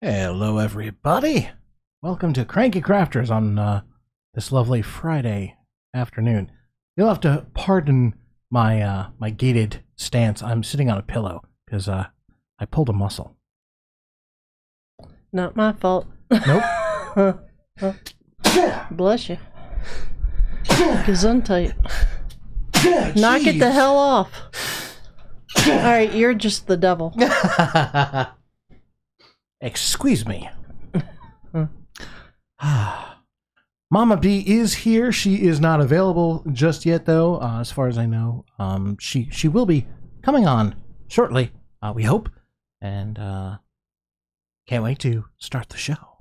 Hello, everybody. Welcome to Cranky Crafters on this lovely Friday afternoon. You'll have to pardon my my gated stance. I'm sitting on a pillow because I pulled a muscle. Not my fault. Nope. Bless you. Gesundheit. Knock it the hell off. Alright, you're just the devil. Excuse me. Mama B is here. She is not available just yet, though, as far as I know. She will be coming on shortly, we hope. And can't wait to start the show.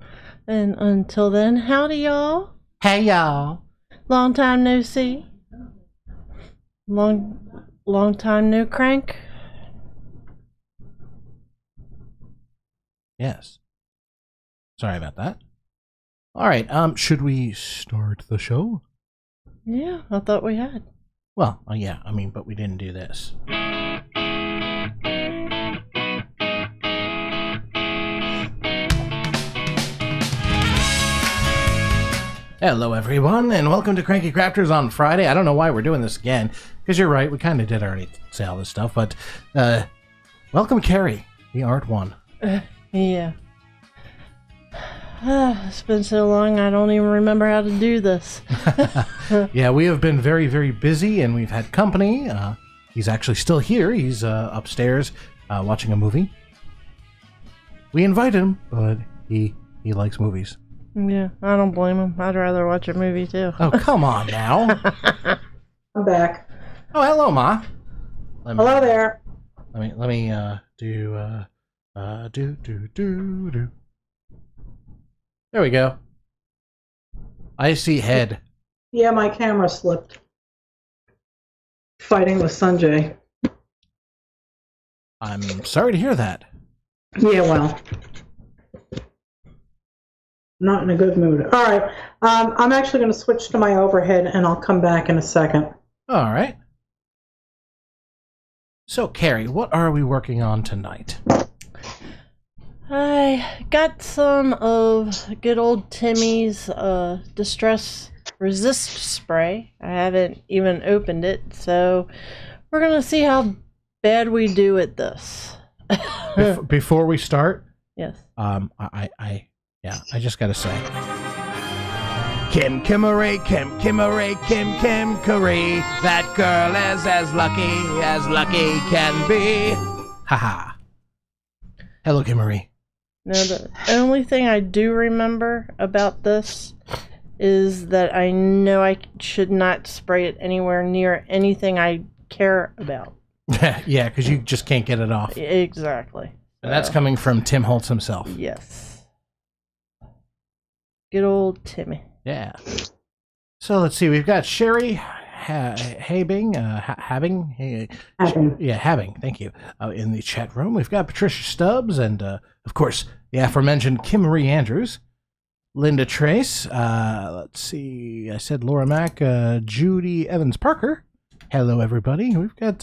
And until then, howdy y'all. Hey, y'all. Long time no see. Long time no crank. Yes. Sorry about that. All right. Should we start the show? Yeah, I thought we had. Well, yeah. I mean, but we didn't do this. Hello, everyone, and welcome to Cranky Crafters on Friday. I don't know why we're doing this again, because you're right. We kind of did already say all this stuff, but welcome, Carrie, the art one. Yeah. It's been so long, I don't even remember how to do this. Yeah, we have been very, very busy, and we've had company. He's actually still here. He's upstairs watching a movie. We invited him, but he likes movies. Yeah, I don't blame him. I'd rather watch a movie, too. Oh, come on now. I'm back. Oh, hello, Ma. Hello there. Let me do. There we go. I see head. Yeah, my camera slipped. Fighting with Sanjay. I'm sorry to hear that. Yeah, well. Not in a good mood. All right. I'm actually going to switch to my overhead, and I'll come back in a second. All right. So, Carrie, what are we working on tonight? I got some of good old Timmy's Distress Resist spray. I haven't even opened it, so we're going to see how bad we do at this. Before we start, Yes. I just gotta say, Kim Kimmeray, Kim Kimmeray, Kim Carrie. That girl is as lucky can be. Haha. Hello, Kimmeray. Now, the only thing I do remember about this is that I know I should not spray it anywhere near anything I care about. Yeah, because you just can't get it off. Exactly. And that's coming from Tim Holtz himself. Yes. Good old Timmy. Yeah. So let's see. We've got Sherry Habing. Thank you. In the chat room, we've got Patricia Stubbs and, of course, the aforementioned Kimmery Andrews, Linda Trace. Let's see. I said Laura Mack, Judy Evans Parker. Hello, everybody. We've got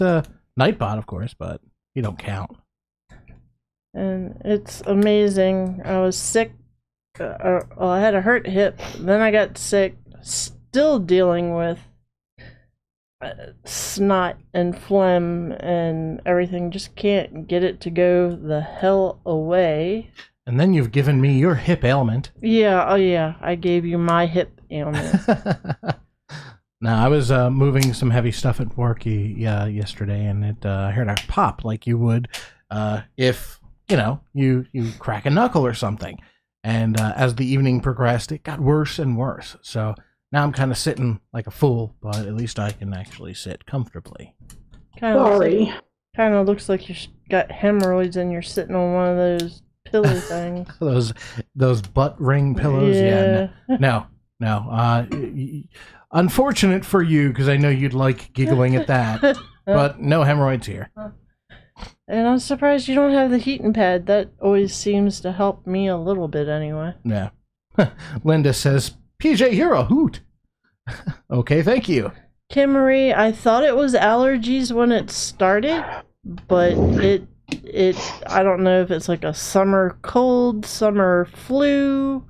Nightbot, of course, but you don't count. And it's amazing. I was sick. I had a hurt hip, then I got sick, still dealing with snot and phlegm and everything. Just can't get it to go the hell away. And then you've given me your hip ailment. Yeah, oh yeah, I gave you my hip ailment. Now, I was moving some heavy stuff at work yesterday, and I heard a pop like you would if, you crack a knuckle or something. And as the evening progressed, it got worse and worse. So now I'm kind of sitting like a fool, but at least I can actually sit comfortably. Sorry. Kind of looks like you got hemorrhoids and you're sitting on one of those pillow things. those butt ring pillows? Yeah. No. Unfortunate for you, because I know you'd like giggling at that. But no hemorrhoids here. And I'm surprised you don't have the heating pad. That always seems to help me a little bit anyway. Yeah. Linda says, PJ Hero, hoot. Okay, thank you. Kimmery, I thought it was allergies when it started, but it I don't know if it's like a summer cold, summer flu,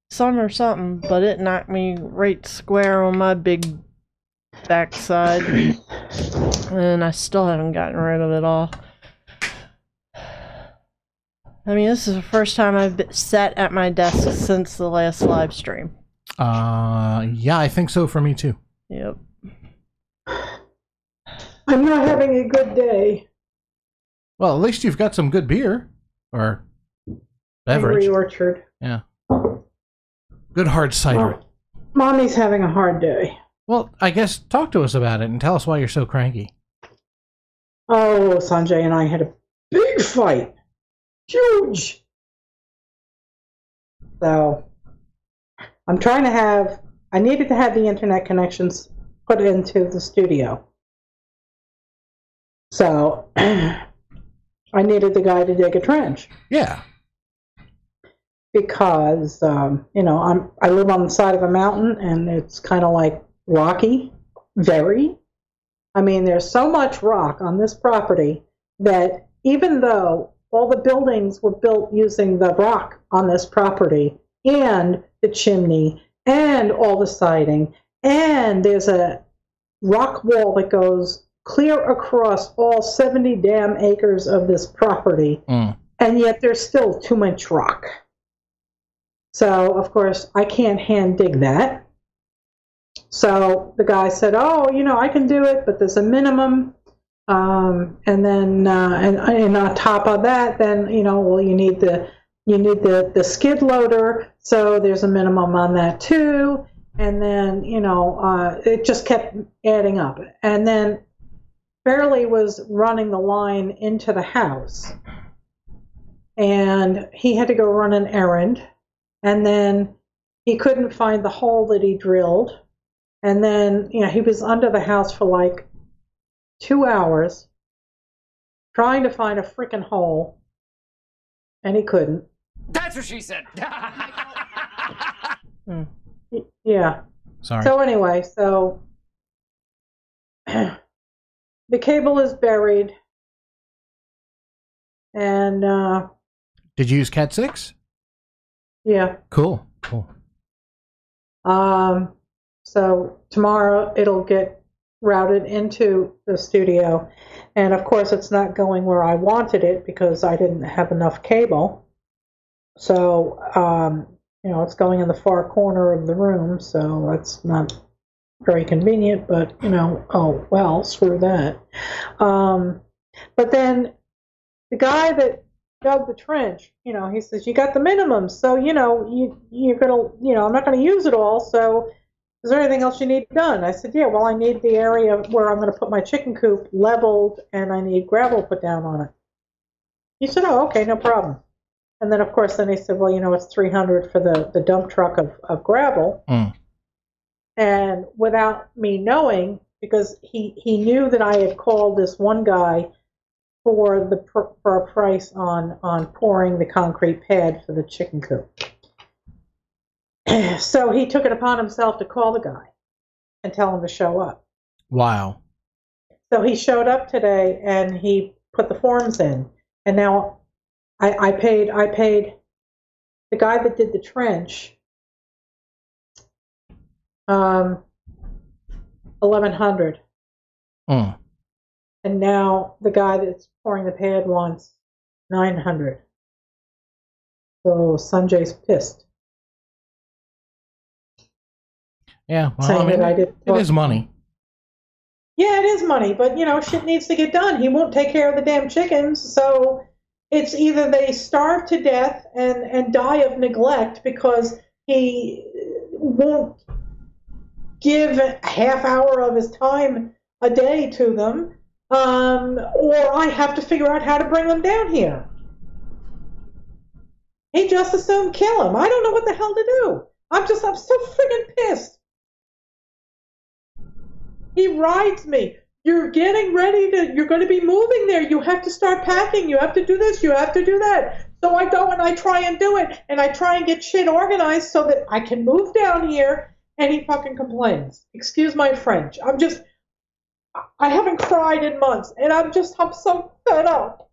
summer something, but it knocked me right square on my big backside, and I still haven't gotten rid of it all. I mean, this is the first time I've sat at my desk since the last live stream. Yeah, I think so for me too. Yep. I'm not having a good day. Well, at least you've got some good beer or beverage. Angry Orchard. Yeah. Good hard cider. Oh, Mommy's having a hard day. Well, I guess talk to us about it and tell us why you're so cranky. Oh, Sanjay and I had a big fight. Huge. So, I needed to have the internet connections put into the studio. So, I needed the guy to dig a trench. Yeah. Because, I live on the side of a mountain and it's kind of like rocky, very. I mean, there's so much rock on this property that even though all the buildings were built using the rock on this property and the chimney and all the siding, and there's a rock wall that goes clear across all 70 damn acres of this property, and yet there's still too much rock. So, of course, I can't hand dig that. So the guy said, oh, I can do it, but there's a minimum. And then, and on top of that, then, well, you need the skid loader. So there's a minimum on that too. And then, it just kept adding up. And then Fairley was running the line into the house. And he had to go run an errand. And then he couldn't find the hole that he drilled. And then, he was under the house for like 2 hours trying to find a freaking hole. And he couldn't. That's what she said. Yeah. Sorry. So anyway, the cable is buried. And, did you use Cat 6? Yeah. Cool. So tomorrow it'll get routed into the studio. And of course it's not going where I wanted it because I didn't have enough cable. So, it's going in the far corner of the room. So that's not very convenient, but, oh, well, screw that. But then the guy that dug the trench, he says, you got the minimum. So, you're going to, I'm not going to use it all. So is there anything else you need done? I said, yeah, well, I need the area where I'm going to put my chicken coop leveled and I need gravel put down on it. He said, oh, okay, no problem. And then, of course, he said, well, it's $300 for the dump truck of gravel. And without me knowing, because he knew that I had called this one guy for a price on pouring the concrete pad for the chicken coop. So he took it upon himself to call the guy and tell him to show up. Wow. So he showed up today and he put the forms in. And now I paid the guy that did the trench $1,100. And now the guy that's pouring the pad wants $900. So Sanjay's pissed. Yeah, well, Saying that I did. It is money. Yeah, it is money, but shit needs to get done. He won't take care of the damn chickens, so it's either they starve to death and die of neglect because he won't give a half hour of his time a day to them, or I have to figure out how to bring them down here. He just assumed kill him. I don't know what the hell to do. I'm so friggin' pissed. He rides me. You're getting ready you're going to be moving there. You have to start packing. You have to do this. You have to do that. So I go and I try and do it. And I try and get shit organized so that I can move down here. And he fucking complains. Excuse my French. I haven't cried in months. And I'm so fed up.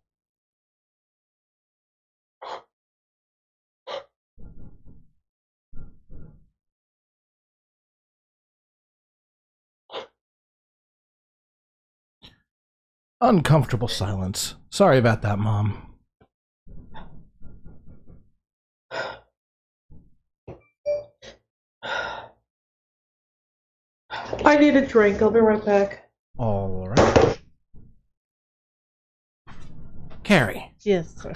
Uncomfortable silence. Sorry about that, Mom. I need a drink. I'll be right back. All right. Carrie. Yes, sir.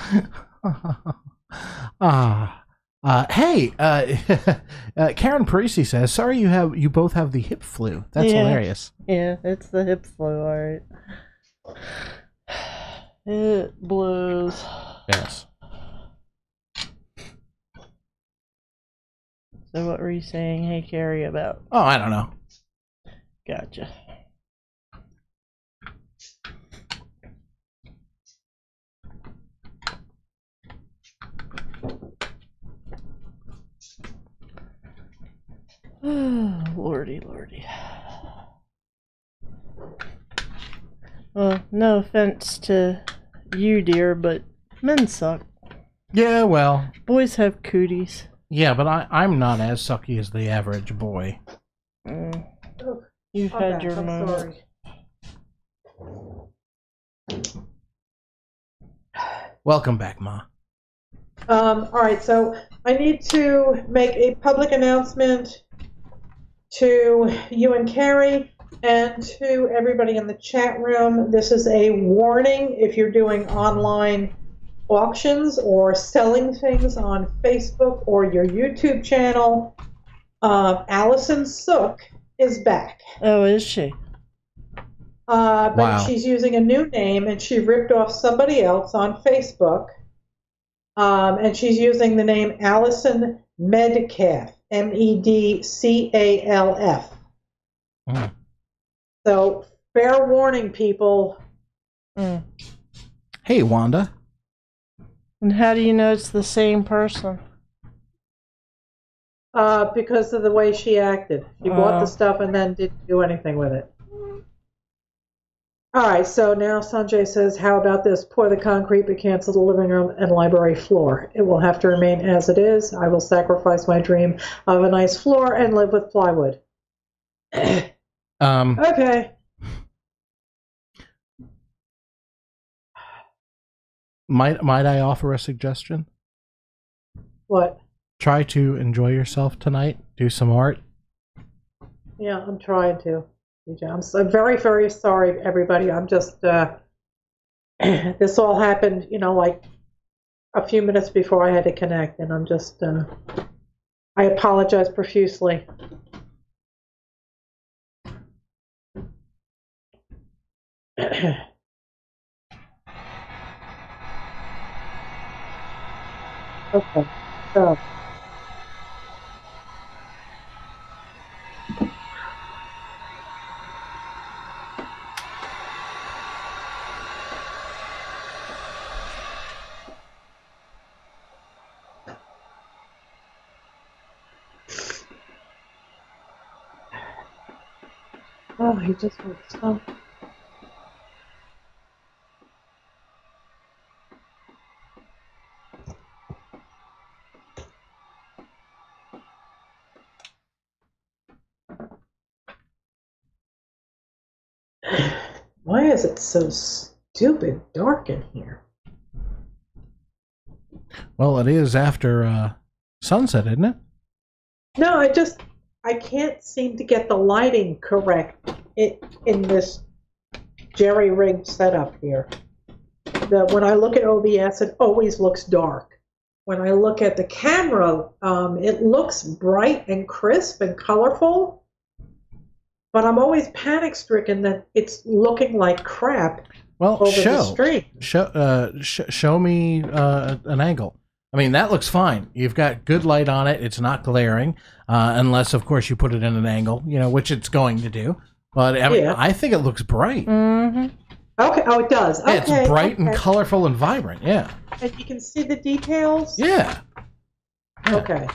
Hey, Karen Parisi says, sorry you both have the hip flu. That's hilarious. Yeah, it's the hip flu, alright. It blows. Yes. So what were you saying, hey Carrie, about? Oh, I don't know. Gotcha. Lordy, lordy. Well, no offense to you, dear, but men suck. Yeah, well. Boys have cooties. Yeah, but I'm not as sucky as the average boy. You've had your I'm moment. sorry. Welcome back, Ma. All right, so I need to make a public announcement to you and Carrie and to everybody in the chat room. This is a warning if you're doing online auctions or selling things on Facebook or your YouTube channel. Allison Sook is back. Oh, is she? But Wow. she's using a new name, and she ripped off somebody else on Facebook. And she's using the name Allison Medcalf, Medcalf. Mm. So, fair warning, people. Hey, Wanda. And how do you know it's the same person? Because of the way she acted. She bought the stuff and then didn't do anything with it. All right, so now Sanjay says, how about this? Pour the concrete but cancel the living room and library floor. It will have to remain as it is. I will sacrifice my dream of a nice floor and live with plywood. Okay. Might I offer a suggestion? What? Try to enjoy yourself tonight. Do some art. Yeah, I'm trying to. I'm so very, very sorry, everybody. I'm just, this all happened, like a few minutes before I had to connect, and I'm just, I apologize profusely. Okay, so. Oh, he just went so. Why is it so stupid dark in here? Well, it is after sunset, isn't it? No, I can't seem to get the lighting correct in this jerry-rigged setup here. When I look at OBS, it always looks dark. When I look at the camera, it looks bright and crisp and colorful. But I'm always panic-stricken that it's looking like crap Well, over the stream. Show me an angle. I mean, that looks fine. You've got good light on it. It's not glaring, unless, of course, you put it in an angle, which it's going to do. But I mean, Yeah. I think it looks bright. Mm-hmm. Okay. Oh, it does. Yeah, Okay. it's bright and okay. colorful and vibrant. Yeah. And you can see the details? Yeah. Okay.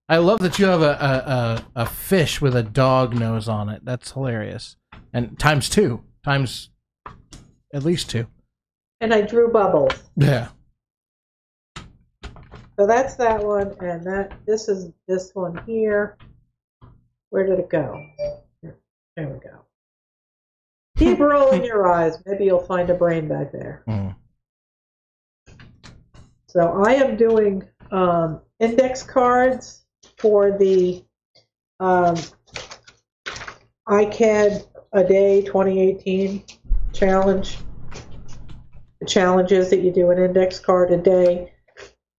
I love that you have a fish with a dog nose on it. That's hilarious. And times two. Times at least two. And I drew bubbles. Yeah. So that's that one, and this is this one here. Where did it go? There we go. Keep rolling your eyes. Maybe you'll find a brain back there. Mm. So I am doing index cards for the iCAD a Day 2018 challenge. The challenge is that you do an index card a day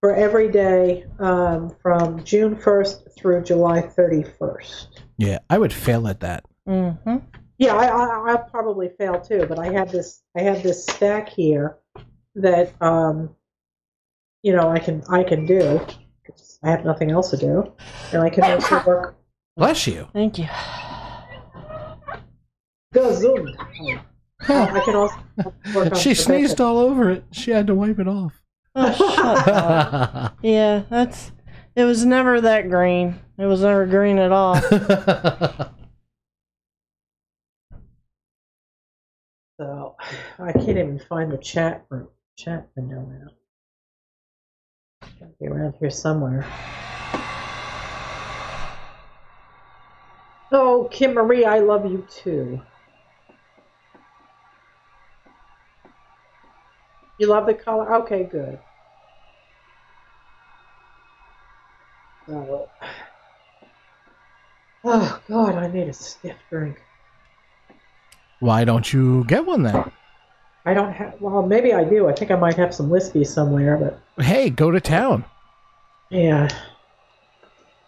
for every day from June 1st through July 31st. Yeah, I would fail at that. Mm-hmm. Yeah, I probably fail too, but I have this stack here that you know I can do. I have nothing else to do, and I can also work. Bless you. Thank you. Gesund. I can also work on. She sneezed all over it. She had to wipe it off. Oh, shut up. Yeah, it was never that green. It was never green at all. So I can't even find the chat window now. It's gotta be around here somewhere. Oh, Kim Marie, I love you too. You love the color? Okay, good. So, oh God, I need a stiff drink. Why don't you get one then? I don't have. Well, maybe I do. I think I might have some whiskey somewhere, but Hey, go to town. yeah,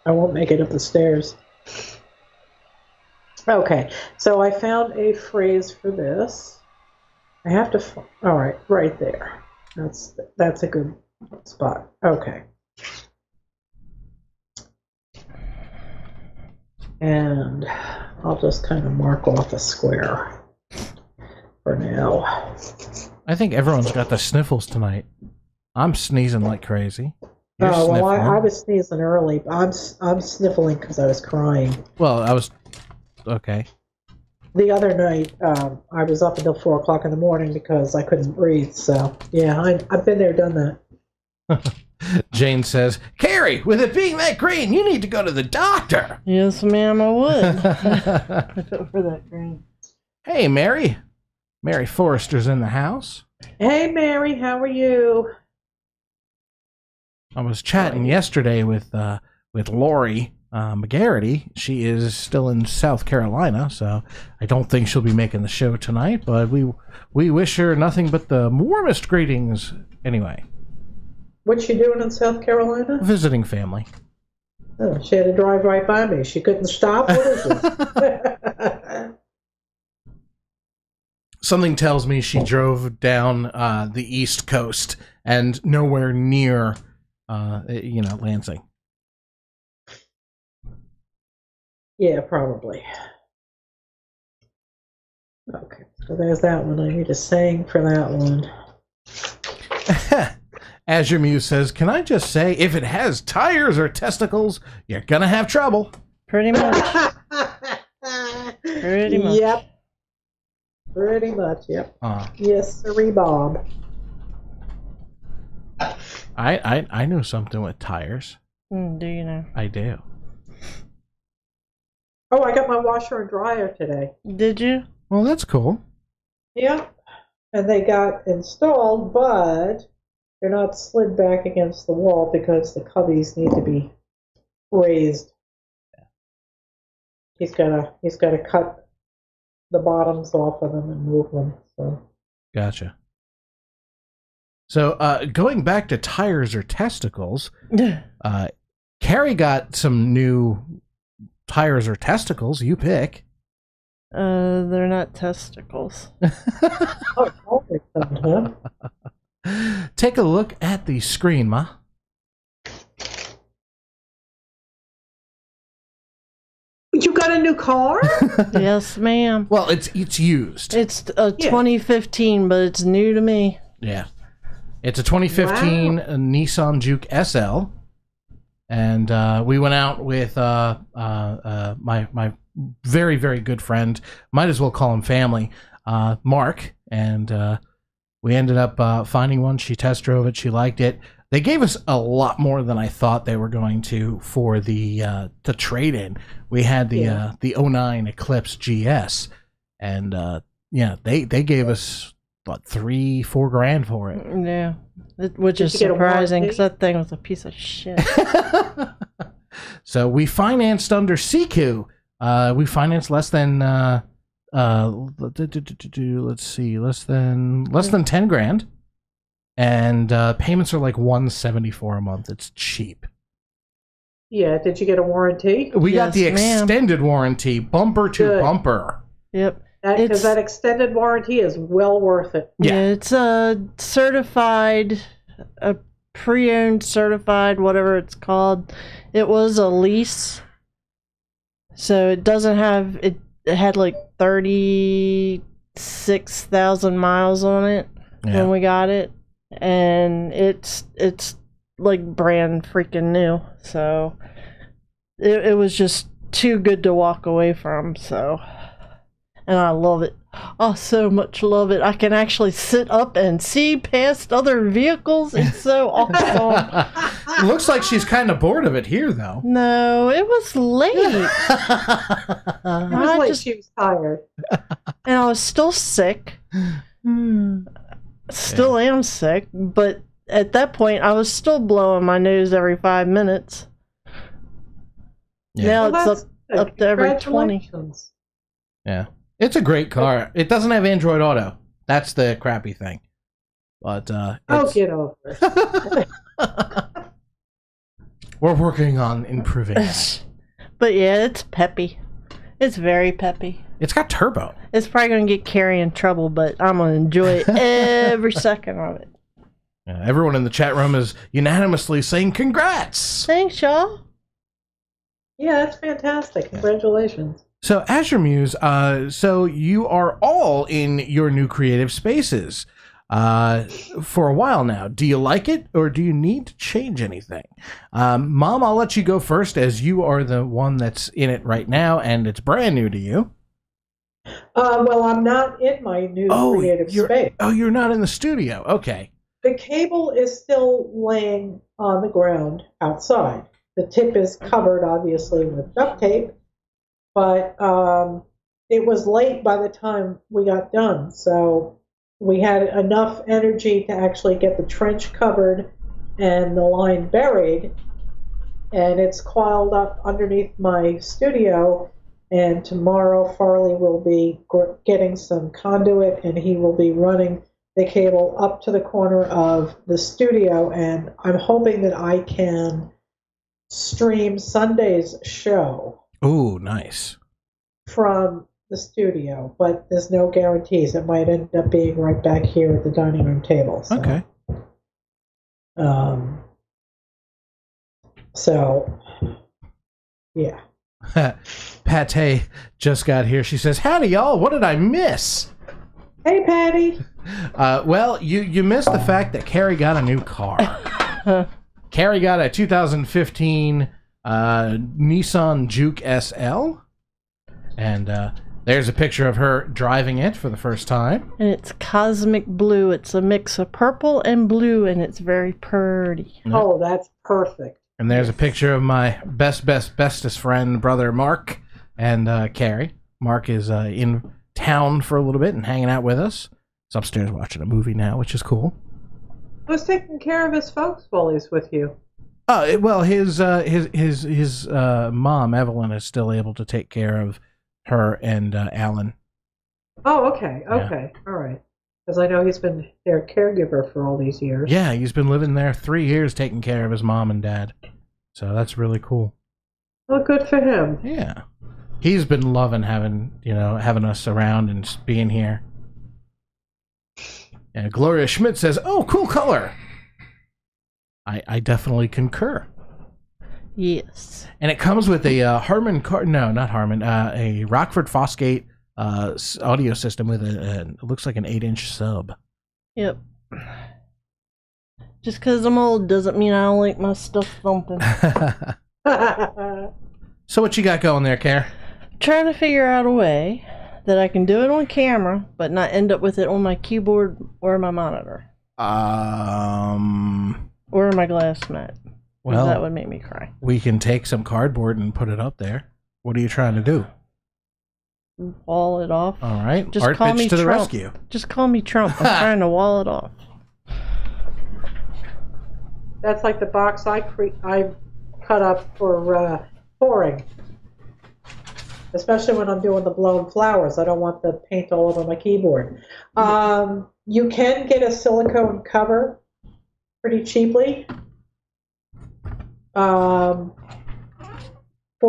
I won't make it up the stairs. Okay, so I found a phrase for this. I have to. All right, right there. That's a good spot. Okay. And I'll just kind of mark off a square for now. I think everyone's got the sniffles tonight. I'm sneezing like crazy. You're Oh well, I sniffling. was sneezing early. I'm sniffling because I was crying. Well, I was okay. The other night, I was up until 4 o'clock in the morning because I couldn't breathe. So yeah, I've been there, done that. Jane says, "Carrie, with it being that green, you need to go to the doctor." Yes, ma'am, I would. If it were that green. Hey, Mary. Mary Forrester's in the house. Hey, Mary, how are you? I was chatting yesterday with Lori McGarity. She is still in South Carolina, so I don't think she'll be making the show tonight. But we wish her nothing but the warmest greetings. Anyway, What's she doing in South Carolina? visiting family. Oh, she had to drive right by me. She couldn't stop. What is this? Something tells me she drove down the East Coast and nowhere near, Lansing. Yeah, probably. Okay, so there's that one. I need a saying for that one. Azure Muse says, "Can I just say, if it has tires or testicles, you're gonna have trouble." Pretty much. Pretty much. Yep. Pretty much, yep. Yes, sirree, Bob. I knew something with tires. Do you know? I do. Oh, I got my washer and dryer today. Did you? Well, that's cool. Yep. And they got installed, but they're not slid back against the wall because the cubbies need to be raised. He's gotta cut the bottoms off of them and move them. So Gotcha. So, going back to tires or testicles, Carrie got some new tires or testicles. You pick. They're not testicles. Take a look at the screen, Ma. You got a new car? Yes, ma'am. Well, it's used. It's a 2015, but it's new to me. Yeah. It's a 2015 Nissan Juke SL. And we went out with my very, very good friend, might as well call him family, Mark. And we ended up finding one. She test drove it. She liked it. They gave us a lot more than I thought they were going to for the trade-in. We had the 09 Eclipse GS, and Yeah, they gave us what, $3-4 for it. Yeah, which Did is you get a surprising warranty? because that thing was a piece of shit. So we financed under Siku. We financed less than let's see, less than $10,000, and payments are like $174 a month. It's cheap. Yeah, did you get a warranty? We got the Yes, ma'am. extended warranty, bumper to Good. bumper. Yep. Because that extended warranty is well worth it. Yeah, it's a certified, a pre-owned certified, whatever it's called. It was a lease, so it doesn't have it. It had like 36,000 miles on it when we got it, and it's like brand freaking new. So it was just too good to walk away from. So. And I love it. I so much love it. I can actually sit up and see past other vehicles. It's so awesome. Looks like she's kind of bored of it here, though. No, it was late. It was like she was tired. And I was still sick. Still am sick. But at that point, I was still blowing my nose every 5 minutes. Yeah. Now it's up to every 20. Congratulations. Yeah. It's a great car. It doesn't have Android Auto. That's the crappy thing. But Oh, get over it. we're working on improving that. But yeah, it's peppy. It's very peppy. It's got turbo. It's probably going to get Carrie in trouble, but I'm going to enjoy every second of it. Yeah, everyone in the chat room is unanimously saying congrats. Thanks, y'all. Yeah, that's fantastic. Congratulations. So, Azure Muse, so you are all in your new creative spaces for a while now. Do you like it, or do you need to change anything? Mom, I'll let you go first, as you are the one that's in it right now, and it's brand new to you. Well, I'm not in my new creative space. Oh, you're not in the studio. Okay. The cable is still laying on the ground outside. The tip is covered, obviously, with duct tape. But it was late by the time we got done, so we had enough energy to actually get the trench covered and the line buried, and it's coiled up underneath my studio, and tomorrow Farley will be getting some conduit, and he will be running the cable up to the corner of the studio, and I'm hoping that I can stream Sunday's show. Oh, nice. From the studio, but there's no guarantees. It might end up being right back here at the dining room table. So, okay. So, yeah. Pate just got here. She says, "Howdy, y'all. What did I miss?" Hey, Patty. Well, you missed the fact that Carrie got a new car. Carrie got a 2015 Nissan Juke SL. And there's a picture of her driving it for the first time. And it's cosmic blue. It's a mix of purple and blue, and it's very pretty. Oh, that's perfect. And there's a picture of my bestest friend, brother Mark, and Carrie. Mark is in town for a little bit and hanging out with us. He's upstairs watching a movie now, which is cool. Who's taking care of his folks while he's with you? Well, his mom, Evelyn, is still able to take care of her and Alan. Oh, okay. Okay. Yeah. All right. Because I know he's been their caregiver for all these years. Yeah, he's been living there 3 years taking care of his mom and dad. So that's really cool. Well, good for him. Yeah. He's been loving having us around and being here. Yeah, Gloria Schmidt says, "Oh, cool color." I definitely concur. Yes. And it comes with a a Rockford Fosgate audio system with it looks like an 8-inch sub. Yep. Just because I'm old doesn't mean I don't like my stuff thumping. So what you got going there, Care? Trying to figure out a way that I can do it on camera, but not end up with it on my keyboard or my monitor. Or my glass mat. Well, that would make me cry. We can take some cardboard and put it up there. What are you trying to do? wall it off. All right. Just Art call bitch me to the Trump. rescue. Just call me Trump. I'm trying to wall it off. That's like the box I cut up for pouring. Especially when I'm doing the blown flowers. I don't want the paint all over my keyboard. You can get a silicone cover pretty cheaply for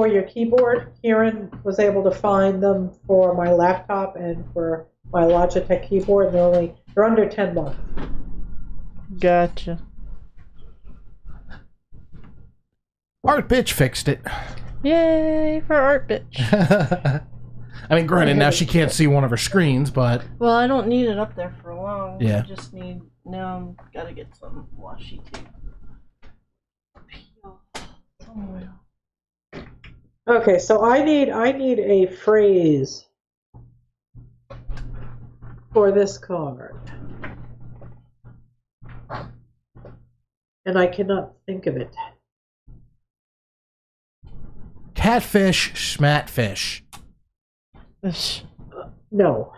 your keyboard. Kieran was able to find them for my laptop and for my Logitech keyboard. They're under $10. Gotcha. Art bitch fixed it. Yay for Art Bitch. I mean, granted, now she can't see one of her screens, but... Well, I don't need it up there for long. Yeah. I just need... Now I've got to get some washi tape. Somewhere. Okay, so I need a phrase for this card. And I cannot think of it. Catfish, schmatfish. No.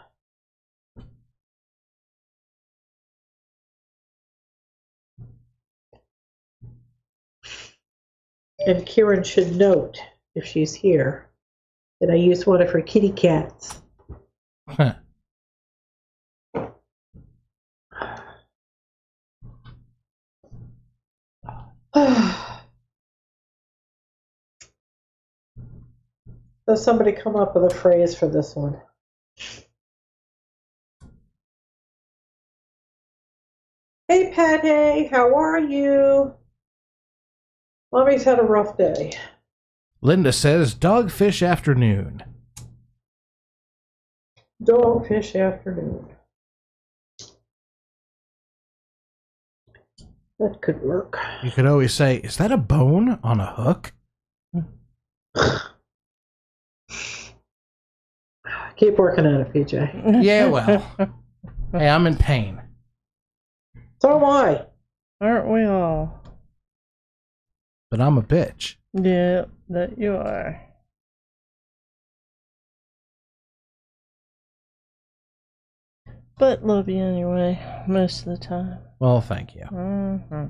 And Kieran should note, if she's here, that I used one of her kitty cats. Huh. So somebody come up with a phrase for this one. Hey, Patty, how are you? Mommy's had a rough day. Linda says, dogfish afternoon. Dogfish afternoon. That could work. You could always say, is that a bone on a hook? Keep working at it, PJ. Yeah, well. Hey, I'm in pain. So am I. Aren't we all? But I'm a bitch. Yeah, that you are. But love you anyway, most of the time. Well, thank you. Mm-hmm.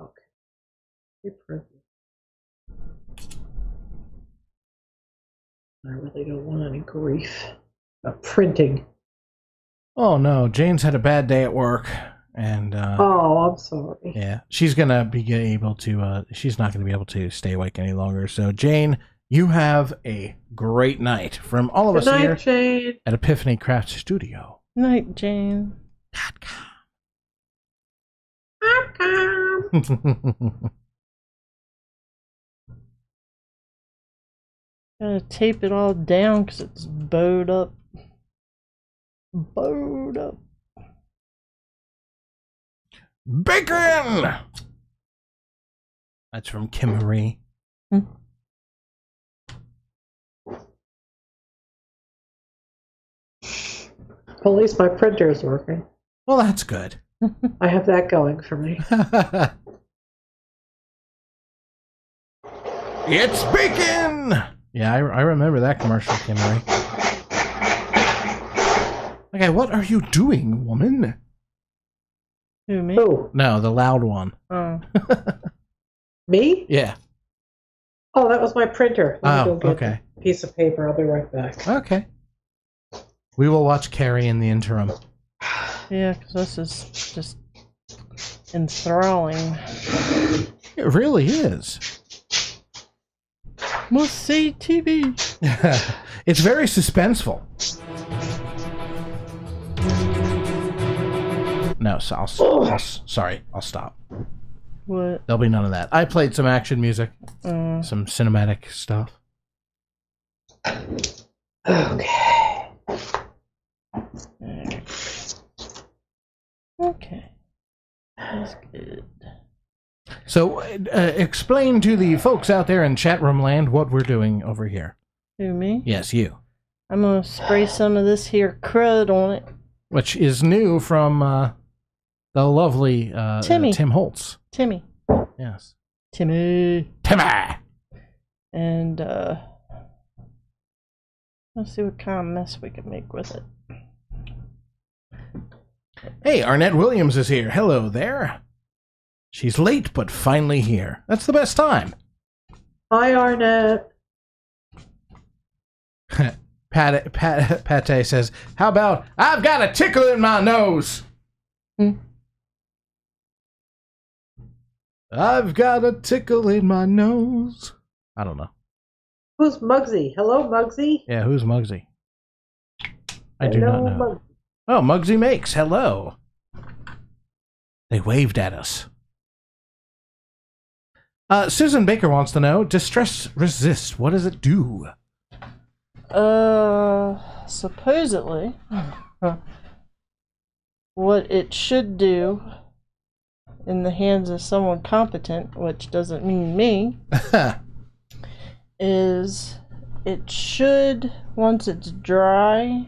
Okay. Keep pressing. I really don't want any grief about printing. Oh, no. Jane's had a bad day at work. And, Oh, I'm sorry. yeah, she's going to be able to, she's not going to be able to stay awake any longer. So, Jane, you have a great night from all of Good us night, here Jane. at Epiphany Craft Studio. Night, Jane. Gotta tape it all down because it's bowed up. Bowed up. Bacon! That's from Kim Marie. At least my printer is working. Well, that's good. I have that going for me. It's bacon! Yeah, I remember that commercial, Kim Marie. Okay, what are you doing, woman? Who, me? Who? No, the loud one. Oh. Me? Yeah. Oh, that was my printer. Let me Oh, go get okay. a piece of paper. I'll be right back. Okay. We will watch Carrie in the interim. Yeah, because this is just enthralling. It really is. Must see TV. It's very suspenseful. No, so sorry, I'll stop. What? There'll be none of that. I played some action music, some cinematic stuff. Okay. Okay. That's good. So, explain to the folks out there in chat room land what we're doing over here. Who, me? Yes, you. I'm gonna spray some of this here crud on it. Which is new from the lovely Timmy. Tim Holtz. Timmy. Yes. Timmy. Timmy! And Let's see what kind of mess we can make with it. Hey, Arnett Williams is here. Hello there. She's late, but finally here. That's the best time. Hi, Arnett. Pate says, how about, I've got a tickle in my nose. I've got a tickle in my nose. I don't know. Who's Muggsy? Hello, Muggsy. Yeah, who's Muggsy? I do not know. Muggsy. Oh, Muggsy Makes. Hello. They waved at us. Susan Baker wants to know, distress resist, what does it do? Supposedly, what it should do in the hands of someone competent, which doesn't mean me, is it should, once it's dry,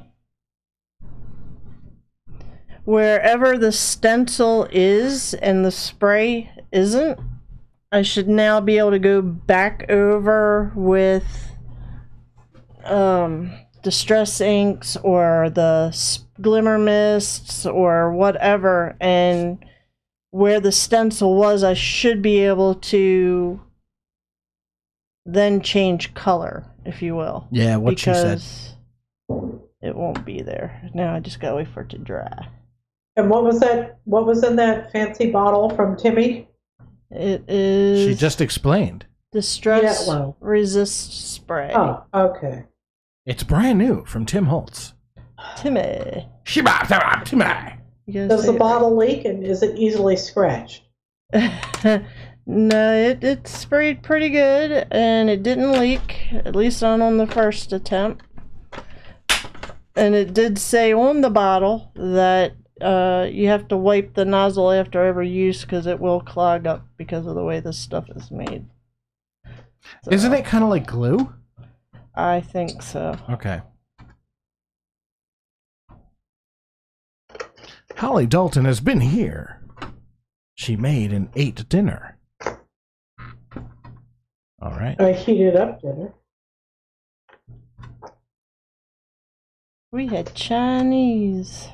wherever the stencil is and the spray isn't, I should now be able to go back over with distress inks or the glimmer mists or whatever, and where the stencil was, I should be able to then change color, if you will. Yeah, what she said. It won't be there. Now I just gotta wait for it to dry. And what was that? What was in that fancy bottle from Timmy? It is... She just explained. Distress resist spray. Oh, okay. It's brand new from Tim Holtz. Timmy. Timmy. Does the bottle leak and is it easily scratched? No, it sprayed pretty good and it didn't leak, at least not on the first attempt. And it did say on the bottle that you have to wipe the nozzle after every use because it will clog up because of the way this stuff is made. So, isn't it kind of like glue? I think so. Okay. Holly Dalton has been here. She made and ate dinner. All right. I heated up dinner. We had Chinese.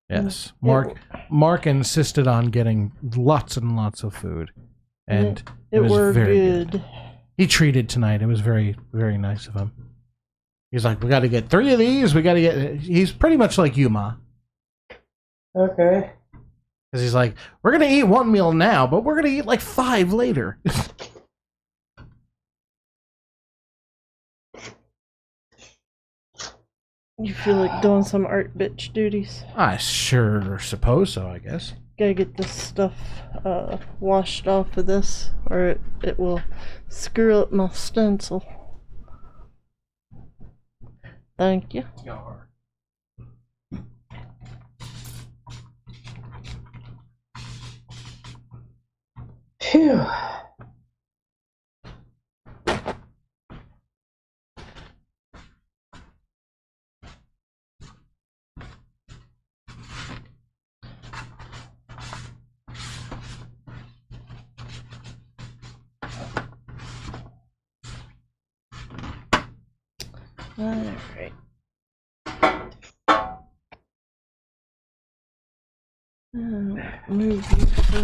Yes. Mark insisted on getting lots and lots of food. And it was very good. He treated tonight. It was very, very nice of him. He's like, we got to get 3 of these. We got to get... He's pretty much like you, Ma. Okay. Because he's like, we're going to eat 1 meal now, but we're going to eat like 5 later. You feel like doing some art bitch duties? I sure suppose so, I guess. Gotta get this stuff washed off of this, or it will screw up my stencil. Thank you. Phew. Alright. Move you for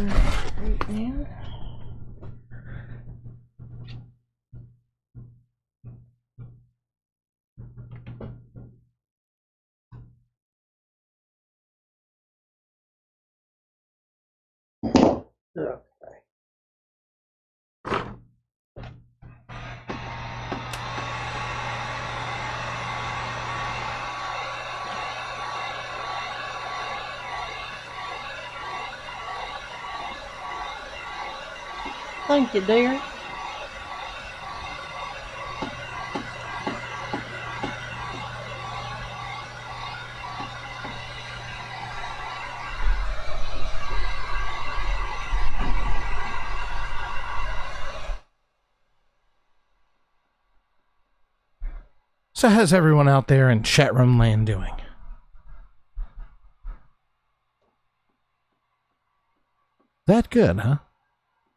right now. Okay. Thank you, dear. So how's everyone out there in chat room land doing? That good, huh?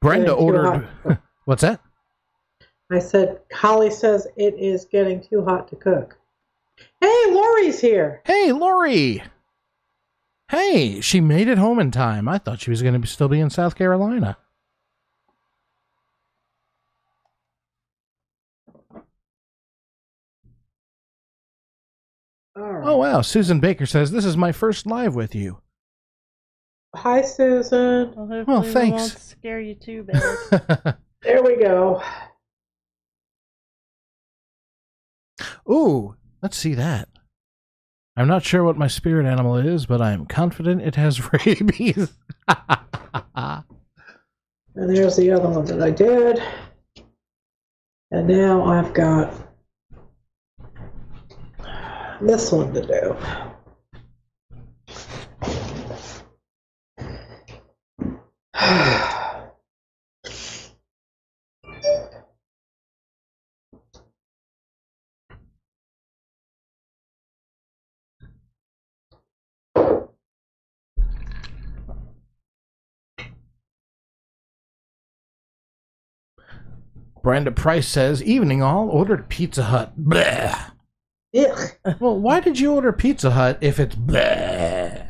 Brenda ordered... What's that? I said, Holly says it is getting too hot to cook. Hey, Lori's here. Hey, Lori! Hey, she made it home in time. I thought she was going to still be in South Carolina. All right. Oh, wow. Susan Baker says, this is my first live with you. Hi, Susan. Well, hopefully thanks. we won't scare you too bad. There we go. Ooh, let's see that. I'm not sure what my spirit animal is, but I am confident it has rabies. And there's the other one that I did. And now I've got this one to do. Brenda Price says, evening all, ordered Pizza Hut. Bleh. Ugh. Well, why did you order Pizza Hut if it's bleh?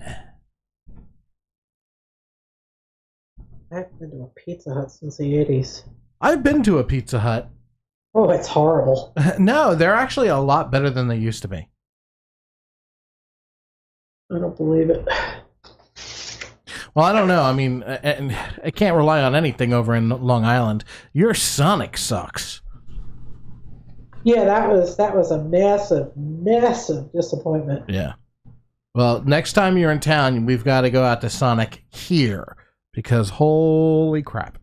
I haven't been to a Pizza Hut since the 80s. I've been to a Pizza Hut. Oh, it's horrible. No, they're actually a lot better than they used to be. I don't believe it. Well, I don't know. I mean, I can't rely on anything over in Long Island. Your Sonic sucks. Yeah, that was a massive disappointment. Yeah. Well, next time you're in town, we've got to go out to Sonic here because holy crap!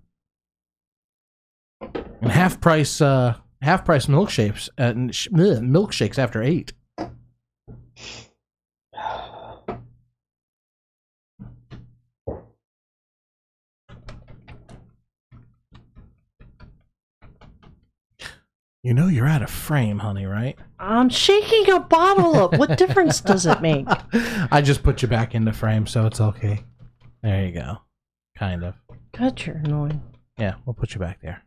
And half price milkshakes milkshakes after 8. You know you're out of frame, honey, right? I'm shaking a bottle up. What difference does it make? I just put you back into frame, so it's okay. There you go. Kind of. God, you're annoying. Yeah, we'll put you back there.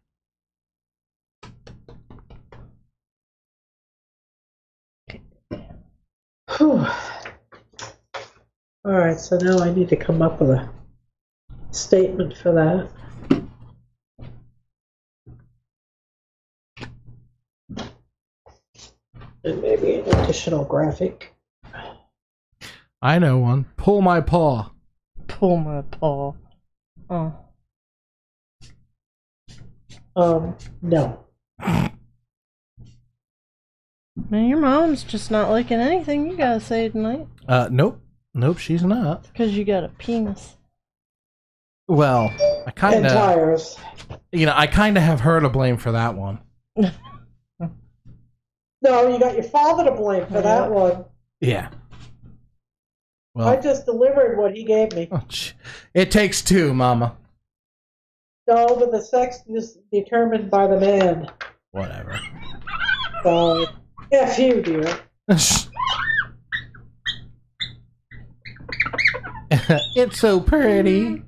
Whew. All right, so now I need to come up with a statement for that. And maybe an additional graphic. I know one. Pull my paw. Pull my paw. Oh. No. Man, your mom's just not liking anything you gotta say tonight. Nope. Nope, she's not. Because you got a penis. Well, I kind And of... tires. You know, I kind of have her to blame for that one. No, you got your father to blame for that one. Yeah. Well, I just delivered what he gave me. oh, it takes two, Mama. No, but the sex is determined by the man. Whatever. So, F you, dear. It's so pretty.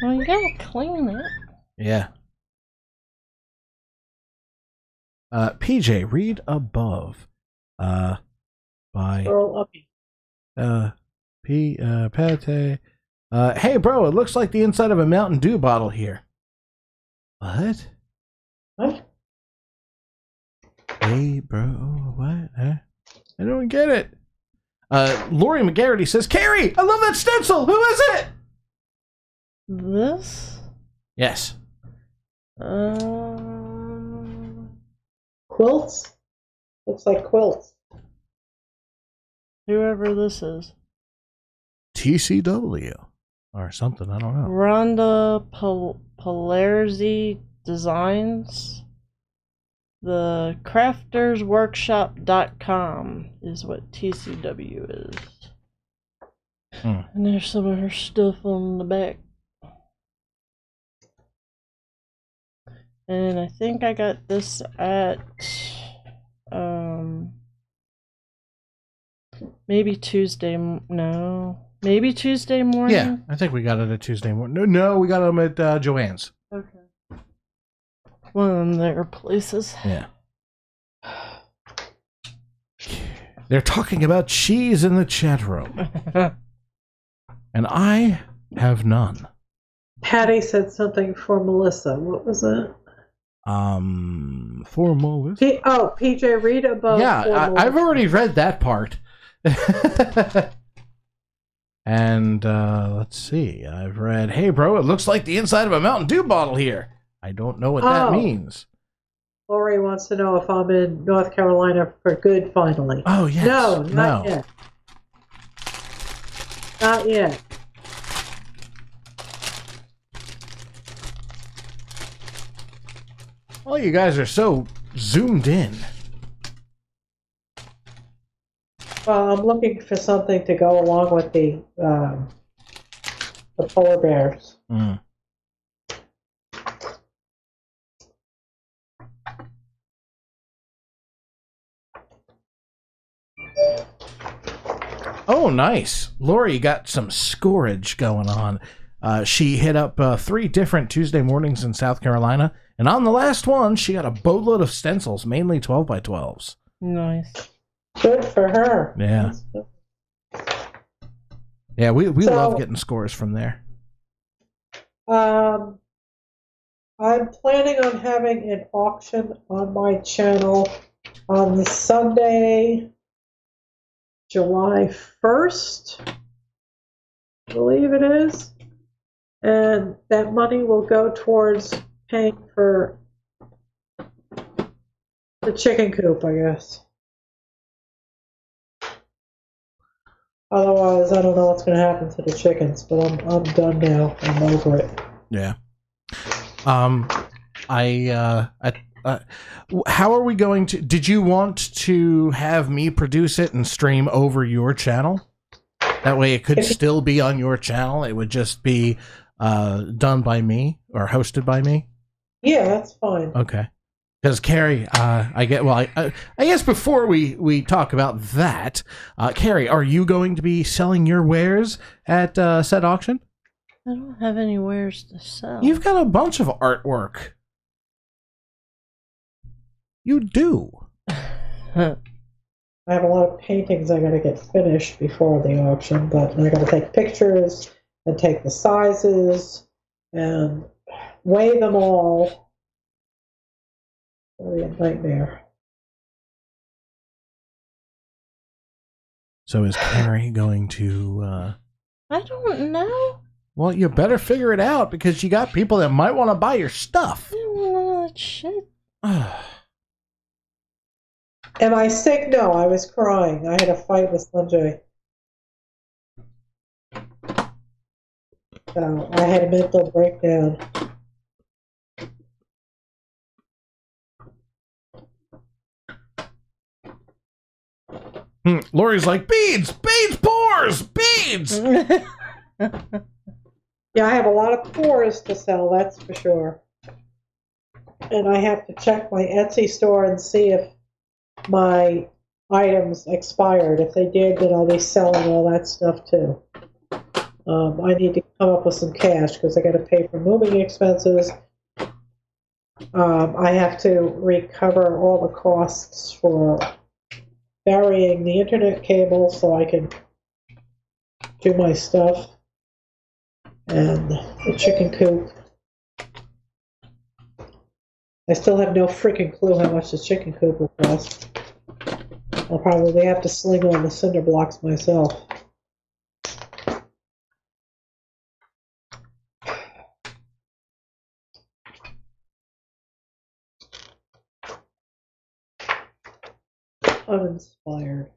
Well, you gotta clean it. Yeah. PJ, read above. By Girl uppy. Pate. Hey, bro, it looks like the inside of a Mountain Dew bottle here. What? What? Hey, bro, what? Huh? I don't get it. Lori McGarity says, Carrie, I love that stencil. Who is it? This? Yes. Quilts? Looks like quilts. Whoever this is. TCW. Or something, I don't know. Rhonda Palerzi Designs. The craftersworkshop.com is what TCW is. And there's some of her stuff on the back. And I think I got this at maybe Tuesday. No, maybe Tuesday morning. Yeah, I think we got it at Tuesday morning. No, we got them at Joanne's. Okay. one of them there places. Yeah. They're talking about cheese in the chat room. And I have none. Patty said something for Melissa. What was it? For Melissa? PJ, read above. Yeah, I've already read that part. And let's see. I've read, hey, bro, it looks like the inside of a Mountain Dew bottle here. I don't know what that means. Lori wants to know if I'm in North Carolina for good finally. Oh, yes. No, not yet. Not yet. Well, you guys are so zoomed in. Well, I'm looking for something to go along with the polar bears. Mm. Oh, nice. Lori got some scorage going on. She hit up 3 different Tuesday mornings in South Carolina, and on the last one, she got a boatload of stencils, mainly 12x12s. Nice. Good for her. Yeah. Yeah, we love getting scores from there. I'm planning on having an auction on my channel on the Sunday, July 1st, I believe it is. And that money will go towards paying for the chicken coop, I guess. Otherwise, I don't know what's going to happen to the chickens, but I'm done now. I'm over it. Yeah. How are we going to? Did you want to have me produce it and stream over your channel? That way, it could still be on your channel. It would just be done by me or hosted by me. Yeah, that's fine. Okay. Because Carrie, I guess before we talk about that, Carrie, are you going to be selling your wares at said auction? I don't have any wares to sell. You've got a bunch of artwork. You do. I have a lot of paintings I got to get finished before the auction, but I got to take pictures and take the sizes and weigh them all. It'll be a nightmare. So is Carrie going to... I don't know. Well, you better figure it out because you got people that might want to buy your stuff. I don't want all that shit. Am I sick? No, I was crying. I had a fight with Sanjay. So I had a mental breakdown. Lori's like, beads, pores, beads. Yeah, I have a lot of pores to sell, that's for sure. And I have to check my Etsy store and see if my items expired. If they did, then I'll be selling all that stuff too. I need to come up with some cash because I got to pay for moving expenses. I have to recover all the costs for burying the internet cable so I can do my stuff. And the chicken coop. I still have no freaking clue how much the chicken coop will cost. I'll probably have to sling on the cinder blocks myself. Uninspired.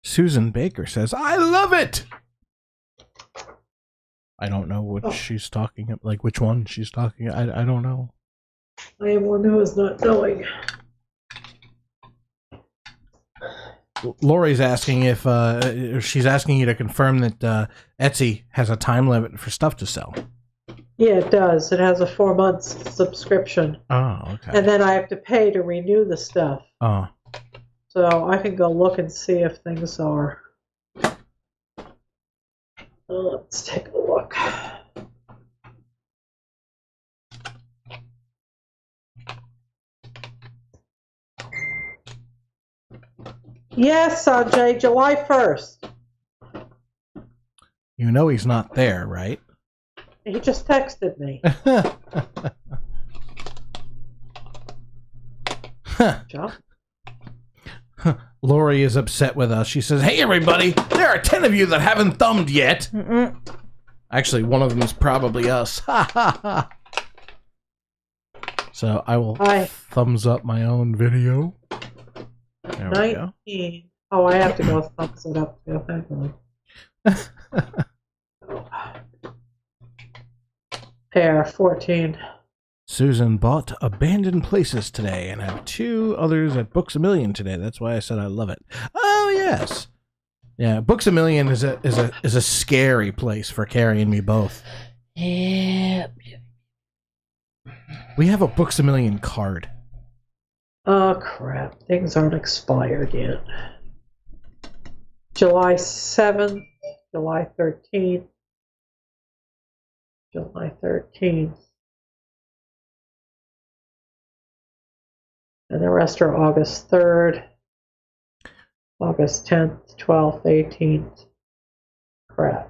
Susan Baker says, I love it! I don't know what she's talking about, like which one she's talking about. I don't know. I am one who is not knowing. Lori's asking if she's asking you to confirm that Etsy has a time limit for stuff to sell. Yeah, it does. It has a 4-month subscription. Oh, okay. And then I have to pay to renew the stuff. Oh. So I can go look and see if things are. Let's take a look. Yes, Sanjay, July 1st. You know he's not there, right? He just texted me. John? Lori is upset with us. She says, "Hey, everybody, there are 10 of you that haven't thumbed yet." Actually, one of them is probably us. So I will thumbs up my own video. There we go. 19. Oh, I have to go thumbs it up too. Hang on. Pair 14. Susan bought Abandoned Places today and have 2 others at Books A Million today. That's why I said I love it. Oh yes, yeah. Books A Million is a scary place for Carrie and me both. Yeah. We have a Books A Million card. Oh crap! Things aren't expired yet. July 7th, July 13th, July 13th. And the rest are August 3rd, August 10th, 12th, 18th. Crap.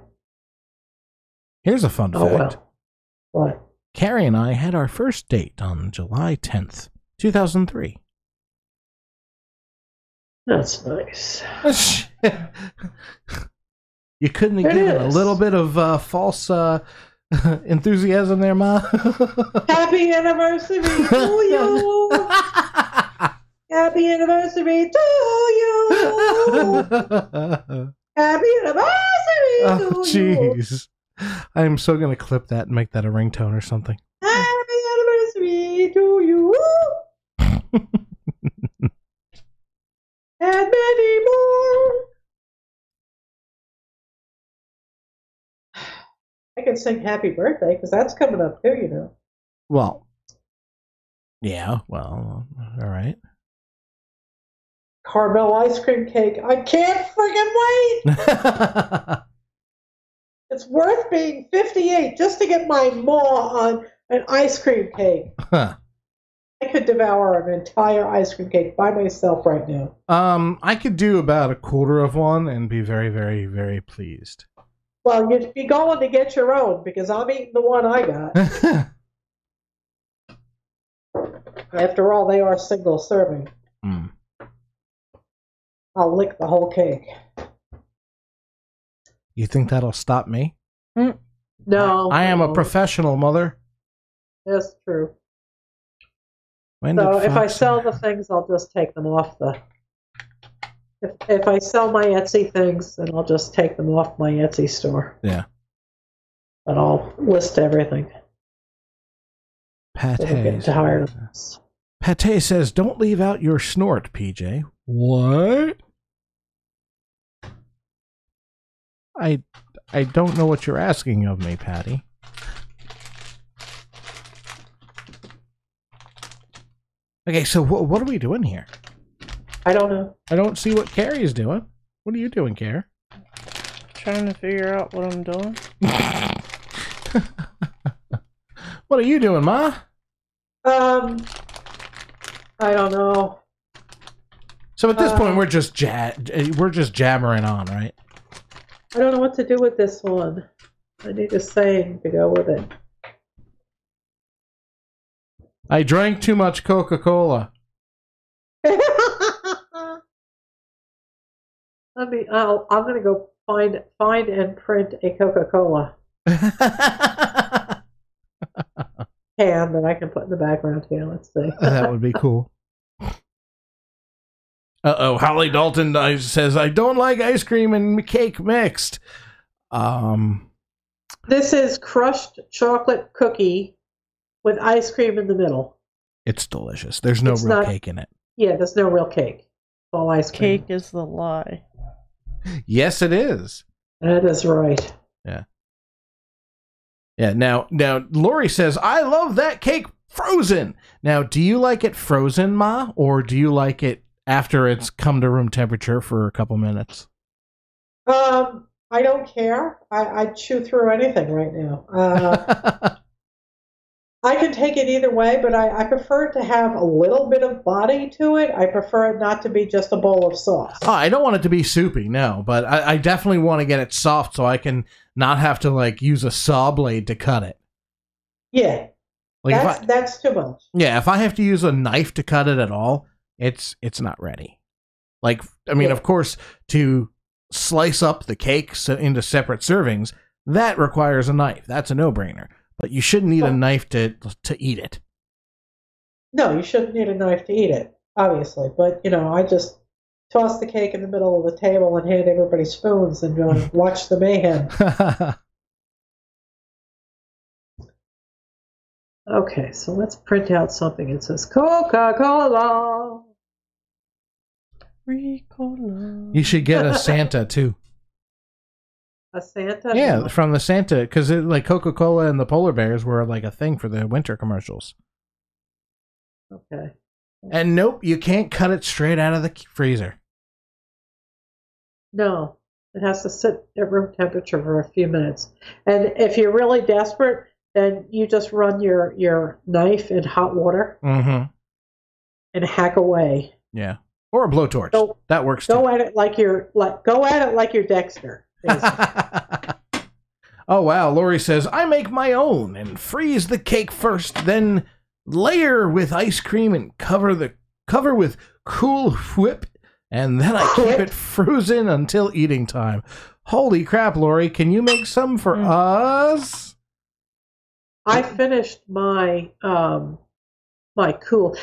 Here's a fun fact. Well. What? Carrie and I had our first date on July 10th, 2003. That's nice. You couldn't have given a little bit of false enthusiasm there, Ma? Happy anniversary to you! Happy anniversary to you! Happy anniversary to you! Jeez. I am so going to clip that and make that a ringtone or something. Happy anniversary to you! And many more! I can sing happy birthday because that's coming up too, you know. Well, yeah, well, all right. Caramel ice cream cake. I can't freaking wait! It's worth being 58 just to get my maw on an ice cream cake. Huh. I could devour an entire ice cream cake by myself right now. I could do about a quarter of one and be very, very, very pleased. Well, you'd be going to get your own because I'm eating the one I got. After all, they are single serving. Mm. I'll lick the whole cake. You think that'll stop me? No. I am a professional, mother. That's true. When So did if I Fox- sell the things, I'll just take them off the... If I sell my Etsy things, then I'll just take them off my Etsy store. Yeah. But I'll list everything. I'm getting tired of this. Pate says, "Don't leave out your snort, PJ." What? I don't know what you're asking of me, Patty. Okay, so what are we doing here? I don't know. I don't see what Carrie's doing. What are you doing, Carrie? Trying to figure out what I'm doing. What are you doing, Ma? I don't know. So at this point, we're just jabbering on, right? I don't know what to do with this one. I need a saying to go with it. I drank too much Coca-Cola. I'm gonna go find and print a Coca-Cola can that I can put in the background here. Let's see. That would be cool. Uh-oh, Holly Dalton says, "I don't like ice cream and cake mixed." This is crushed chocolate cookie with ice cream in the middle. It's delicious. There's no real cake in it. Yeah, there's no real cake. It's all ice cream. Cake is the lie. Yes, it is. That is right. Yeah. Yeah, now Lori says, "I love that cake frozen." Now, do you like it frozen, Ma, or do you like it after it's come to room temperature for a couple minutes? I don't care. I'd chew through anything right now. I can take it either way, but I prefer to have a little bit of body to it. I prefer it not to be just a bowl of sauce. Oh, I don't want it to be soupy, no, but I definitely want to get it soft so I can not have to like use a saw blade to cut it. Yeah, Like that's too much. yeah, if I have to use a knife to cut it at all, it's not ready. Like, I mean, Yeah. of course, to slice up the cakes into separate servings, that requires a knife. That's a no-brainer. But you shouldn't need a knife to eat it. No, you shouldn't need a knife to eat it, obviously. But, I just toss the cake in the middle of the table and hand everybody spoons and watch the mayhem. Okay, so let's print out something. It says Coca-Cola. Ricola. You should get a Santa, too. A Santa? Yeah, from the Santa, because like Coca-Cola and the polar bears were like a thing for the winter commercials. Okay. And nope, you can't cut it straight out of the freezer. No, it has to sit at room temperature for a few minutes. And if you're really desperate, then you just run your knife in hot water Mm-hmm. and hack away. Yeah, or a blowtorch. That works too. Go at it like you're Dexter. Oh wow, Lori says, I make my own and freeze the cake first, then layer with ice cream and cover with Cool Whip, and then I keep it frozen until eating time. Holy crap, Lori, can you make some for us? I finished my my Cool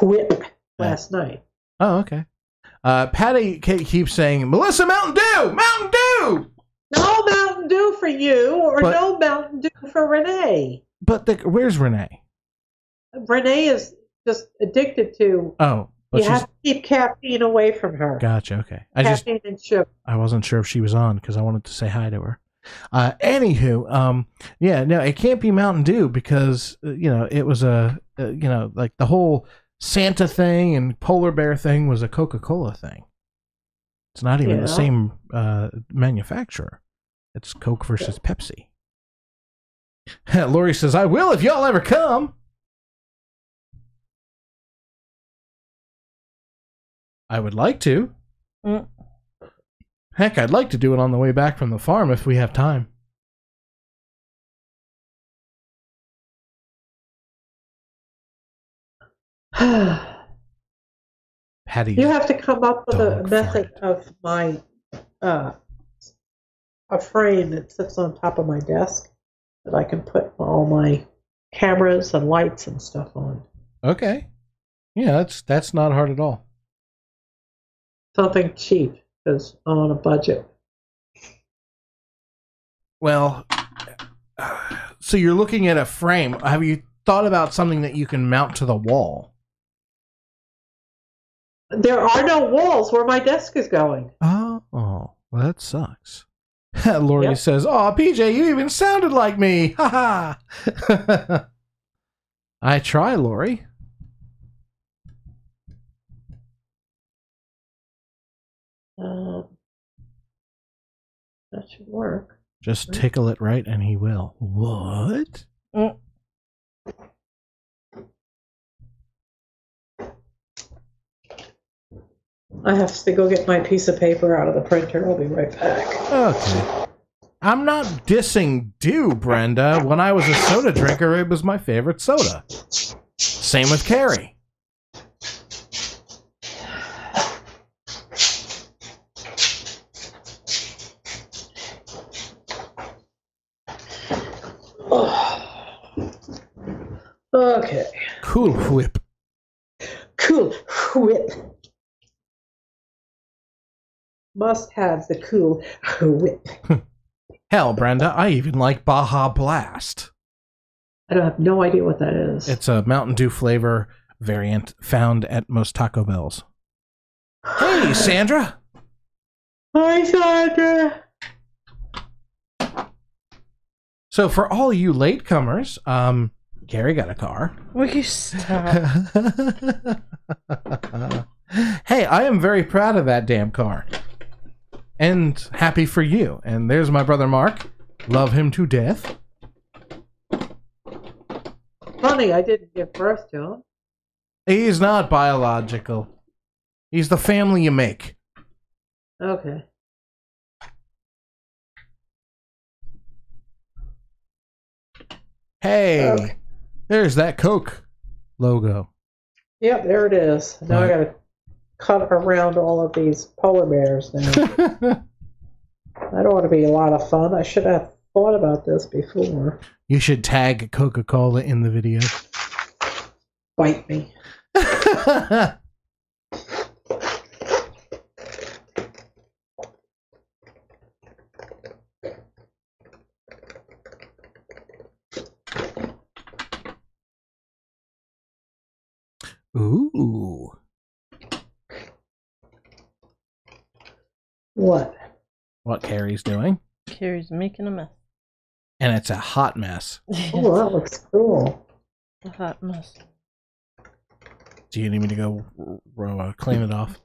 Whip last night. Oh, okay. Patty keeps saying, Melissa, Mountain Dew! Mountain Dew! No Mountain Dew for you, or But- no Mountain Dew for Renee. But where's Renee? Renee is just addicted to. Oh, but You she's... have to keep caffeine away from her. Gotcha, okay. Caffeine and sugar. I wasn't sure if she was on because I wanted to say hi to her. Anywho, yeah, no, it can't be Mountain Dew because, it was like the whole Santa thing and polar bear thing was a Coca-Cola thing. It's not even the same manufacturer. It's Coke versus Pepsi. Lori says, I will if y'all ever come. I would like to. Heck, I'd like to do it on the way back from the farm if we have time. Patty. You have to come up with a Dog method fart. of my a frame that sits on top of my desk that I can put all my cameras and lights and stuff on. Okay. Yeah, that's not hard at all. Something cheap because I'm on a budget. Well, so you're looking at a frame. Have you thought about something that you can mount to the wall? There are no walls where my desk is going. Oh, well, that sucks. Lori Yep. says, "Oh, PJ, you even sounded like me." Ha ha. I try, Lori. That should work. Just tickle it right and he will. What? I have to go get my piece of paper out of the printer. I'll be right back. Okay. I'm not dissing Dew, Brenda. When I was a soda drinker, it was my favorite soda. Same with Carrie. Okay. Cool Whip. Cool Whip. Must have the Cool Whip. Hell, Brenda, I even like Baja Blast. I don't have no idea what that is. It's a Mountain Dew flavor variant found at most Taco Bells. Hey, Sandra. Hi, Sandra. So for all you latecomers, Carrie got a car. Will you stop? Hey, I am very proud of that damn car. And happy for you. And there's my brother Mark. Love him to death. Funny, I didn't give birth to him. He's not biological. He's the family you make. Okay. Hey, Okay. there's that Coke logo. Yep, there it is. Now I Right. gotta cut around all of these polar bears now. That ought to be a lot of fun. I should have thought about this before. You should tag Coca-Cola in the video. Bite me. Ooh. What? What Carrie's doing. Carrie's making a mess. And it's a hot mess. Oh, that looks cool. A hot mess. Do you need me to go clean it off?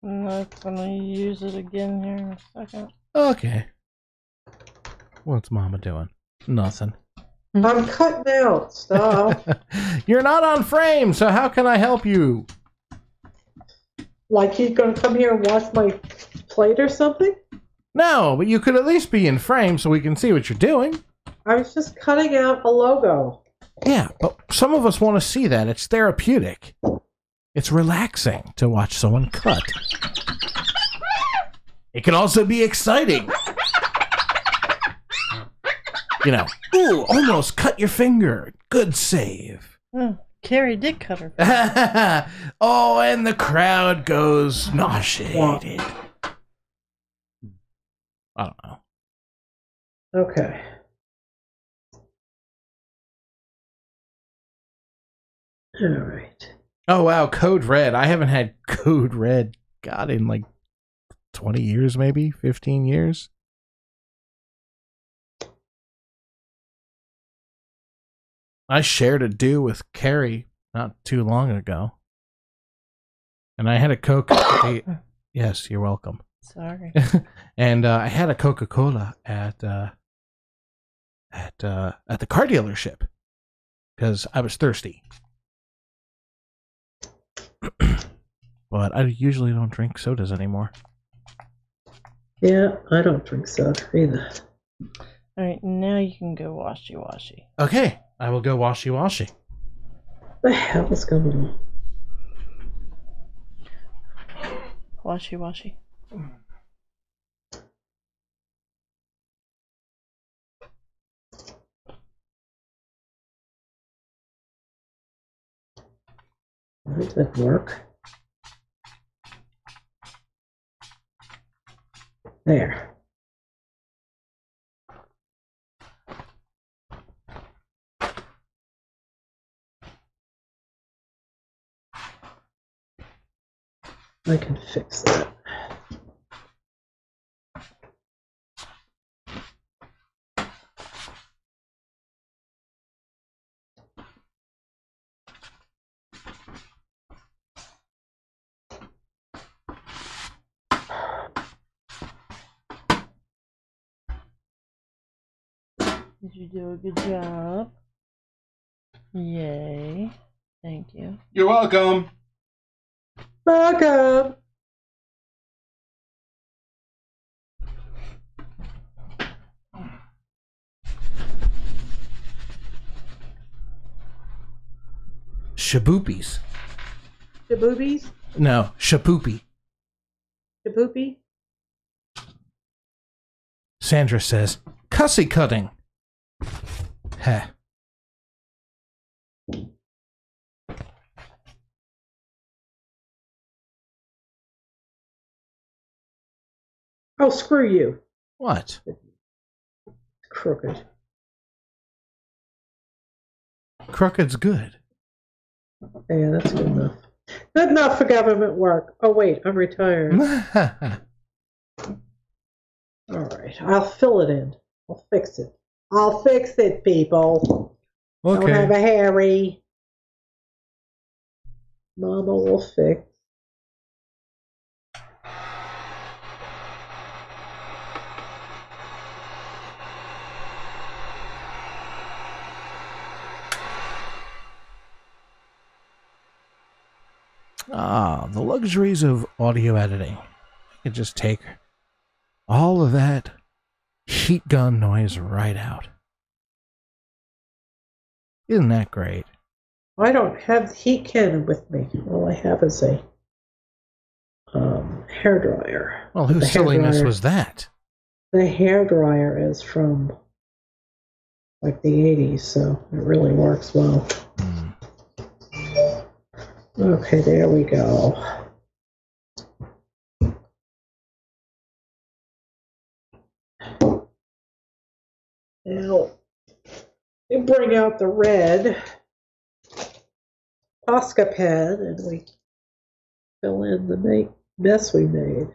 I'm not gonna use it again here in a second. Okay. What's Mama doing? Nothing. I'm cutting out. Stop. You're not on frame, so how can I help you? Like you're gonna come here and watch my plate or something? No, but you could at least be in frame so we can see what you're doing. I was just cutting out a logo. Yeah, but some of us want to see that. It's therapeutic. It's relaxing to watch someone cut. It can also be exciting. You know, ooh, almost cut your finger. Good save. Oh, Carrie did cut her. Oh, and the crowd goes nauseated. I don't know. Okay. All right. Oh, wow, Code Red. I haven't had Code Red, God, in like 20 years, maybe 15 years. I shared a do with Carrie not too long ago. And I had a Coke. Yes, you're welcome. Sorry. And I had a Coca-Cola at the car dealership because I was thirsty. But I usually don't drink sodas anymore. Yeah, I don't drink soda either. Alright, now you can go washy-washy. Okay, I will go washy-washy. The hell is going on? Washy-washy. That didn't work. There. I can fix that. Did you do a good job? Yay. Thank you. You're welcome. Welcome. Shaboopies. The boobies? No, shapoopy. The poopy? Sandra says, cussy cutting. Heh. Oh, screw you. What? Crooked. Crooked's good. Yeah, that's good enough. Good enough for government work. Oh, wait, I'm retired. All right, I'll fill it in. I'll fix it. I'll fix it, people. Don't have Okay. a Harry. Mama will fix. Ah, the luxuries of audio editing. I could just take all of that heat gun noise right out. Isn't that great? I don't have the heat cannon with me. All I have is a hairdryer. Well, whose silliness was that? The hairdryer is from like the 80s, so it really works well. Okay, there we go. Now, we bring out the red Posca pen and we fill in the mess we made.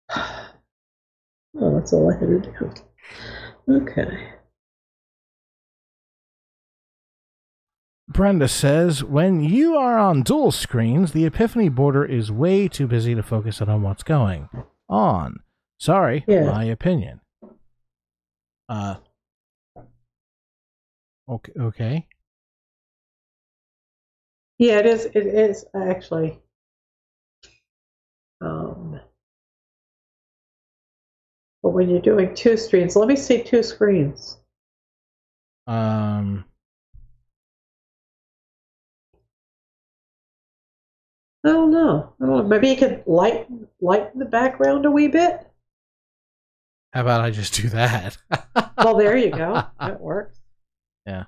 Oh, that's all I had to do. Okay. Brenda says, when you are on dual screens, the Epiphany border is way too busy to focus in on what's going on. Sorry, my opinion. Okay. Yeah, it is. It is actually. But when you're doing two screens, let me see two screens. I don't know. Maybe you could lighten the background a wee bit. How about I just do that? Well, there you go. That works. Yeah.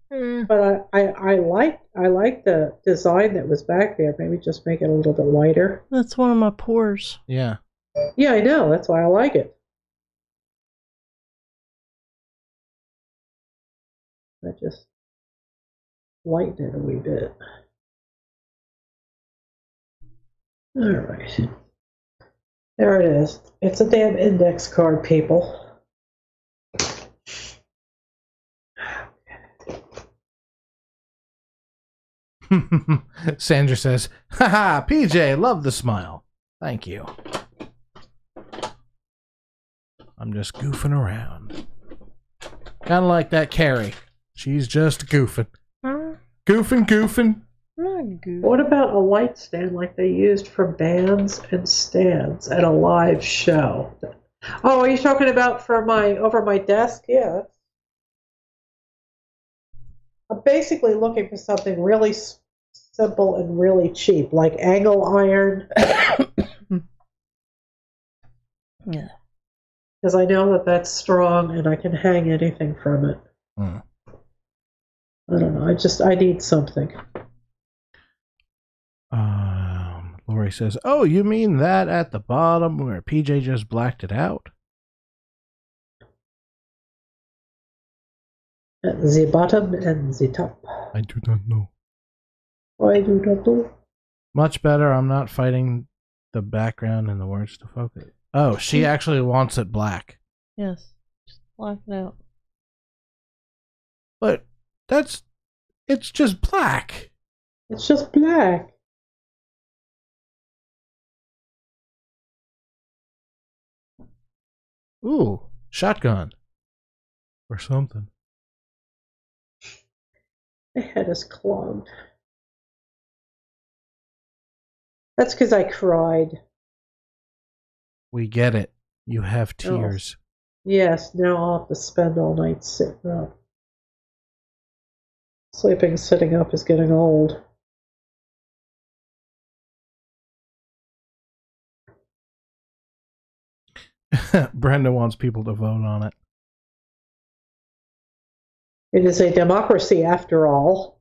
But I like the design that was back there. Maybe just make it a little bit lighter. That's one of my pores. Yeah. Yeah, I know. That's why I like it. I just lighten it a wee bit. All right. There it is. It's a damn index card, people. Sandra says, haha, PJ, love the smile. Thank you. I'm just goofing around. Kind of like that Carrie. She's just goofing. Goofing. Not good. What about a light stand like they used for bands and stands at a live show? Oh, are you talking about for over my desk? Yeah. I'm basically looking for something really simple and really cheap, like angle iron. Yeah. Because I know that that's strong and I can hang anything from it. I don't know. I need something. Lori says, oh, you mean that at the bottom where PJ just blacked it out? At the bottom and the top. I do not know. I do not know. Much better. I'm not fighting the background and the words to focus. Oh, she actually wants it black. Yes. Just black it out. But it's just black. It's just black. Ooh, shotgun. Or something. My head is clogged. That's because I cried. We get it. You have tears. Oh. Yes, now I'll have to spend all night sitting up. Sleeping sitting up is getting old. Brenda wants people to vote on it. It is a democracy after all.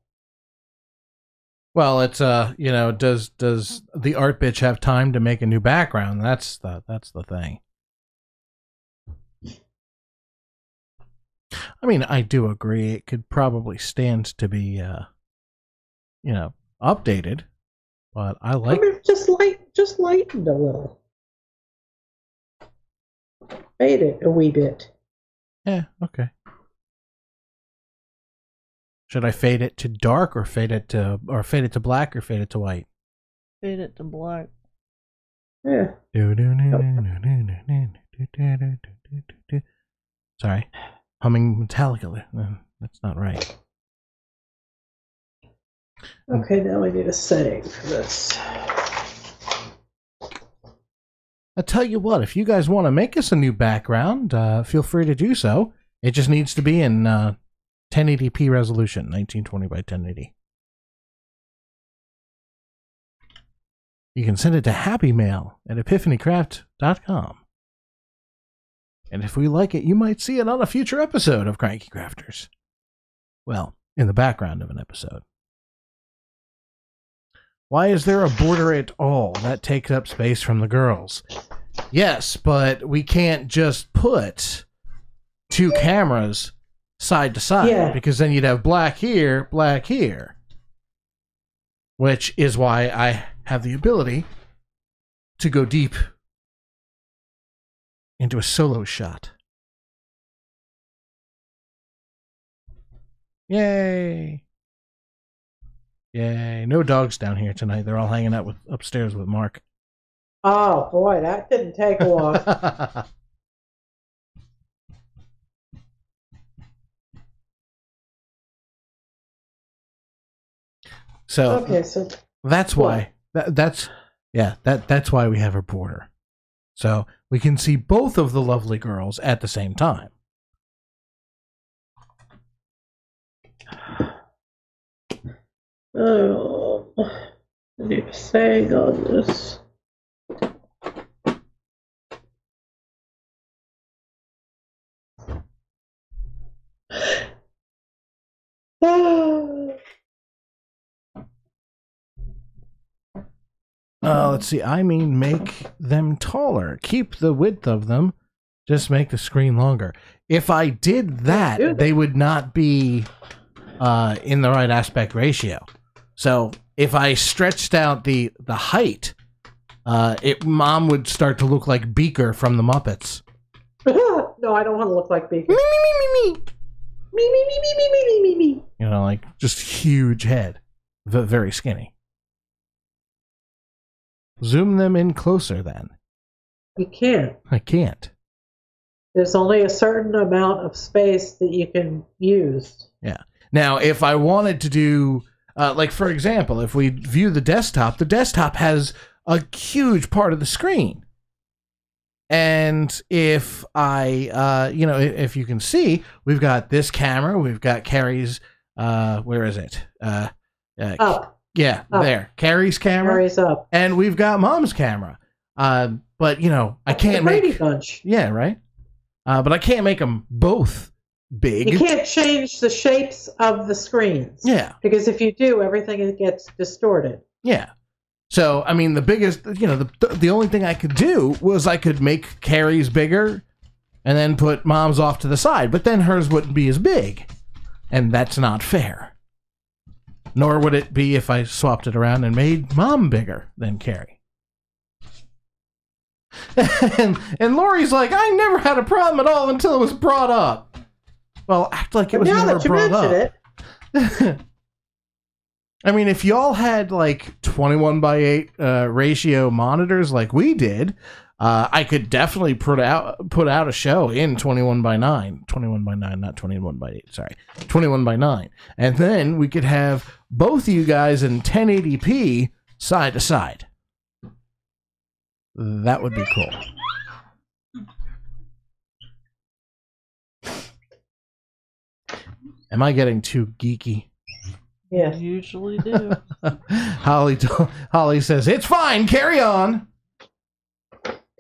Well, it's does the art bitch have time to make a new background? That's the thing. I mean, I do agree it could probably stand to be updated, but I like just lightened a little. Fade it a wee bit. Yeah, okay. Should I fade it to dark or fade it to black or fade it to white? Fade it to black. Yeah. Sorry. Humming Metallica. That's not right. Okay, now I need a setting for this. I'll tell you what, if you guys want to make us a new background, feel free to do so. It just needs to be in 1080p resolution, 1920 by 1080. You can send it to happymail@epiphanycraft.com. And if we like it, you might see it on a future episode of Cranky Crafters. Well, in the background of an episode. Why is there a border at all? That takes up space from the girls. Yes, but we can't just put two cameras side to side, because then you'd have black here, which is why I have the ability to go deep into a solo shot. Yay! Yay! No dogs down here tonight. They're all hanging out upstairs with Mark. Oh boy, that didn't take long. So okay, so that's why that's why we have a border, so we can see both of the lovely girls at the same time. Oh, I need a saying on this. Let's see. I mean, make them taller. Keep the width of them. Just make the screen longer. If I did that, they would not be in the right aspect ratio. So if I stretched out the height, Mom would start to look like Beaker from the Muppets. No, I don't want to look like Beaker. Me, me, me, me, me. Me, me, me, me, me, me, me, me, me. You know, like just huge head, very skinny. Zoom them in closer then. You can't. I can't. There's only a certain amount of space that you can use. Yeah. Now, if I wanted to do, like for example, if we view the desktop has a huge part of the screen. And if I, if you can see, we've got this camera, we've got Carrie's, where is it? Up. Yeah, up. There. Carrie's camera. Carrie's up. And we've got Mom's camera. But, I can't make... Brady Bunch. Yeah, right? But I can't make them both big. You can't change the shapes of the screens. Yeah. Because if you do, everything gets distorted. Yeah. So, I mean, the biggest, the only thing I could do was I could make Carrie's bigger and then put Mom's off to the side. But then hers wouldn't be as big. And that's not fair. Nor would it be if I swapped it around and made Mom bigger than Carrie. and Lori's like, I never had a problem at all until it was brought up. Well, act like it was never brought up. I mean, if y'all had like 21:8 ratio monitors like we did, I could definitely put out a show in 21:9, 21:9, not 21:8. Sorry, 21:9, and then we could have both of you guys in 1080p side to side. That would be cool. Am I getting too geeky? Yeah, you usually do. Holly says, it's fine, carry on.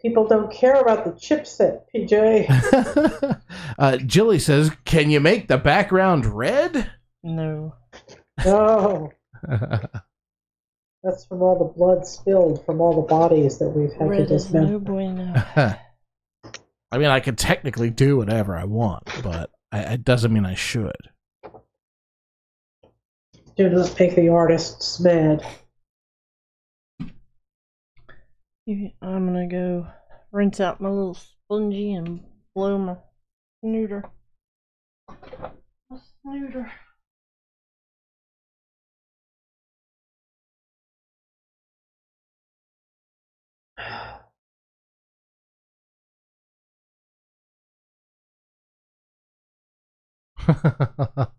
People don't care about the chipset, PJ. Jilly says, can you make the background red? No. No. That's from all the blood spilled from all the bodies that we've had Red to is dismember. no bueno. I mean, I could technically do whatever I want, but it doesn't mean I should. Do not make the artists mad. I'm gonna go rinse out my little spongy and blow my snooter. My snooter.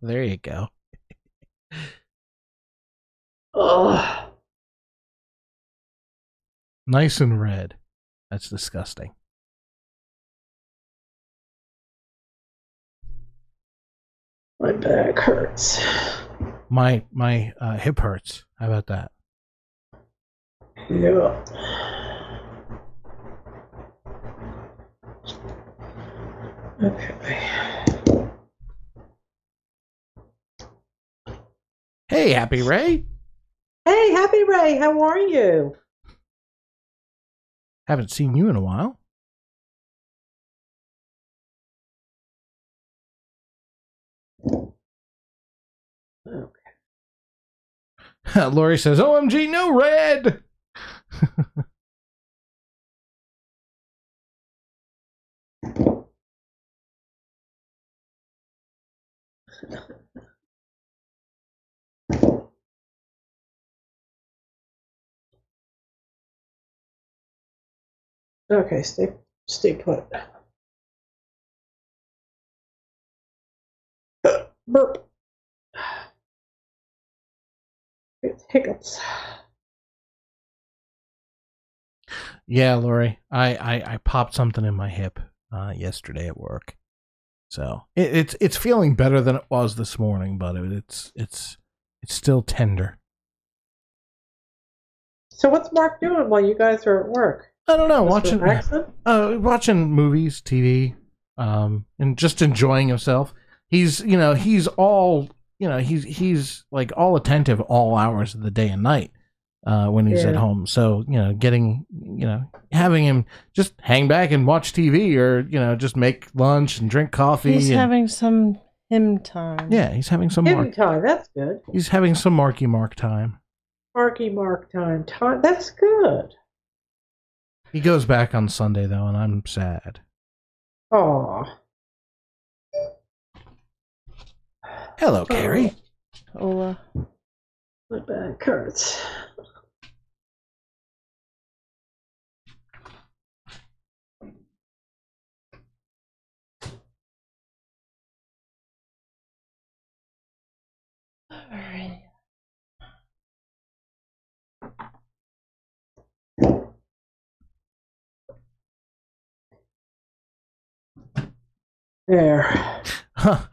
There you go. Ugh. Nice and red. That's disgusting. My back hurts. My hip hurts. How about that? Yeah. Okay. Hey, Happy Ray. Hey, Happy Ray, how are you? Haven't seen you in a while. Okay. Lori says, OMG, no red. Okay, stay put. Burp. It's hiccups. Yeah, Lori, I popped something in my hip yesterday at work. So it's feeling better than it was this morning, but it's still tender. So what's Mark doing while you guys are at work? I don't know, Just watching movies, TV, and just enjoying himself. He's all he's like all attentive all hours of the day and night when he's at home. So having him just hang back and watch TV or just make lunch and drink coffee. He's having some him time. Yeah, he's having some him time. That's good. He's having some Marky Mark time. Marky Mark time. That's good. He goes back on Sunday though, and I'm sad. Aw. Hello, Carrie. Hola. My back hurts. Alright. There. Huh.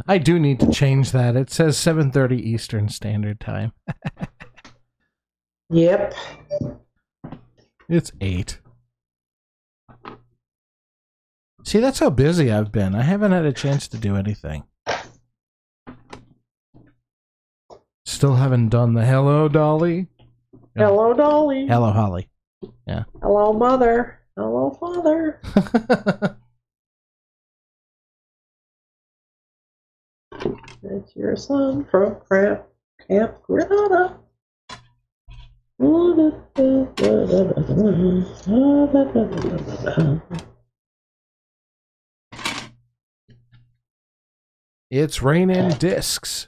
I do need to change that. It says 7:30 Eastern Standard Time. Yep. It's 8. See, that's how busy I've been. I haven't had a chance to do anything. Still haven't done the hello, Dolly. Hello, Dolly. Hello, Holly. Yeah. Hello, Mother. Hello, Father. It's your son from Camp Granada. It's raining discs.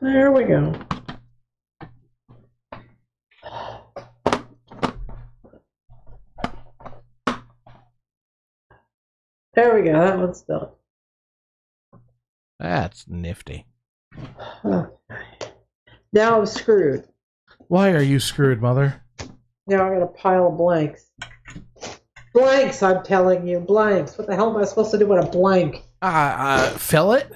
There we go. There we go. That one's done. That's nifty. Okay. Now I'm screwed. Why are you screwed, Mother? Now I got a pile of blanks. Blanks, I'm telling you. Blanks. What the hell am I supposed to do with a blank? Fill it?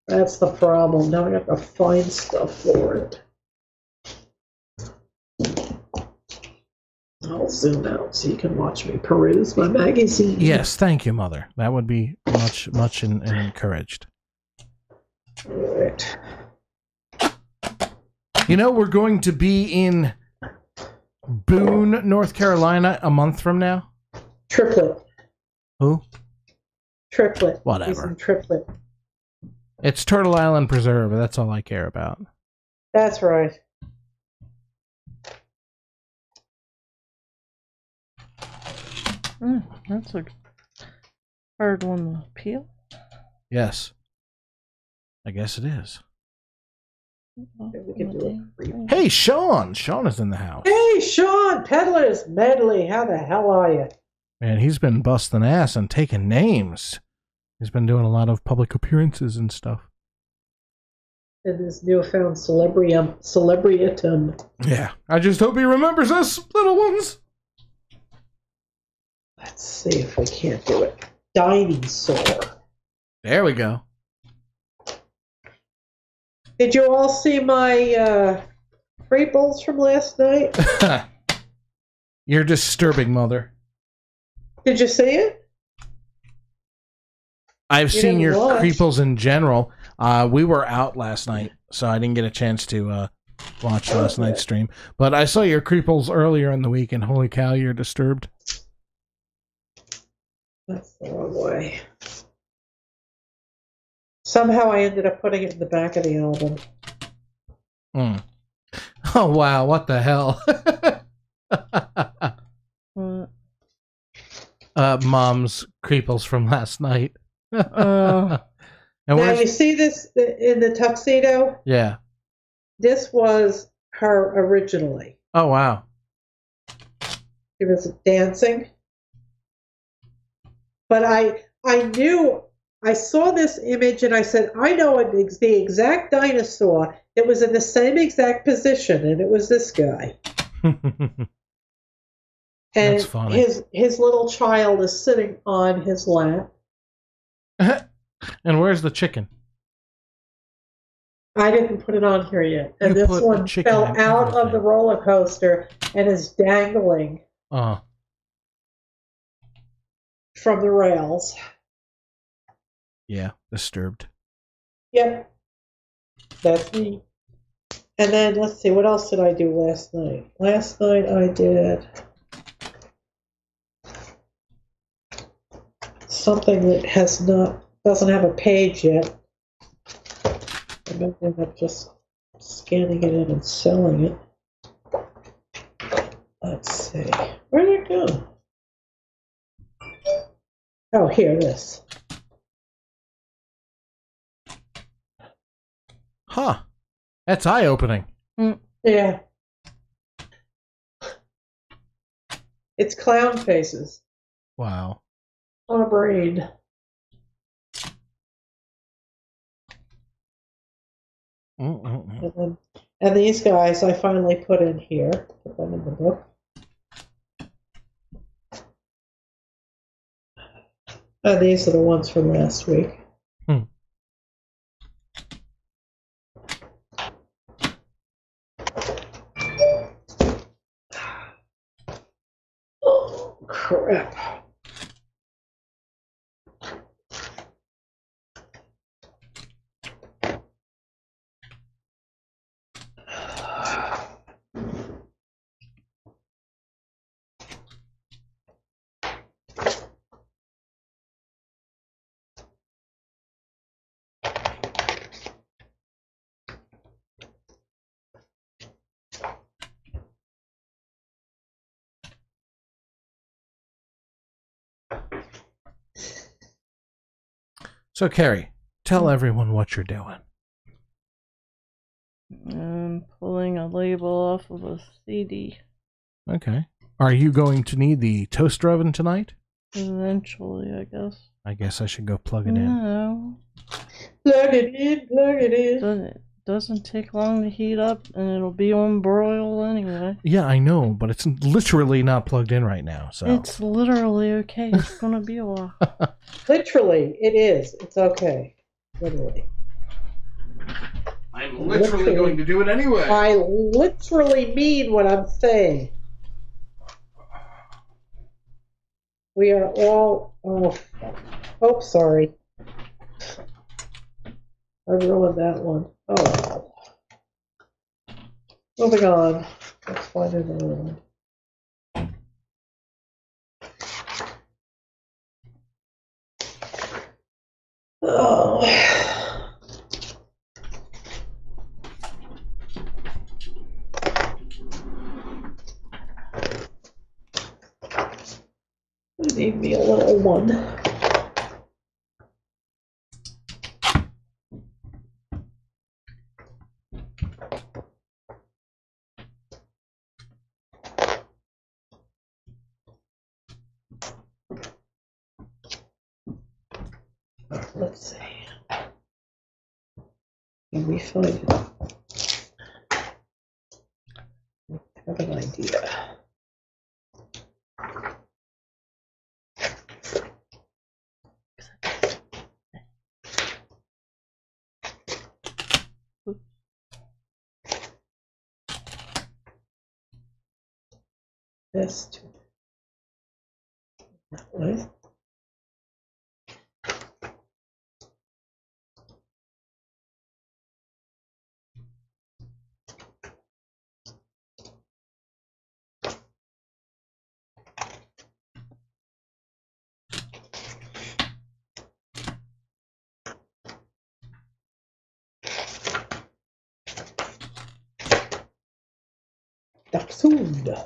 That's the problem. Now I got to find stuff for it. I'll zoom out so you can watch me peruse my magazine. Yes, thank you, Mother. That would be much encouraged. All right. We're going to be in Boone, North Carolina a month from now. Triplet. Who? Triplet. Whatever. Triplet. It's Turtle Island Preserve. That's all I care about. That's right. That's a hard one to peel. Yes. I guess it is. We can do it. Hey, Sean! Sean is in the house. Hey, Sean! Peddler's Medley. How the hell are you? Man, he's been busting ass and taking names. He's been doing a lot of public appearances and stuff. in his newfound celebriatum. Yeah. I just hope he remembers us, little ones. Let's see if we can't do it. Dinosaur. There we go. Did you all see my creeples from last night? You're disturbing, Mother. Did you see it? I've You seen didn't your watch. creeples in general. We were out last night, so I didn't get a chance to watch last night's stream. But I saw your creeples earlier in the week, and holy cow, you're disturbed. That's the wrong way. Somehow I ended up putting it in the back of the album. Mm. Oh, wow, what the hell? Mom's creeples from last night. And Now you see this in the tuxedo? Yeah. This was her originally. Oh, wow. She was dancing. But I knew, I saw this image and I said, I know it's the exact dinosaur that was in the same exact position, and it was this guy. And That's funny. his little child is sitting on his lap. And where's the chicken? I didn't put it on here yet. And You this put the one chicken fell in out of the everything. roller coaster and is dangling from the rails. Yeah, disturbed. Yep. That's me. And then let's see, what else did I do last night? Last night I did something that doesn't have a page yet. I might end up just scanning it in and selling it. Let's see. Where did it go? Oh, here, this. Huh. That's eye-opening. Yeah. It's clown faces Wow. on a brain. And these guys I finally put in here. Put them in the book. And these are the ones from last week. Oh, crap. So, Carrie, tell everyone what you're doing. I'm pulling a label off of a CD. Okay. Are you going to need the toaster oven tonight? Eventually, I guess. I guess I should go plug it in. No. Plug it in, plug it in. It doesn't take long to heat up, and it'll be on broil anyway. Yeah, I know, but it's literally not plugged in right now. So It's literally okay. It's gonna be a while. Literally, it is. It's okay. Literally. I'm literally going to do it anyway. I literally mean what I'm saying. We are all... Oh, sorry. I ruined that one. Oh, well. Moving on. Let's find another one. Oh. I need me a little one. Let's see. Can we find it? I have an idea. This to that way. Dachshund.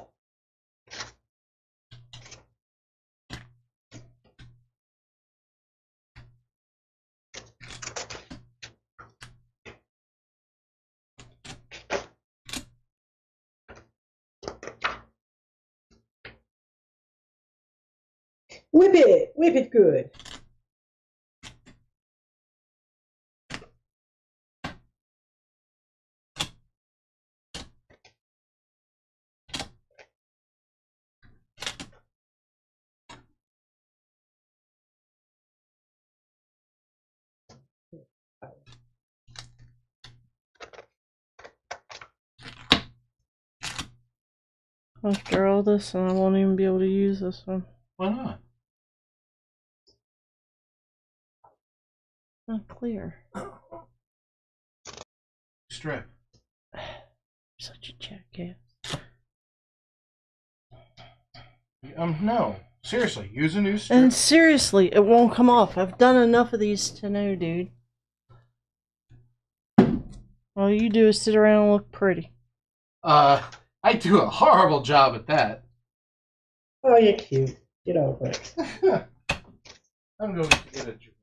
Whip it good. After all this, and I won't even be able to use this one. Why not? Not clear. Strip. Such a jackass. No. Seriously, use a new strip. And seriously, it won't come off. I've done enough of these to know, dude. All you do is sit around and look pretty. I do a horrible job at that. Oh, you're cute. Get over it. I'm going to get a drink.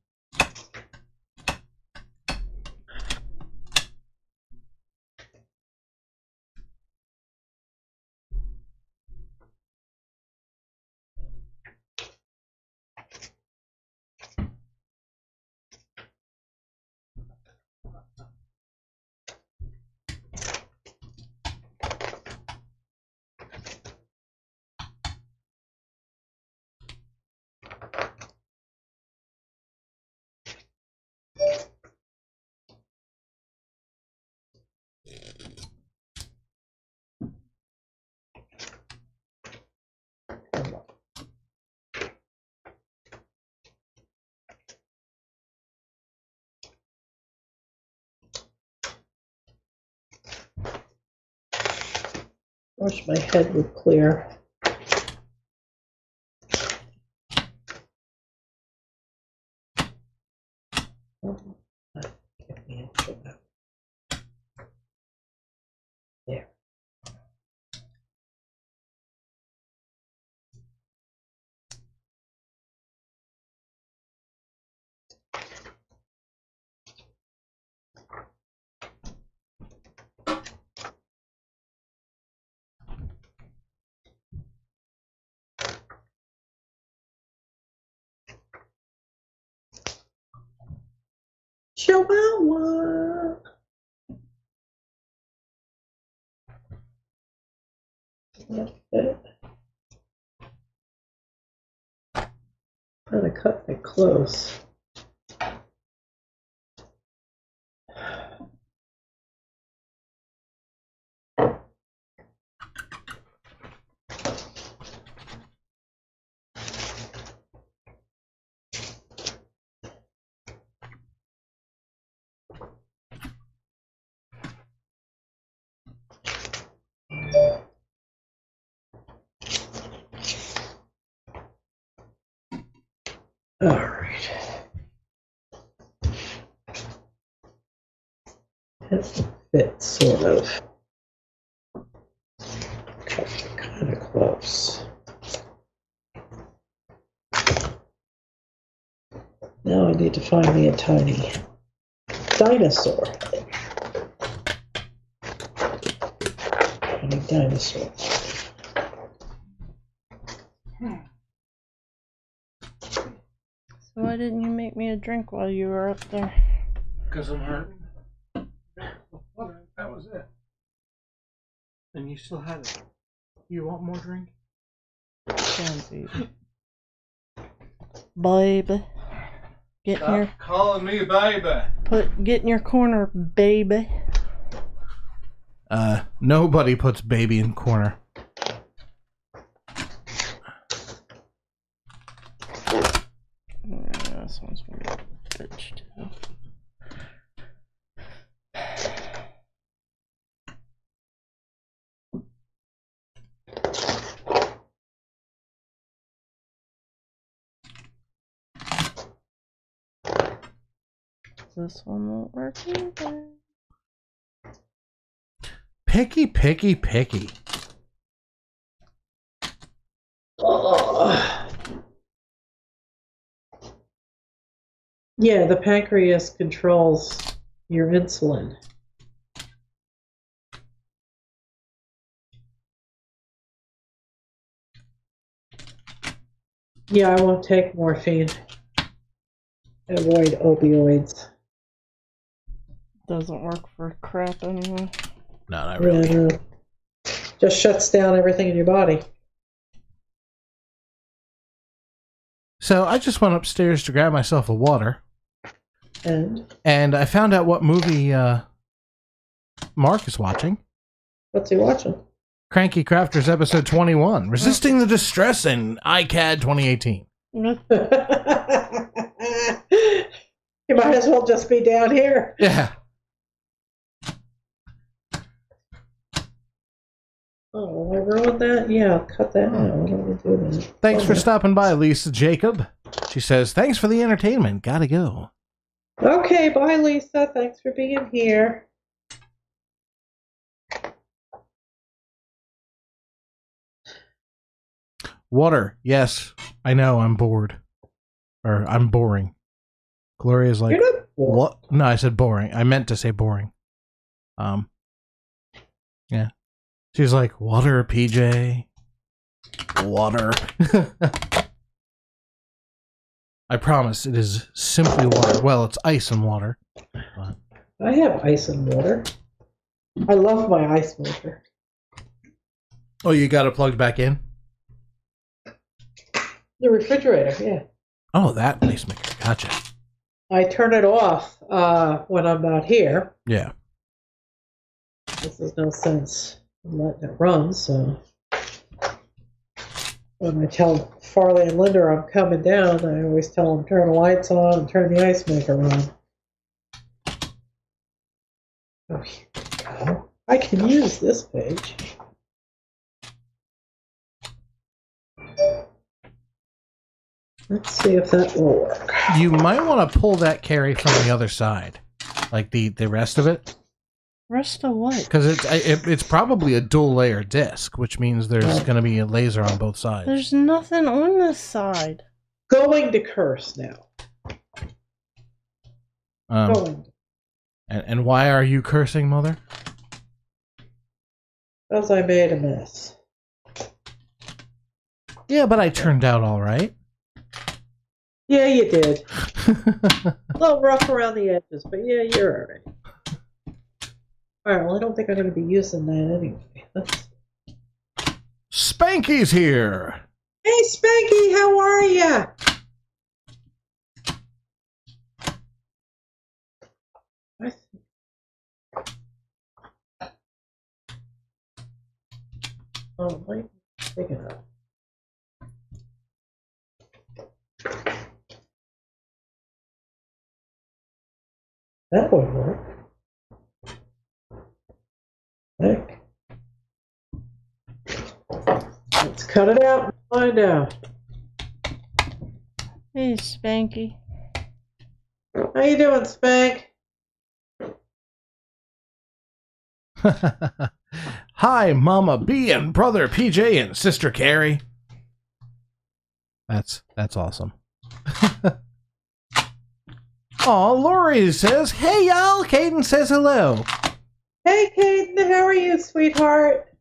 Wish my head would clear. Get me into that. There. Chihuahua. Gotta cut it close. All right. That's a fit, sort of. Cut it kind of close. Now I need to find me a tiny dinosaur. Tiny dinosaur. So why didn't you make me a drink while you were up there? Because I'm hurt. And you still have it. You want more drink? Baby. Get in your calling me baby. get in your corner, baby. Nobody puts baby in corner. This one's gonna be a bitch too. This one won't work either. Picky, picky, picky. Oh. Yeah, the pancreas controls your insulin. Yeah, I won't take morphine. Avoid opioids. Doesn't work for crap anyway. No, not really. Yeah, no. Just shuts down everything in your body. So I just went upstairs to grab myself a water. And I found out what movie Mark is watching. What's he watching? Cranky Crafters episode 21, Resisting the Distress in ICAD 2018. You might as well just be down here. Yeah. Oh, I ruined that? Yeah, I'll cut that out. I don't want to do that. Thanks for stopping by, Lisa Jacob. She says, thanks for the entertainment. Gotta go. Okay, bye, Lisa. Thanks for being here. Water. Yes, I know. I'm bored. Or I'm boring. Gloria's like, You're not bored. what? No, I said boring. I meant to say boring. Yeah. She's like, water, PJ. Water. I promise it is simply water. Well, it's ice and water. But... I have ice and water. I love my ice maker. Oh, you got it plugged back in? The refrigerator, yeah. Oh, that ice maker. Gotcha. I turn it off when I'm not here. Yeah. This is no sense in letting it run, so when I tell Farley and Linda I'm coming down, I always tell them turn the lights on and turn the ice maker on. Oh, here we go. I can use this page. Let's see if that will work. You might want to pull that Carrie from the other side. Like the rest of it. Rest of what? Because it's probably a dual layer disc, which means there's going to be a laser on both sides. There's nothing on this side. Going to curse now. Going. And why are you cursing, Mother? Because I made a mess. Yeah, but I turned out all right. Yeah, you did. A little rough around the edges, but yeah, you're all right. All right, well, I don't think I'm going to be using that anyway. Spanky's here. Hey, Spanky, how are ya? Oh, wait, pick it up. That would work. Heck. Let's cut it out and find out. Hey, Spanky. How you doing, Spank? Hi, Mama B and Brother PJ and Sister Carrie. That's awesome. Aw, Lori says, hey y'all, Caden says hello. Hey, Caden, how are you, sweetheart?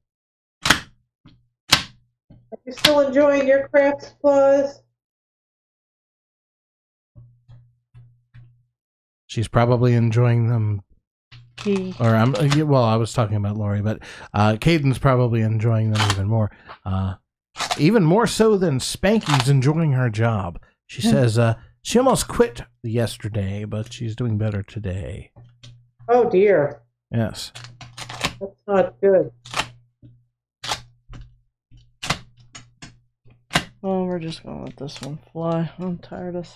Are you still enjoying your craft supplies? She's probably enjoying them Or well, I was talking about Lori, but Caden's probably enjoying them even more so than Spanky's enjoying her job. She says she almost quit yesterday, but she's doing better today. Oh dear. Yes. That's not good. Well, we're just gonna let this one fly. I'm tired of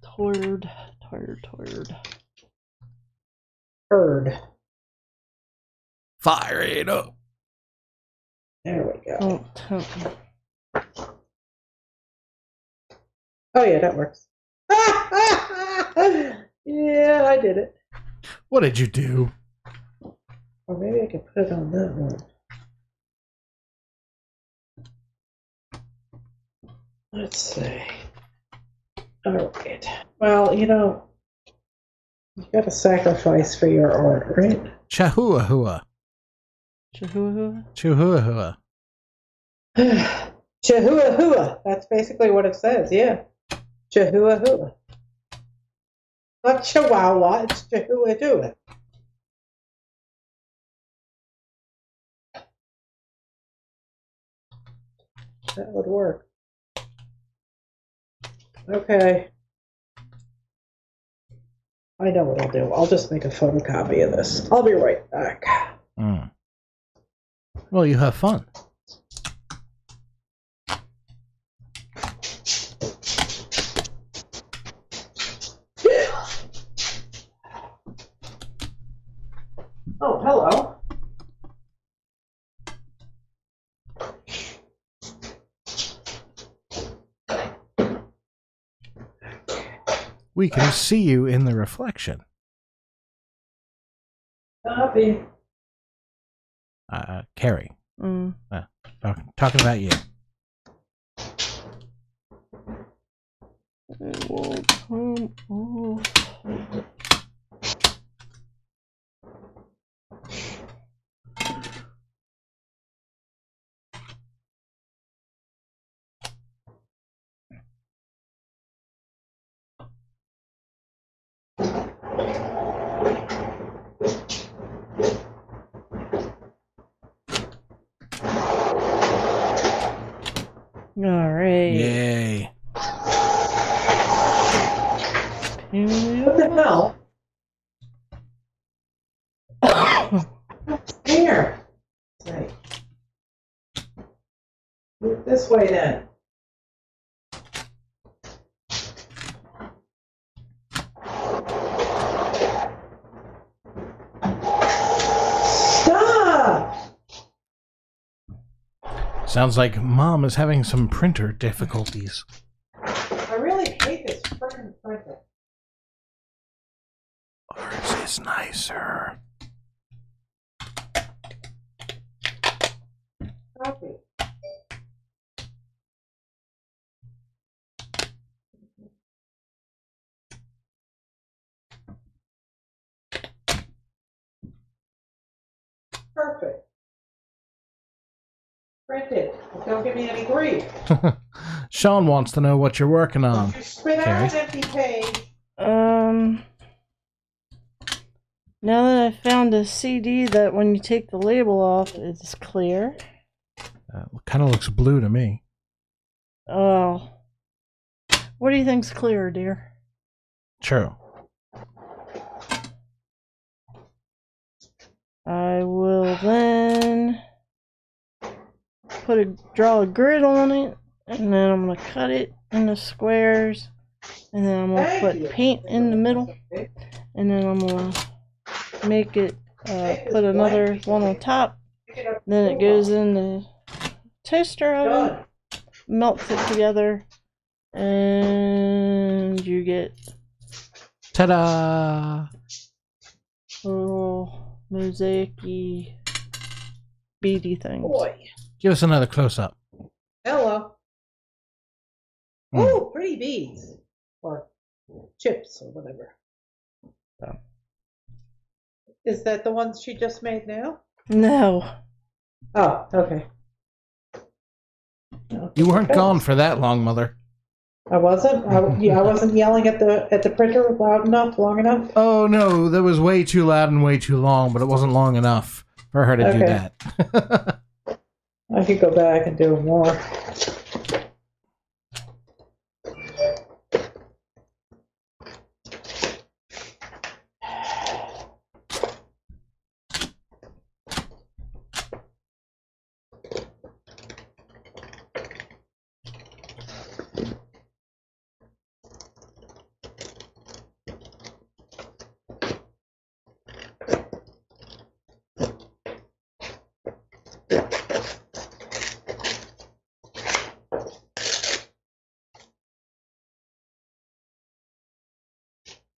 tired. Heard. Fire it up. There we go. Don't tempt me. Oh yeah, that works. Yeah, I did it. What did you do? Or maybe I can put it on that one. Let's see. All right. Well, you got to sacrifice for your art, right? Chahuahua. Chihuahua? Chihuahua. Chahuahua. That's basically what it says, yeah. Chahuahua. Not Chihuahua, it's Chahuahua. That would work. Okay. I know what I'll do. I'll just make a photocopy of this. I'll be right back. Mm. Well, you have fun. Oh, hello. We can see you in the reflection. Copy. Carrie. Mm. Talking about you. It will come off. All right. Yay. What the hell? Here. Right. Move this way then. Stop! Sounds like Mom is having some printer difficulties. I really hate this frickin' printer. Ours is nicer. Copy. Perfect. Print it. Don't give me any grief. Sean wants to know what you're working on. You spit out Carrie? an empty page. Now that I found a CD that when you take the label off, it's clear. Kind of looks blue to me. Oh. What do you think's clearer, dear? True. I will then draw a grid on it, and then I'm gonna cut it into squares, and then I'm gonna put paint in the middle, and then I'm gonna make it put another one on top. Then it goes in the toaster oven, melts it together, and you get Ta-da! little mosaic-y beady things. Boy. Give us another close-up. Hello. Mm. Oh, pretty beads. Or chips or whatever. So. Is that the ones she just made now? No. Oh, okay. You weren't gone for that long, Mother. I wasn't. I wasn't yelling at the printer loud enough, long enough. Oh no, that was way too loud and way too long, but it wasn't long enough for her to do that. I could go back and do more.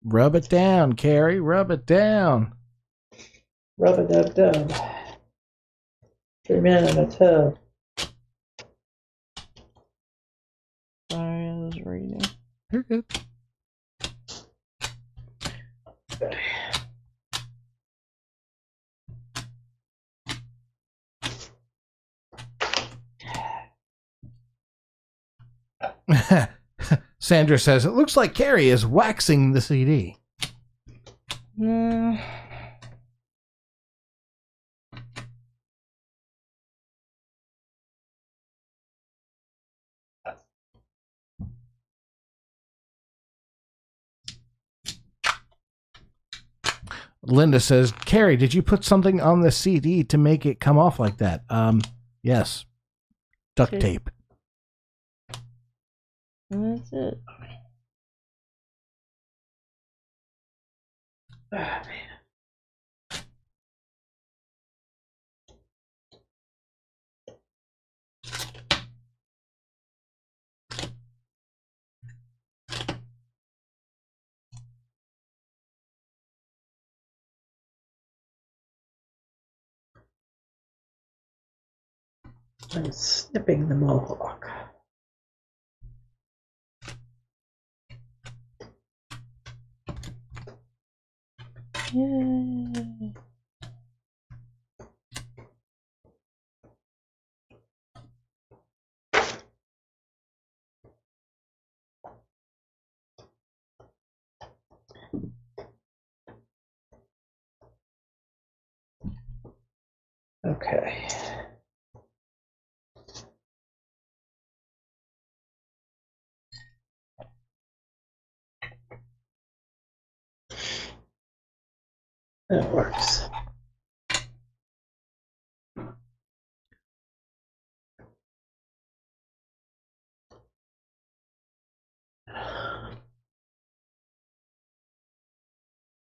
Rub it down, Carrie. Rub it down. Rub a dub dub. 3 men in a tub. Sorry, I was reading. You're good. Sandra says, it looks like Carrie is waxing the CD. Linda says, Carrie, did you put something on the CD to make it come off like that? Yes. Duct tape. And that's it. Oh, man. I'm snipping the mohawk. Yay. Okay. That works.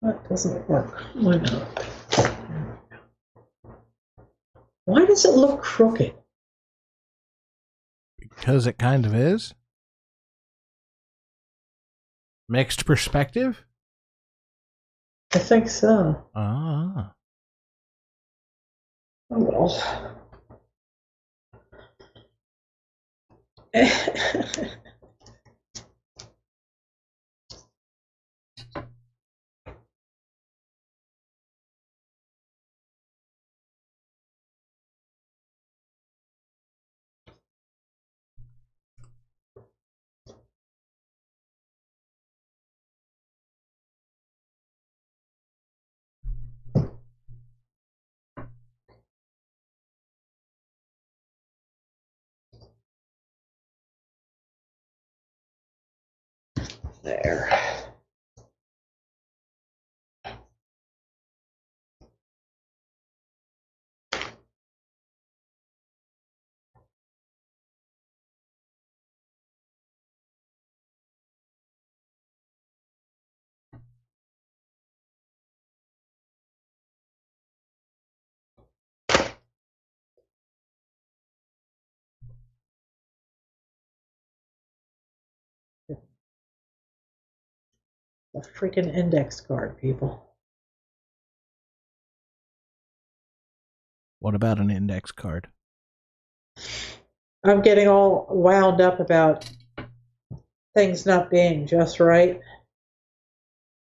That doesn't work. Why not? Why does it look crooked? Because it kind of is. Mixed perspective? I think so. Ah. Oh well. There. A freaking index card, people. What about an index card? I'm getting all wound up about things not being just right.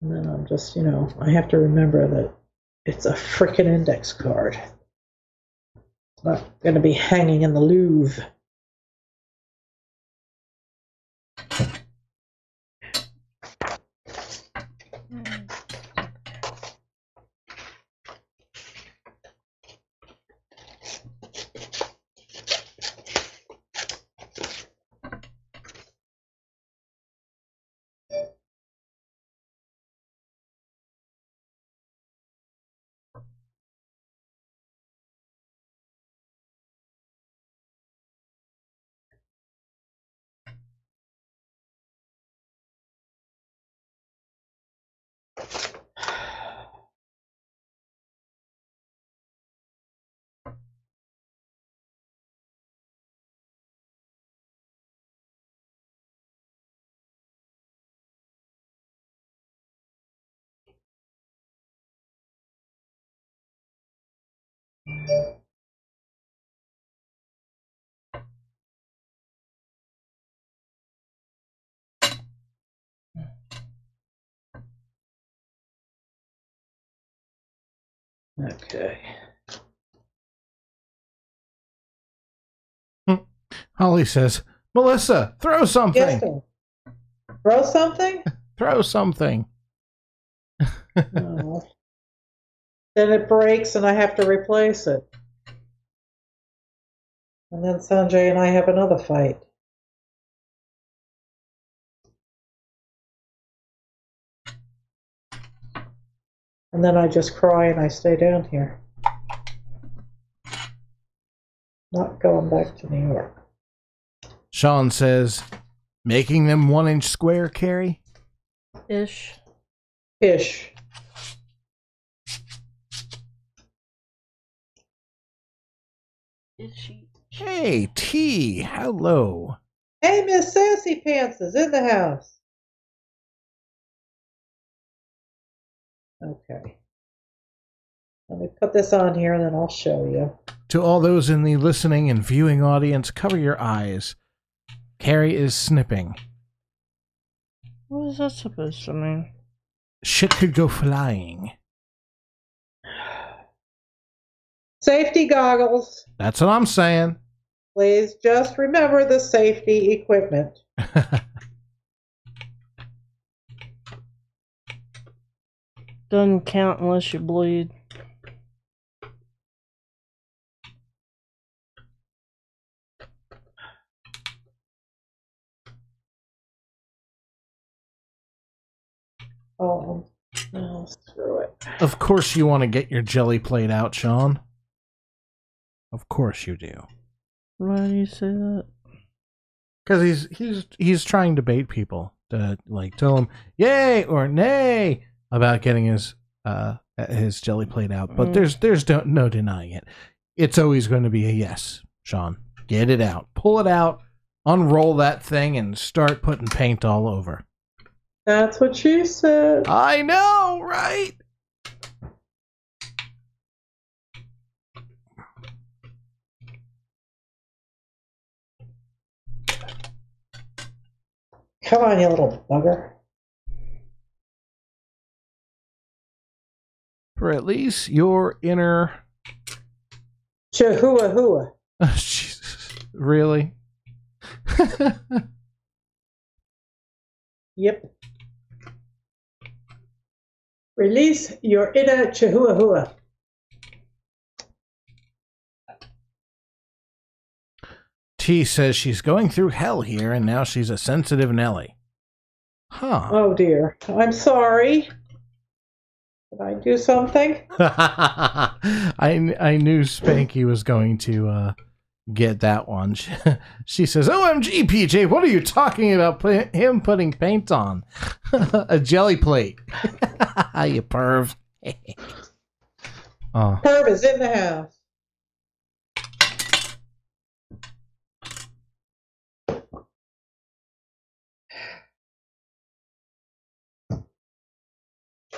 And then I'm just, I have to remember that it's a freaking index card. It's not going to be hanging in the Louvre. Okay. Holly says, Melissa, throw something. Yes, sir. Throw something? Throw something. No. Then it breaks and I have to replace it. And then Sanjay and I have another fight. And then I just cry and I stay down here. Not going back to New York. Sean says, making them 1-inch square, Carrie? Ish. Ish. Ishy. Hey, T, hello. Hey, Miss Sassy Pants is in the house. Okay. Let me put this on here and then I'll show you. To all those in the listening and viewing audience, cover your eyes. Carrie is snipping. What is that supposed to mean? Shit could go flying. Safety goggles. That's what I'm saying. Please just remember the safety equipment. Doesn't count unless you bleed. Oh, no, screw it. Of course you want to get your jelly plate out, Sean. Of course you do. Why do you say that? Because he's trying to bait people to like tell them yay or nay about getting his jelly plate out. But there's no denying it. It's always going to be a yes, Sean. Get it out. Pull it out. Unroll that thing and start putting paint all over. That's what she said. I know, right? Come on, you little bugger. For at least your inner... Chihuahua. Oh, Jesus. Really? Yep. Release your inner Chihuahua. T says she's going through hell here, and now she's a sensitive Nelly. Huh. Oh dear. I'm sorry. Did I do something? I knew Spanky was going to get that one. She says, OMG, PJ, what are you talking about him putting paint on? A jelly plate. You perv. Oh. Perv is in the house.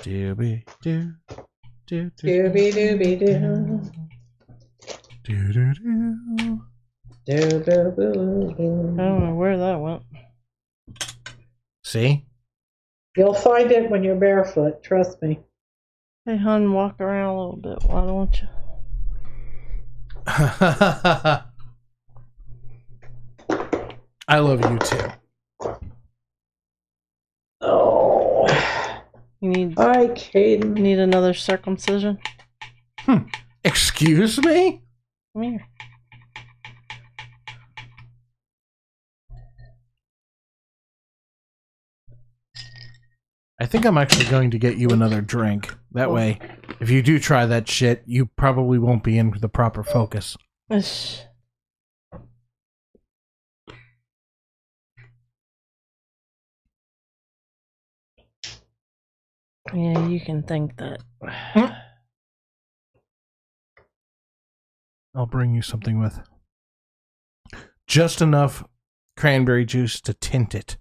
Dooby doo. Doo Dooby dooby doo. doo doo doo. Doo doo doo I doo. don't know where that went. See? You'll find it when you're barefoot, trust me. Hey, hon, walk around a little bit. Why don't you? I love you too. Oh. Hi, Caden. Need another circumcision? Excuse me? Come here. I think I'm actually going to get you another drink. That way, if you do try that shit, you probably won't be in the proper focus. Ish. Yeah, you can think that. I'll bring you something with just enough cranberry juice to tint it.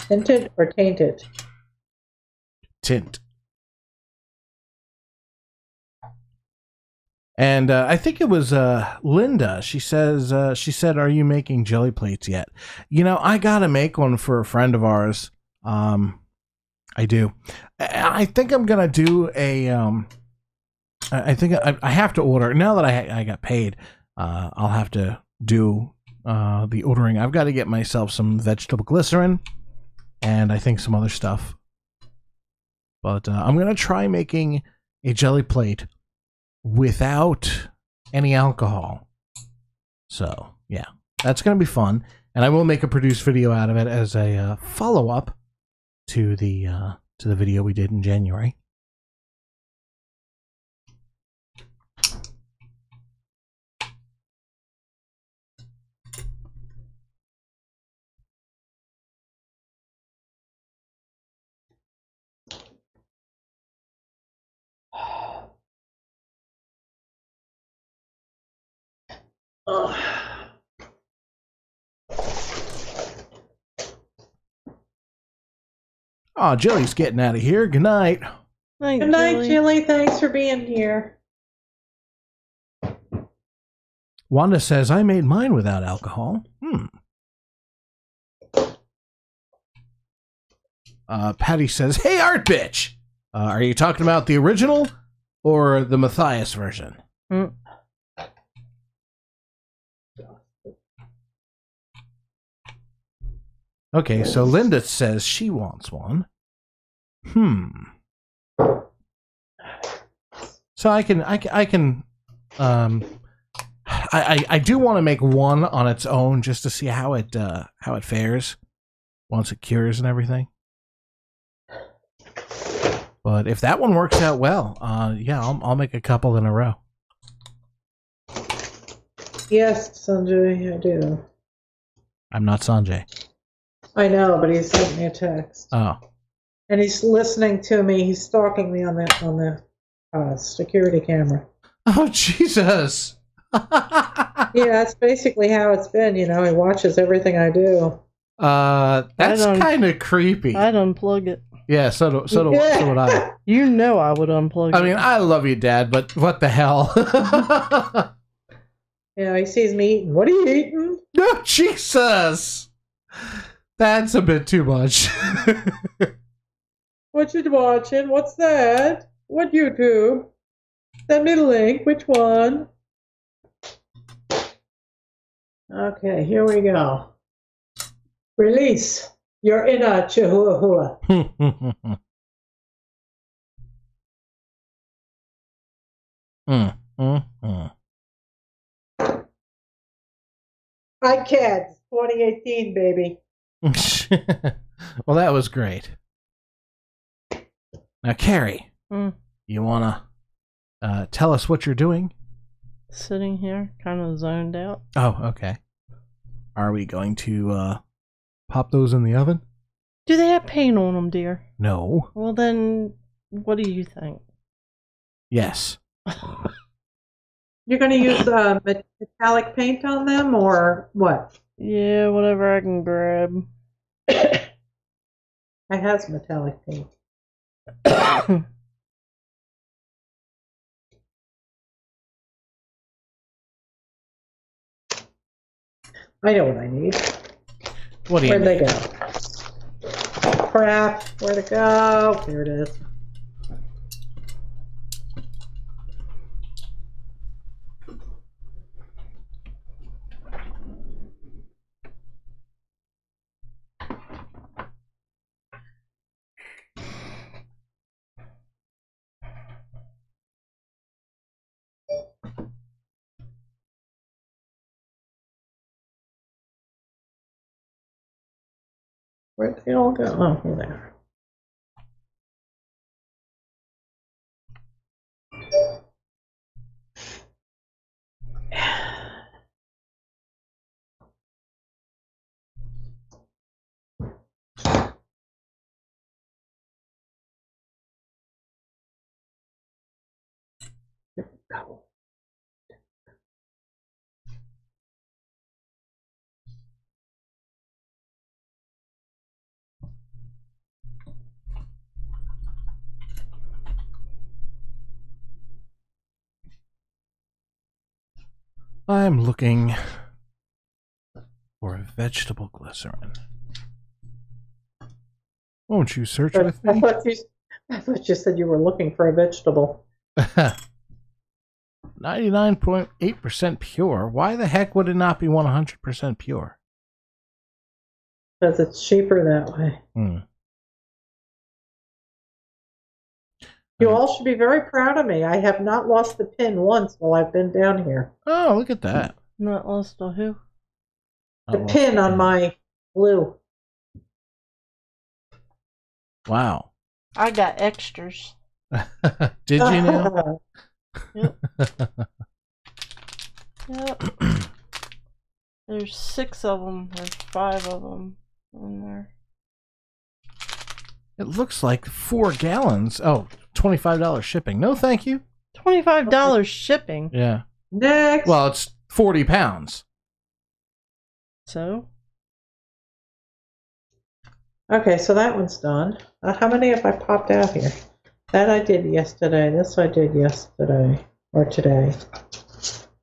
Tinted or tainted? Tint. And I think it was Linda. She says, "Are you making jelly plates yet?" You know, I gotta make one for a friend of ours. I do. I think I'm gonna do a. I think I have to order now that I got paid. I'll have to do the ordering. I've got to get myself some vegetable glycerin, and I think some other stuff. But I'm gonna try making a jelly plate without any alcohol. So yeah, that's gonna be fun, and I will make a produced video out of it as a follow-up to the video we did in January. Oh, Jilly's getting out of here. Good night. Good night, Jilly. Thanks for being here. Wanda says, I made mine without alcohol. Patty says, hey, Art Bitch! Are you talking about the original or the Matthias version? Okay, so Linda says she wants one. So I do want to make one on its own just to see how it fares once it cures and everything. But if that one works out well, yeah, I'll make a couple in a row. Yes, Sanjay, I do. I'm not Sanjay. I know, but he sent me a text. Oh. And he's listening to me. He's stalking me on the security camera. Oh, Jesus. Yeah, that's basically how it's been. You know, he watches everything I do. That's kind of creepy. I'd unplug it. Yeah, so would I. You know I would unplug it. I mean, I love you, Dad, but what the hell? Yeah, he sees me eating. What are you eating? No, Jesus. That's a bit too much. What you watching? What's that? What YouTube? Send me the link. Which one? Okay, here we go. Release your inner chihuahua. Hi, kids. 2018, baby. Well, that was great. Now, Carrie, you want to tell us what you're doing? Sitting here, kind of zoned out. Oh, okay. Are we going to pop those in the oven? Do they have paint on them, dear? No. Well, then, what do you think? Yes. You're going to use metallic paint on them, or what? Yeah, whatever I can grab. I have metallic paint. I know what I need. What do you Where'd need? they go? Crap. Where'd it go? Here it is. Where'd they all go? Oh, here they are. I'm looking for a vegetable glycerin. Won't you search with me? I thought you said you were looking for a vegetable. 99.8% pure. Why the heck would it not be 100% pure? Because it's cheaper that way. You all should be very proud of me. I have not lost the pin once while I've been down here. Oh, look at that. Not lost a who? The pin on my glue. Wow. I got extras. Did you now? Yep. Yep. There's 6 of them. There's 5 of them in there. It looks like 4 gallons. Oh, $25 shipping. No, thank you. $25 shipping. Yeah. Next. Well, it's 40 pounds. So? Okay, so that one's done. How many have I popped out here? That I did yesterday. This I did yesterday. Or today.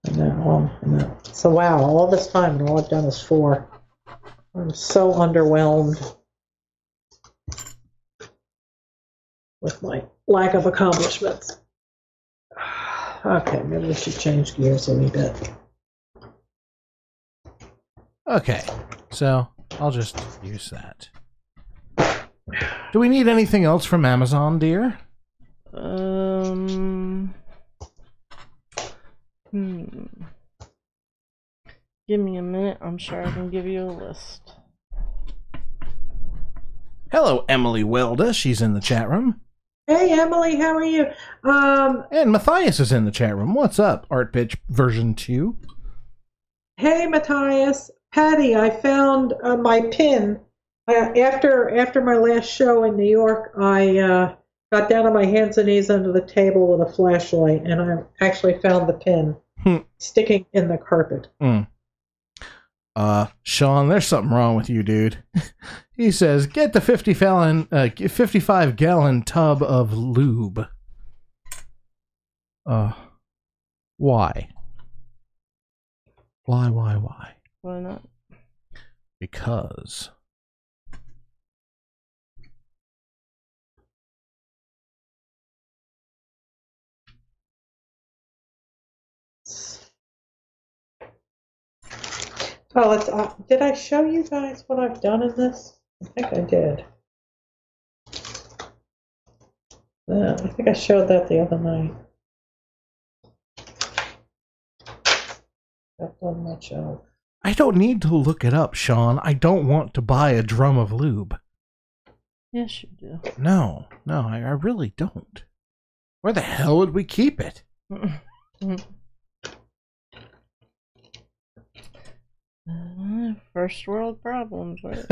And that one. And that. So wow, all this time and all I've done is 4. I'm so underwhelmed with my lack of accomplishments. Okay, maybe we should change gears a wee bit. Okay, so I'll just use that. Do we need anything else from Amazon, dear? Give me a minute. I'm sure I can give you a list. Hello, Emily Welda. She's in the chat room. Hey, Emily, how are you? And Matthias is in the chat room. What's up, Art Bitch version 2? Hey, Matthias. Patty, I found my pin. After my last show in New York, I got down on my hands and knees under the table with a flashlight, and I actually found the pin sticking in the carpet. Sean, there's something wrong with you, dude. He says, get the 55-gallon tub of lube. Why? Why? Why not? Because. Oh, did I show you guys what I've done in this? I think I did. I think I showed that the other night. I've done much of. I don't need to look it up, Sean. I don't want to buy a drum of lube. Yes, you do. No, I really don't. Where the hell would we keep it? First world problems, right?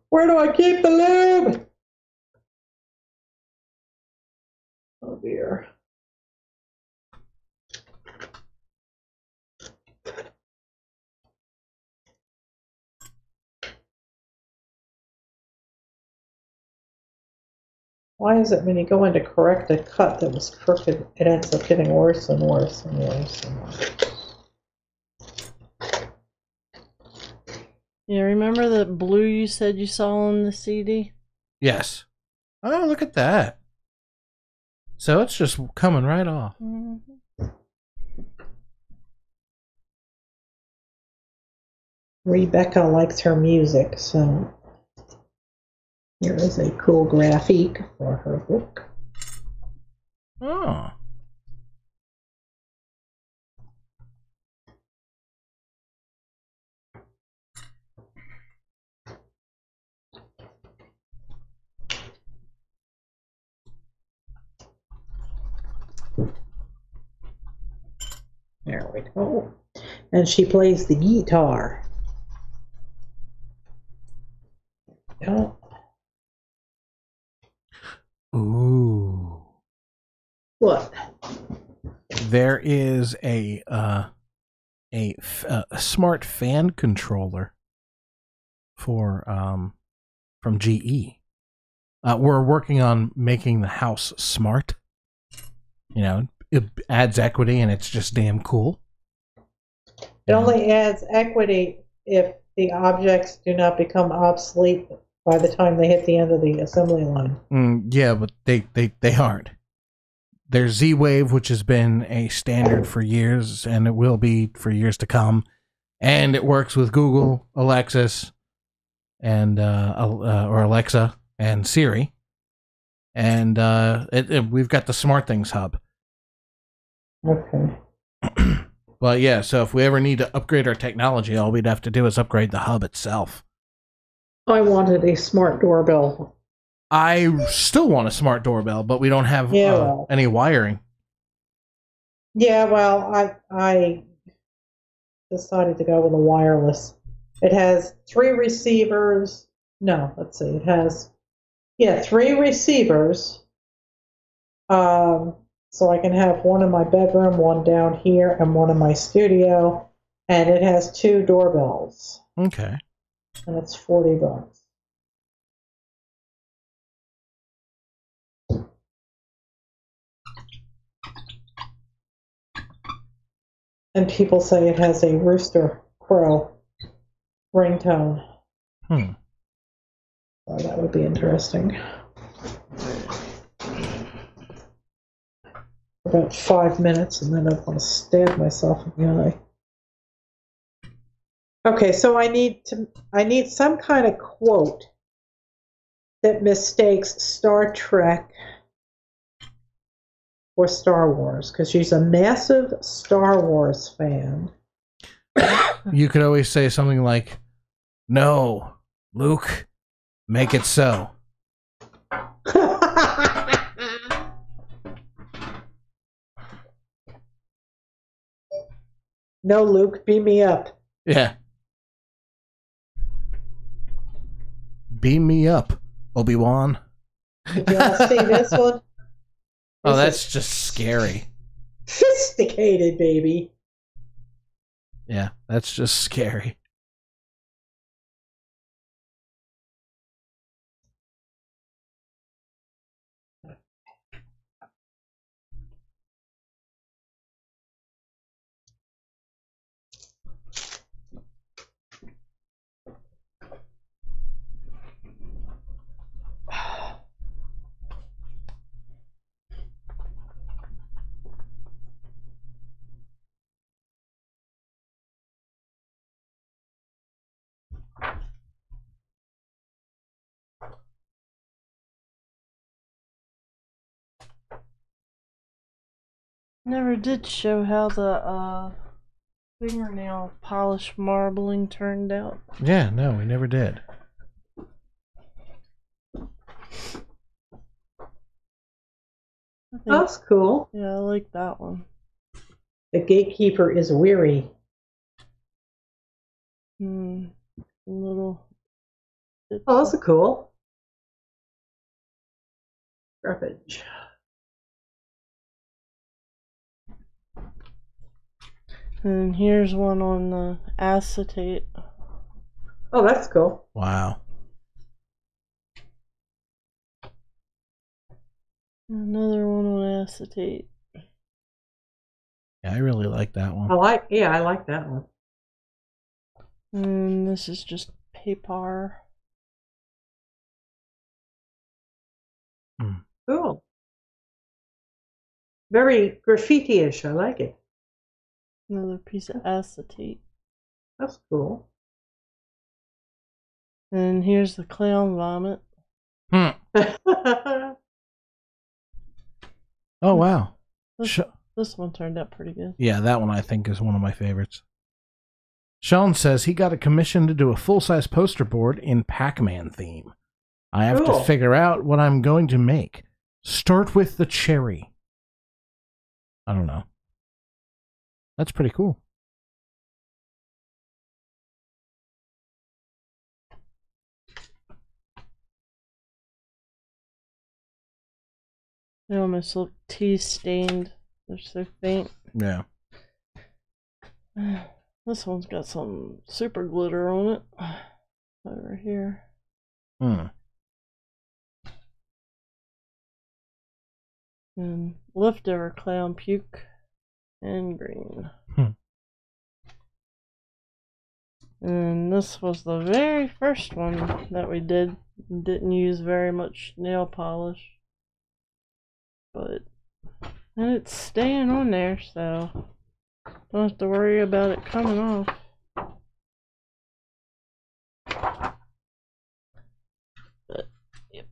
Where do I keep the lube? Oh dear. Why is it when you go in to correct a cut that was crooked, it ends up getting worse and worse and worse and worse? Yeah, remember the blue you said you saw on the CD? Yes. Oh, look at that. So it's just coming right off. Mm-hmm. Rebecca likes her music, so here is a cool graphic for her book. Oh. There we go. And she plays the guitar. Yeah. Ooh. What? There is a smart fan controller for from GE. We're working on making the house smart. You know, it adds equity, and it's just damn cool. It only adds equity if the objects do not become obsolete by the time they hit the end of the assembly line. Yeah, but they aren't. There's Z-Wave, which has been a standard for years, and it will be for years to come. And it works with Google, Alexis, and or Alexa and Siri. And we've got the Smart Things hub. Okay. But yeah, so if we ever need to upgrade our technology, all we'd have to do is upgrade the hub itself. I wanted a smart doorbell. I still want a smart doorbell, but we don't have any wiring. Yeah, well, I decided to go with a wireless. It has 3 receivers. No, let's see. It has, 3 receivers. So I can have one in my bedroom, one down here, and one in my studio. And it has 2 doorbells. Okay. And it's $40. And people say it has a rooster crow ringtone. So that would be interesting. About 5 minutes, and then I'm going to stab myself in the eye. Okay, so I need some kind of quote that mistakes Star Trek or Star Wars, because she's a massive Star Wars fan. You could always say something like, "No, Luke, make it so." No, Luke, beam me up. Yeah. Beam me up, Obi-Wan. Did you all see this one? Oh, that's just scary. Sophisticated, baby. Yeah, that's just scary. Never did show how the fingernail polish marbling turned out. Yeah, no, we never did. That's cool. Yeah, I like that one. The gatekeeper is weary. A little. Oh, that's cool. Garbage. And here's one on the acetate. Oh, that's cool. Wow. Another one on acetate. Yeah, I really like that one. I like that one. And this is just paper. Cool. Very graffiti-ish. I like it. Another piece of acetate. That's cool. And here's the clown vomit. Oh, wow. This one turned out pretty good. Yeah, that one I think is one of my favorites. Sean says he got a commission to do a full-size poster board in Pac-Man theme. I have to figure out what I'm going to make. Start with the cherry. I don't know. That's pretty cool. They almost look tea stained. They're so faint. Yeah. This one's got some super glitter on it. Over here. And leftover clown puke and green. And this was the very first one that we did. Didn't use very much nail polish. And it's staying on there, so don't have to worry about it coming off. But, yep.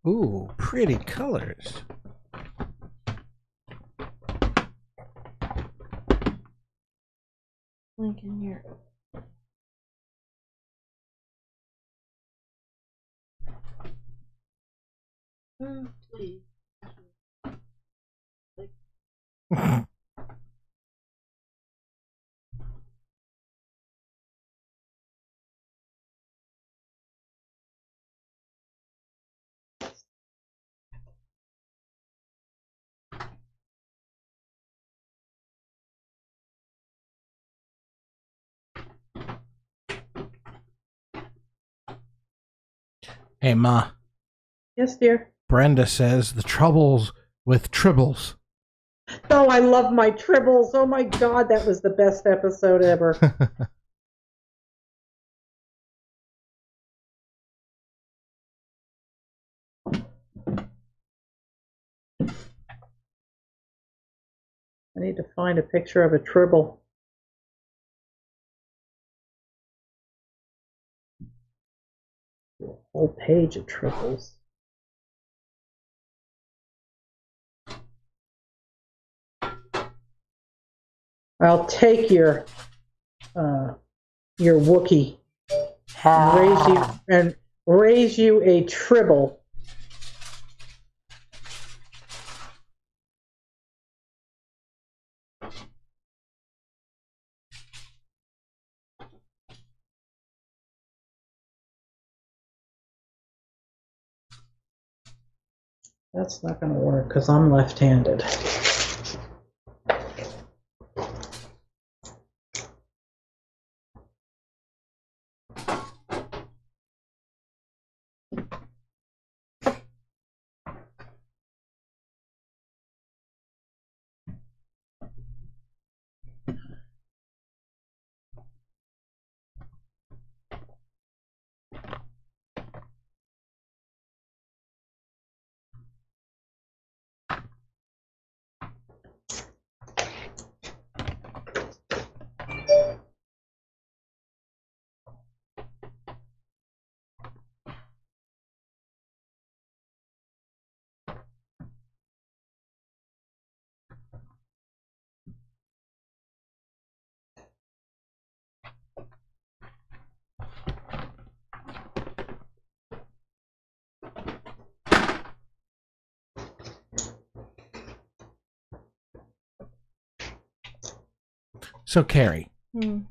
Ooh, pretty colors. Link in here. Please. Hey, Ma. Yes, dear. Brenda says the troubles with tribbles. Oh, I love my tribbles. Oh my God, that was the best episode ever. I need to find a picture of a tribble. A whole page of tribbles. I'll take your Wookiee and raise you a tribble. That's not going to work because I'm left-handed. So, Carrie,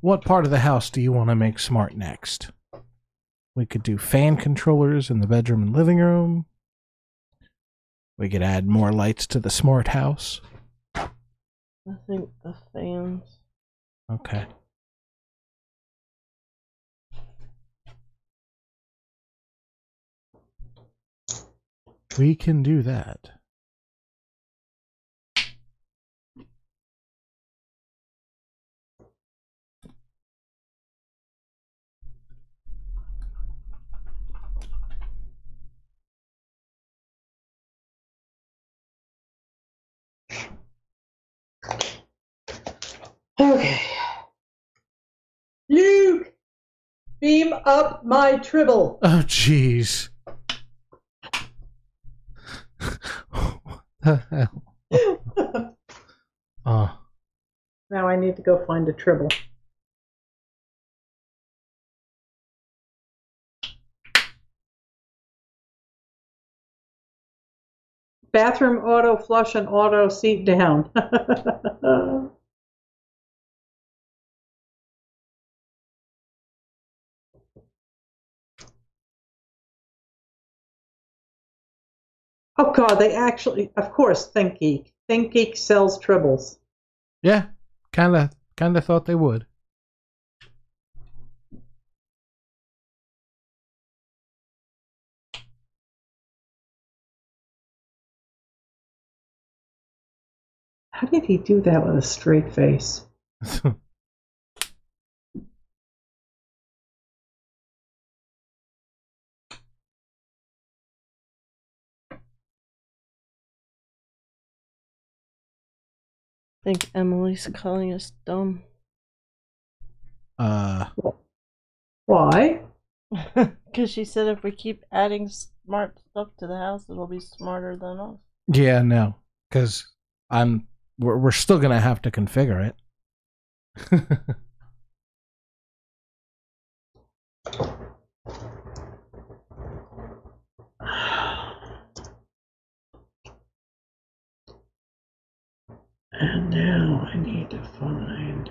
what part of the house do you want to make smart next? We could do fan controllers in the bedroom and living room. We could add more lights to the smart house. I think the fans. Okay. We can do that. Okay. Luke! Beam up my tribble. Oh, jeez. What the hell? Oh. Now I need to go find a tribble. Bathroom auto flush and auto seat down. Oh God, they actually, of course, Think Geek. Think Geek sells tribbles. Yeah, kind of thought they would. How did he do that with a straight face? I think Emily's calling us dumb. Why? Because she said if we keep adding smart stuff to the house, it'll be smarter than us. Yeah, no, because we're still gonna have to configure it. And now I need to find.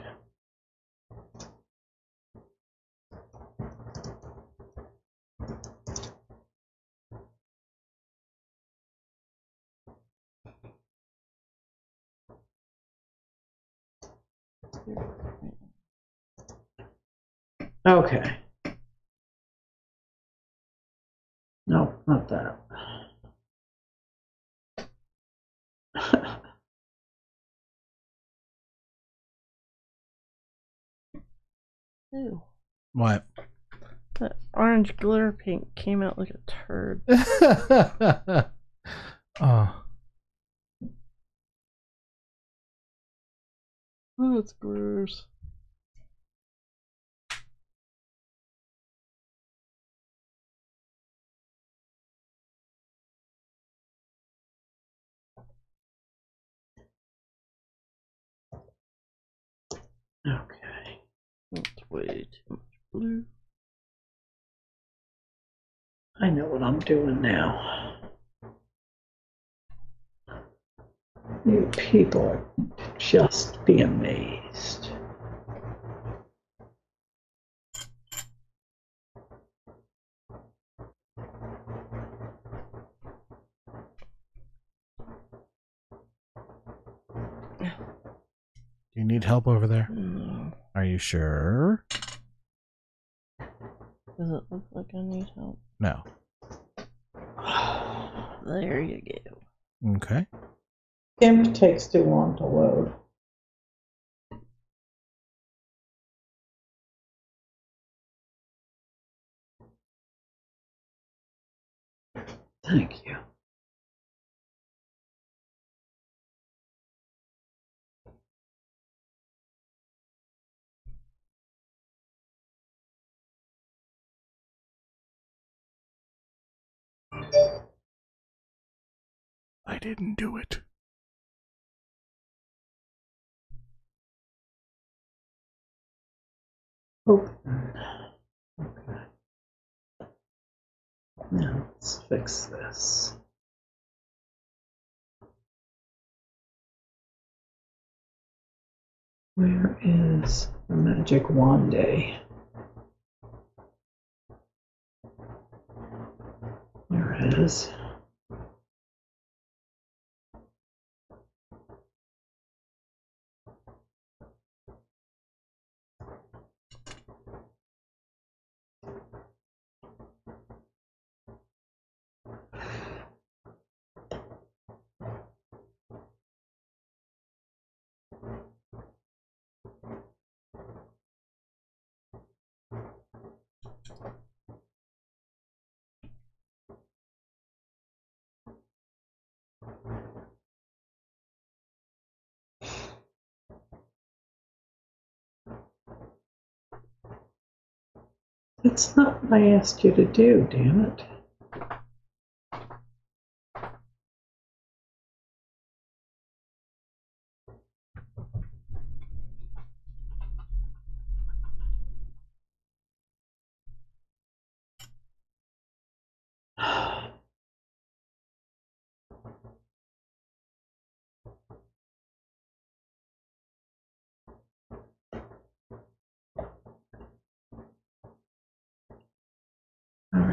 Okay. No, not that. Ew. What? That orange glitter paint came out like a turd. Oh. Oh, it's gross. Okay. That's way too much blue. I know what I'm doing now. You people are just be amazed. Do you need help over there? No. Are you sure? Does it look like I need help? No. There you go. Okay. GIMP takes too long to load. Thank you. I didn't do it. Open. Okay. Now let's fix this. Where is the magic wand day? There it is. That's not what I asked you to do, damn it.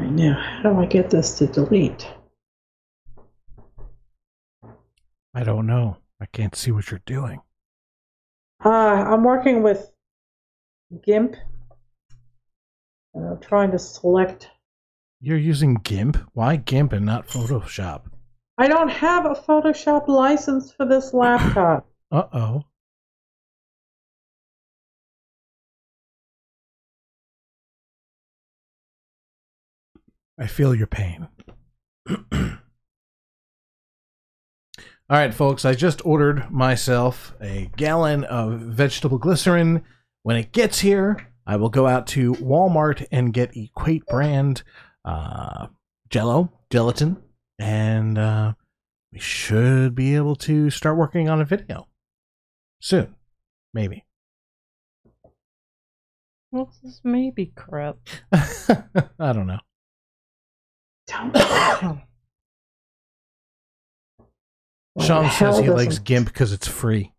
Alright, now how do I get this to delete? I don't know. I can't see what you're doing. I'm working with GIMP. And I'm trying to select. You're using GIMP? Why GIMP and not Photoshop? I don't have a Photoshop license for this laptop. Uh-oh. I feel your pain. All right, folks, I just ordered myself a gallon of vegetable glycerin. When it gets here, I will go out to Walmart and get Equate brand gelatin, and we should be able to start working on a video soon, maybe. What's this maybe crap? I don't know. Sean says he likes GIMP because it's free.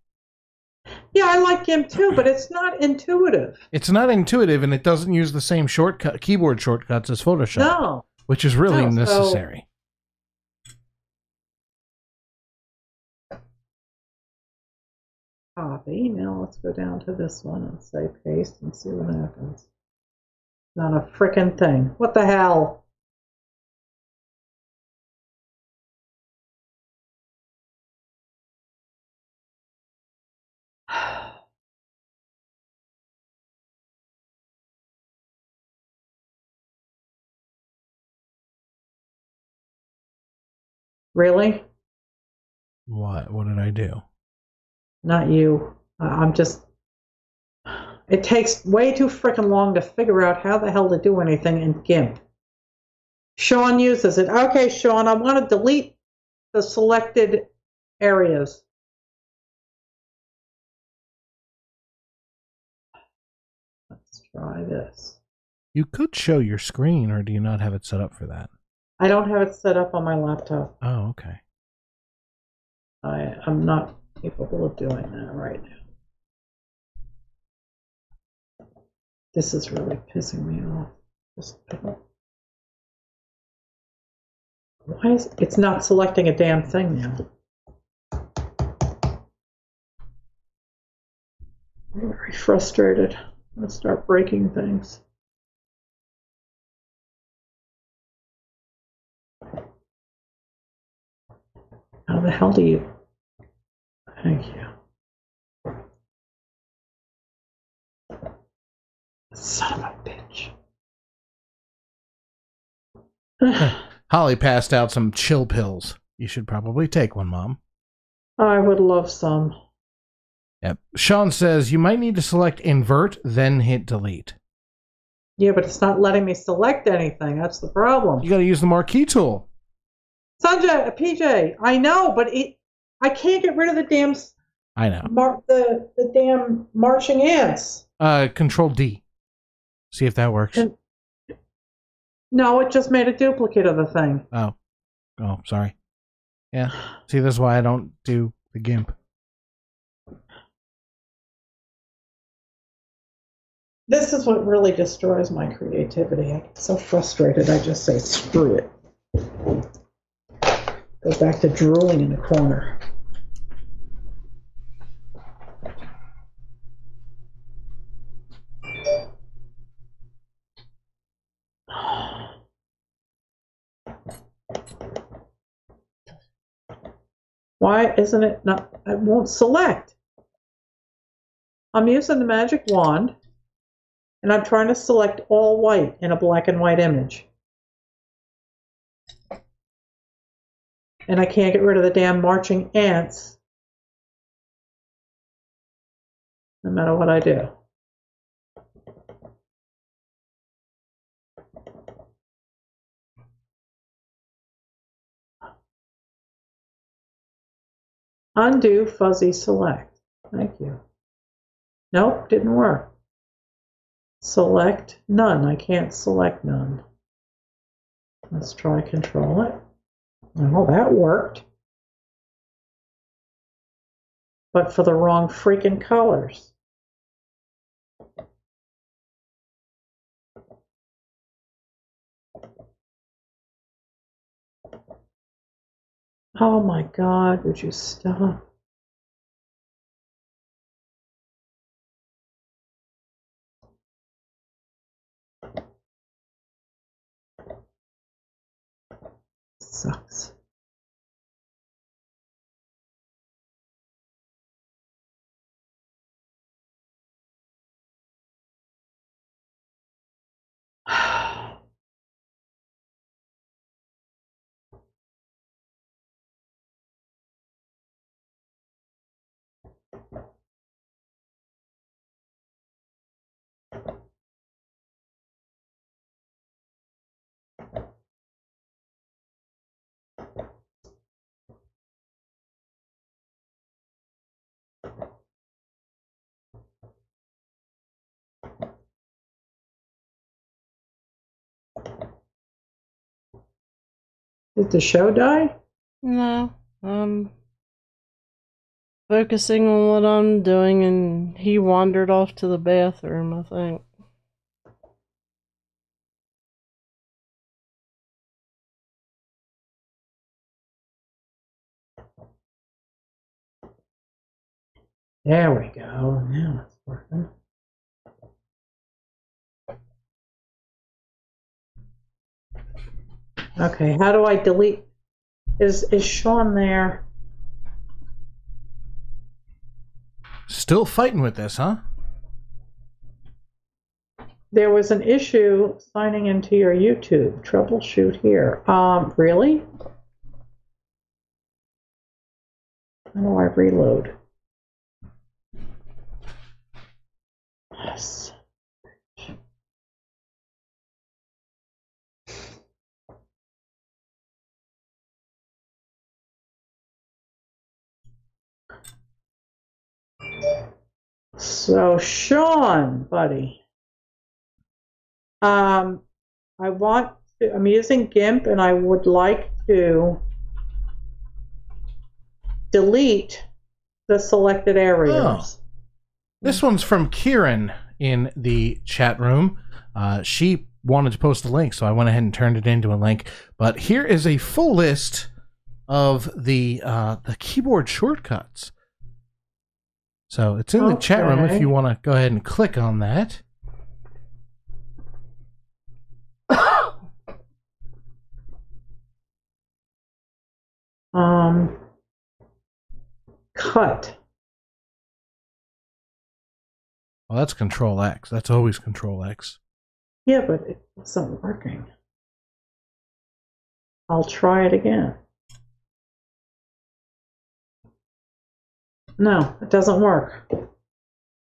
Yeah, I like GIMP too, but it's not intuitive. It's not intuitive, and it doesn't use the same keyboard shortcuts as Photoshop. No. Which is really necessary. Copy. Now let's go down to this one and say paste and see what happens. Not a frickin' thing. What the hell? Really? What? What did I do? Not you. I'm just... It takes way too frickin' long to figure out how the hell to do anything in GIMP. Sean uses it. Okay, Sean, I want to delete the selected areas. Let's try this. You could show your screen, or do you not have it set up for that? I don't have it set up on my laptop. Oh, okay. I'm not capable of doing that right now. This is really pissing me off. Why is it's not selecting a damn thing now? I'm very frustrated. I'm gonna start breaking things. How the hell do you? Thank you. Son of a bitch. Holly passed out some chill pills. You should probably take one, Mom. I would love some. Yep. Sean says you might need to select invert, then hit delete. Yeah, but it's not letting me select anything. That's the problem. You got to use the marquee tool. Sanjay, PJ, I know, but I can't get rid of the damn. I know. The damn marching ants. Control D. See if that works. No, it just made a duplicate of the thing. Oh, sorry. Yeah. See, this is why I don't do the GIMP. This is what really destroys my creativity. I get so frustrated, I just say, screw it. Go back to drooling in the corner. Why isn't it not? I won't select. I'm using the magic wand, and I'm trying to select all white in a black and white image. And I can't get rid of the damn marching ants, no matter what I do. Undo fuzzy select. Thank you. Nope, didn't work. Select none. I can't select none. Let's try control it. Well, that worked. But for the wrong freaking colors. Oh my God, would you stop? Sucks. Did the show die? No, focusing on what I'm doing, and he wandered off to the bathroom, I think. There we go. Now it's working. Okay, how do I delete? Is Sean there? Still fighting with this, huh? There was an issue signing into your YouTube. Troubleshoot here. Really? How do I reload? Yes. So Sean, buddy, I'm using GIMP and I would like to delete the selected areas. Oh. This one's from Kieran in the chat room. She wanted to post a link, so I went ahead and turned it into a link. But here is a full list of the keyboard shortcuts. So it's in the chat room if you want to go ahead and click on that. Cut. Well, that's Control X. That's always Control X. Yeah, but it wasn't working. I'll try it again. No, it doesn't work.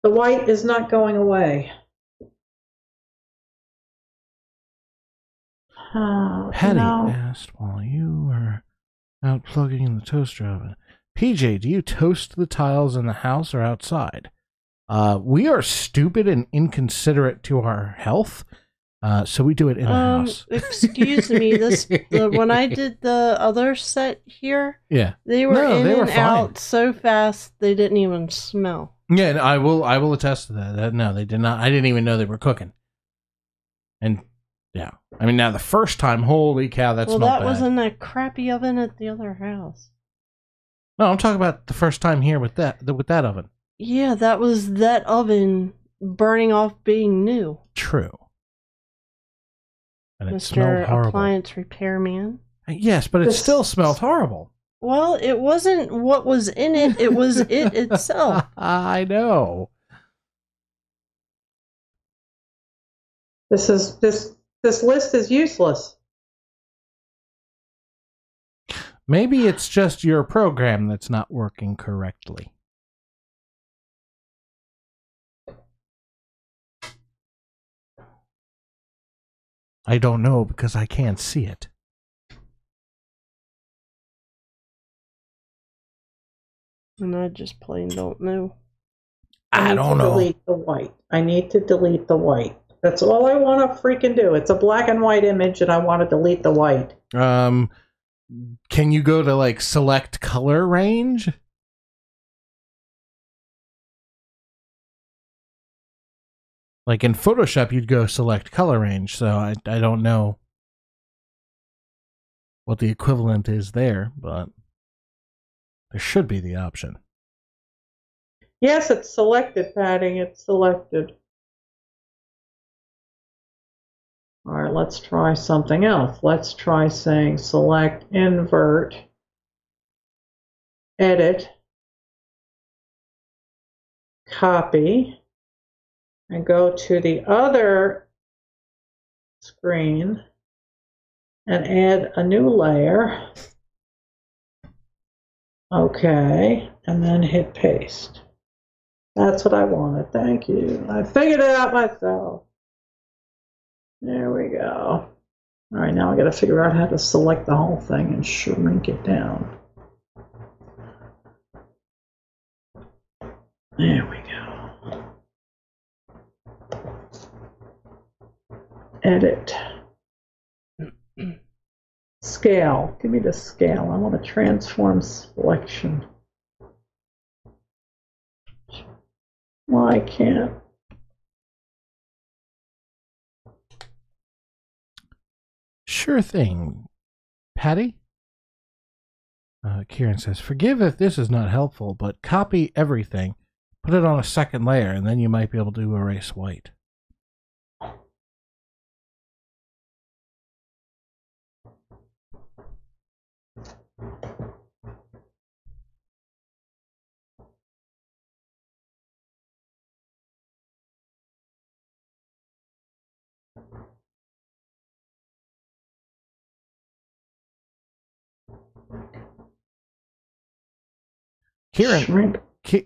The white is not going away. Patty asked while you were out plugging in the toaster oven. PJ, do you toast the tiles in the house or outside? We are stupid and inconsiderate to our health, so we do it in the house. Excuse me, when I did the other set here, yeah, they were out so fast they didn't even smell. Yeah, and I will attest to that. No, they did not. I didn't even know they were cooking. And yeah, I mean, now the first time, holy cow, that smelled bad. Well, that was in that crappy oven at the other house. No, I'm talking about the first time here with that oven. Yeah, that was that oven burning off being new. True. And it Mr. smelled horrible. Appliance repairman. Yes, but it still smelled horrible. Well, it wasn't what was in it, it was it itself. I know. This list is useless. Maybe it's just your program that's not working correctly. I don't know because I can't see it. And I just plain don't know. I don't know. Delete the white. I need to delete the white. That's all I want to freaking do. It's a black and white image and I want to delete the white. Can you go to like select color range? Like in Photoshop, you'd go select color range. So I don't know what the equivalent is there, but There should be the option. Yes, it's selected, Patty. It's selected. All right, let's try something else. Let's try saying select, invert, edit, copy, and go to the other screen and add a new layer. Okay, and then hit paste. That's what I wanted. Thank you. I figured it out myself. There we go. All right, now I got to figure out how to select the whole thing and shrink it down. There we go. Edit. Scale. Give me the scale. I want a transform selection. Well, I can't. Sure thing. Patty? Kieran says, forgive if this is not helpful, but copy everything, put it on a second layer, and then you might be able to erase white.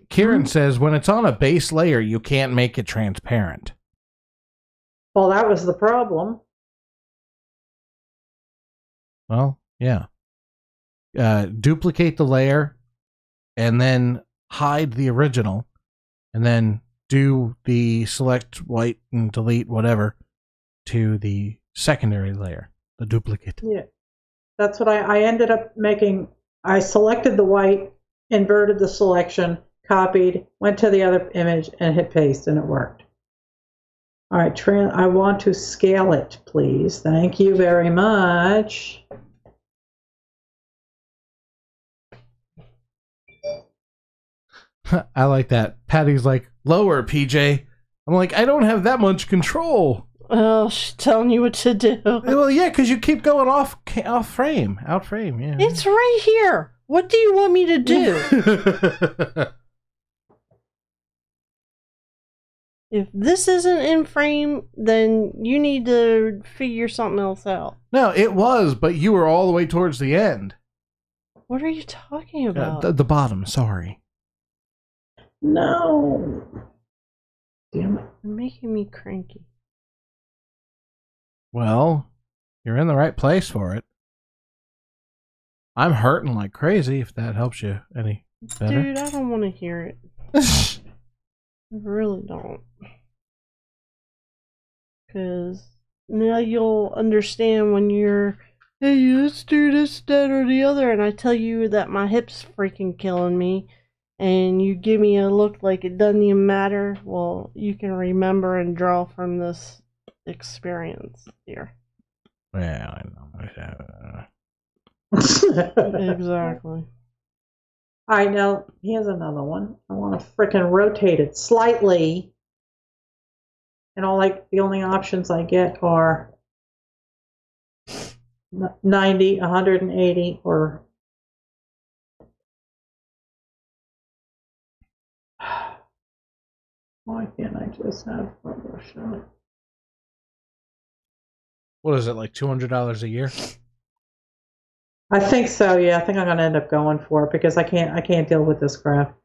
Kieran says, when it's on a base layer, you can't make it transparent. Well, that was the problem. Well, yeah. Duplicate the layer and then hide the original and then do the select white and delete whatever to the secondary layer, the duplicate. Yeah, that's what I ended up making. I selected the white, inverted the selection, copied, went to the other image, and hit paste, and it worked. All right, I want to scale it, please. Thank you very much. I like that. Patty's like, lower, PJ. I'm like, I don't have that much control. Oh, she's telling you what to do. Well, yeah, because you keep going out frame, yeah. It's right here. What do you want me to do? If this isn't in frame, then you need to figure something else out. No, it was, but you were all the way towards the end. What are you talking about? The bottom, sorry. No. Damn it. You're making me cranky. Well, you're in the right place for it. I'm hurting like crazy, if that helps you any better. Dude, I don't want to hear it. I really don't. Because now you'll understand when you're, hey, let's do this, that, or the other, and I tell you that my hip's freaking killing me, and you give me a look like it doesn't even matter. Well, you can remember and draw from this experience here. Well, I know. Exactly. I know. Here's another one. I want to frickin' rotate it slightly. And the only options I get are 90, 180, or why can't I just have Photoshop? What is it, like $200 a year? I think so. Yeah, I think I'm gonna end up going for it because I can't deal with this crap.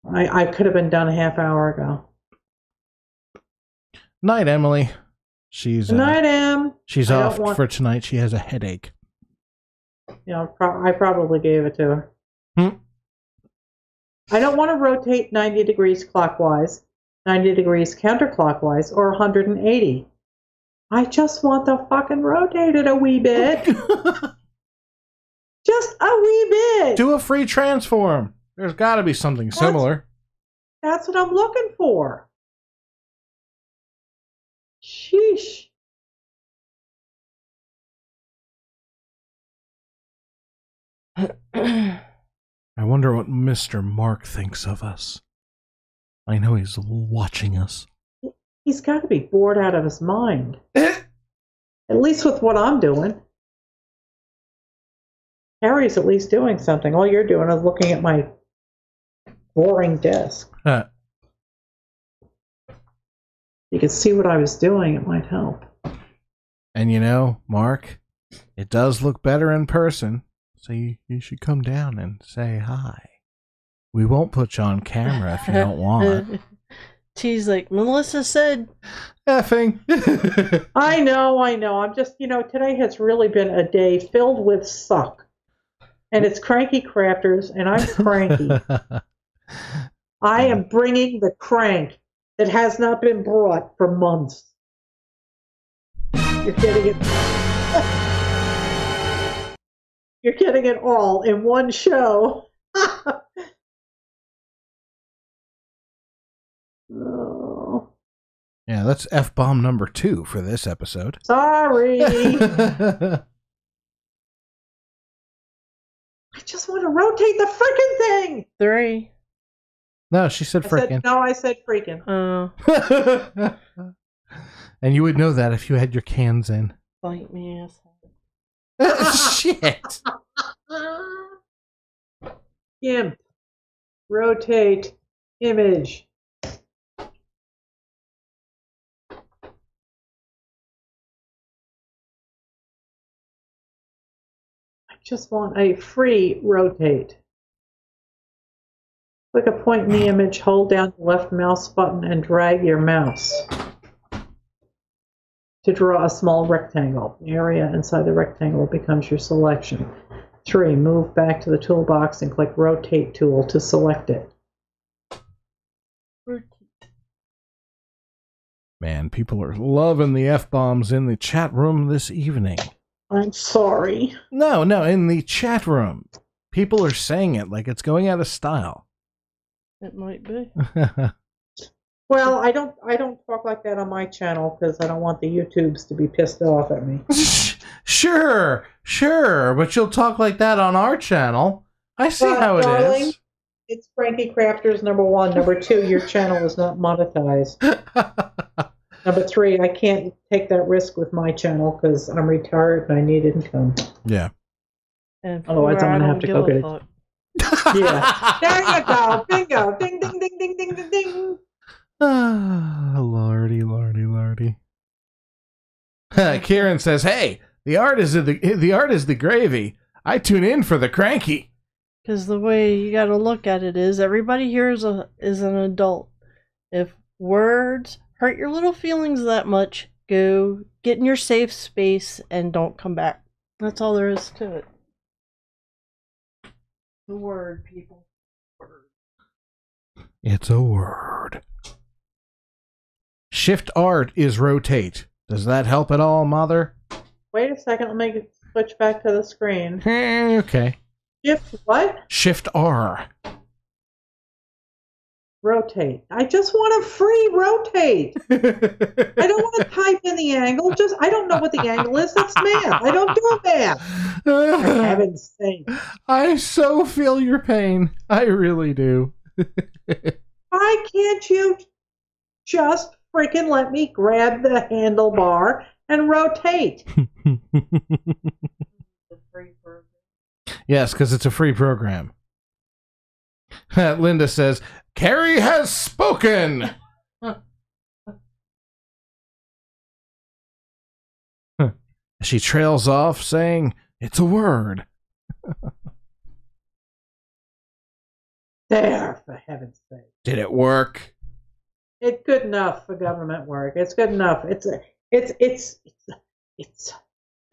I could have been done a half hour ago. Night, Emily. She's Night, Em. She's off for tonight. She has a headache. Yeah, I probably gave it to her. I don't want to rotate 90 degrees clockwise, 90 degrees counterclockwise, or 180. I just want to fucking rotate it a wee bit. Just a wee bit. Do a free transform. There's got to be something similar. That's what I'm looking for. Sheesh. I wonder what Mr. Mark thinks of us. I know he's watching us. He's got to be bored out of his mind. At least with what I'm doing. Carrie's at least doing something. All you're doing is looking at my boring desk. You could see what I was doing. It might help. And you know, Mark, it does look better in person. So you should come down and say hi. We won't put you on camera if you don't want. She's like, Melissa said. Effing. I know. I'm just, today has really been a day filled with suck. And it's Cranky Crafters, and I'm cranky. I am bringing the crank that has not been brought for months. You're getting it. You're getting it all in one show. Oh. Yeah, that's F-bomb number 2 for this episode. Sorry. I just want to rotate the freaking thing. 3. No, she said freaking. I said freaking. Oh. And you would know that if you had your cans in. Bite me, asshole. Shit. Gimp. Rotate. Image. I just want a free rotate. Click a point in the image, hold down the left mouse button, and drag your mouse to draw a small rectangle. The area inside the rectangle becomes your selection. 3. Move back to the toolbox and click Rotate tool to select it. Man, people are loving the F-bombs in the chat room this evening. I'm sorry. No, in the chat room. People are saying it like it's going out of style. It might be. Well, I don't talk like that on my channel because I don't want the YouTubes to be pissed off at me. Sure, but you'll talk like that on our channel. I see how it darling, is. It's Cranky Crafters, number 1. Number 2, your channel is not monetized. Number 3, I can't take that risk with my channel because I'm retired and I need income. Yeah. And Otherwise, I'm going to have to go get it. fuck. Yeah. There you go. Bingo. Ding, ding, ding, ding, ding, ding, ding. Ah, lordy. Kieran says, "Hey, the art is the gravy. I tune in for the cranky." Because the way you got to look at it is, everybody here is an adult. If words hurt your little feelings that much, go get in your safe space and don't come back. That's all there is to it. The word, people. Word. It's a word. Shift Art is rotate. Does that help at all, Mother? Wait a second. Let me switch back to the screen. Okay. Shift what? Shift R. Rotate. I just want a free rotate. I don't want to type in the angle. I don't know what the angle is. That's math. I don't do math. For heaven's sake. I so feel your pain. I really do. Why can't you just freaking let me grab the handlebar and rotate? Yes, because it's a free program. Linda says, Carrie has spoken! She trails off saying, it's a word. There, for heaven's sake. Did it work? It's good enough for government work. It's good enough. It's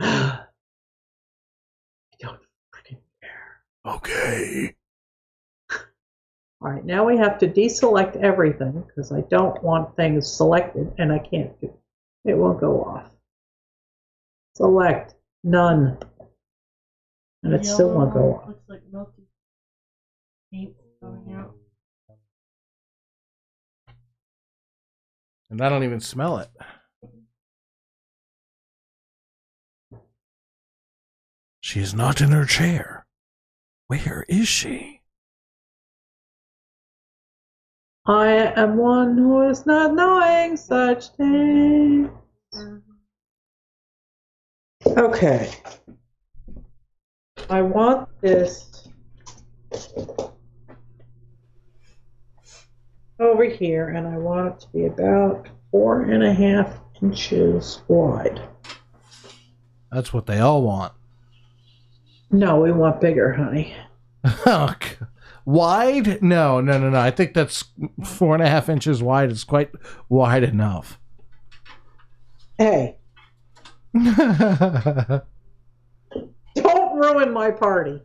I don't freaking care. Okay. All right, now we have to deselect everything because I don't want things selected and I can't do it. It won't go off. Select none. And it still won't go off. Looks like melted paint coming out. And I don't even smell it. She is not in her chair. Where is she? I am one who is not knowing such things. Okay. I want this over here, and I want it to be about 4.5 inches wide. That's what they all want. No, we want bigger, honey. Wide? No. I think that's 4.5 inches wide. It's quite wide enough. Hey, don't ruin my party.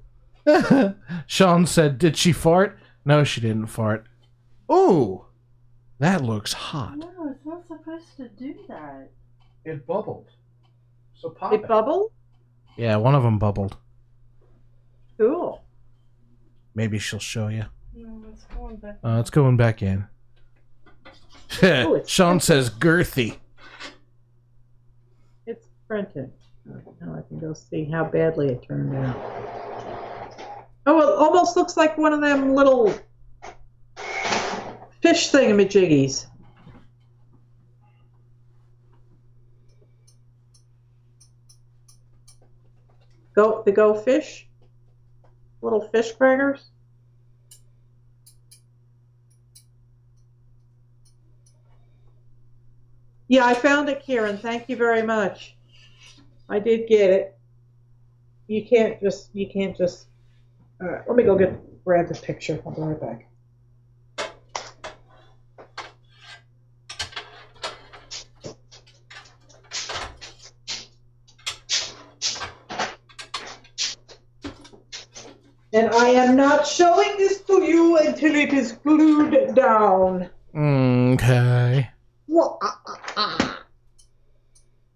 Sean said, "Did she fart?" No, she didn't fart. Ooh, that looks hot. No, it's not supposed to do that. It bubbled. So pop It bubbled? Yeah, one of them bubbled. Cool. Maybe she'll show you. No, it's going back. It's going back in. Ooh, Sean says girthy. It's printing. Now I can go see how badly it turned out. Oh, it almost looks like one of them little fish thingamajiggies. The go fish? Little fish crackers? Yeah, I found it, Kieran. Thank you very much. I did get it. You can't just. All right, let me go grab the picture. I'll be right back. And I am not showing this to you until it is glued down. Okay.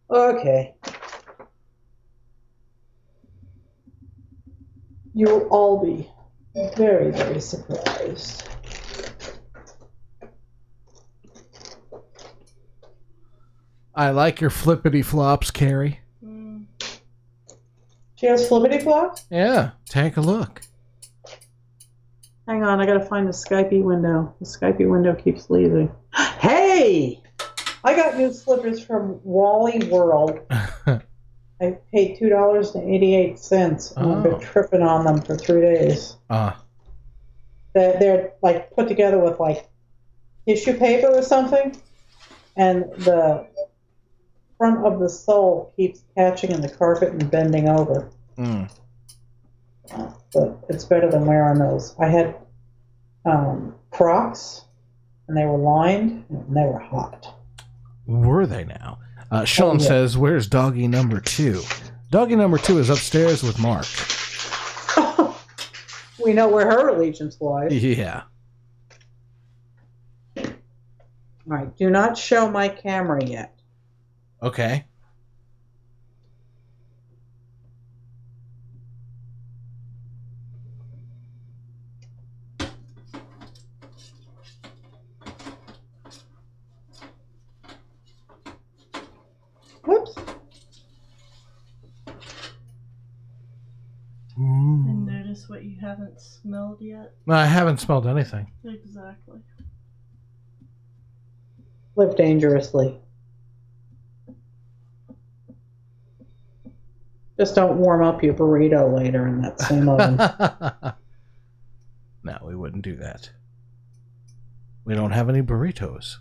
Okay. You'll all be very, very surprised. I like your flippity flops, Carrie. She has flippity flops? Yeah, take a look. Hang on, I gotta find the Skypey window. The Skypey window keeps leaving. Hey! I got new slippers from Wally World. I paid $2.88 and I've been tripping on them for 3 days. They're like put together with like tissue paper or something, and the front of the sole keeps catching in the carpet and bending over. But it's better than wearing those. I had Crocs, and they were lined, and they were hot. Were they now? Sean says, "Where's doggy number 2?" Doggy number 2 is upstairs with Mark. We know where her allegiance lies. Yeah. All right, do not show my camera yet. Okay. Whoops. And notice what you haven't smelled yet. No, I haven't smelled anything. Exactly. Live dangerously. Just don't warm up your burrito later in that same oven. No, we wouldn't do that. We don't have any burritos.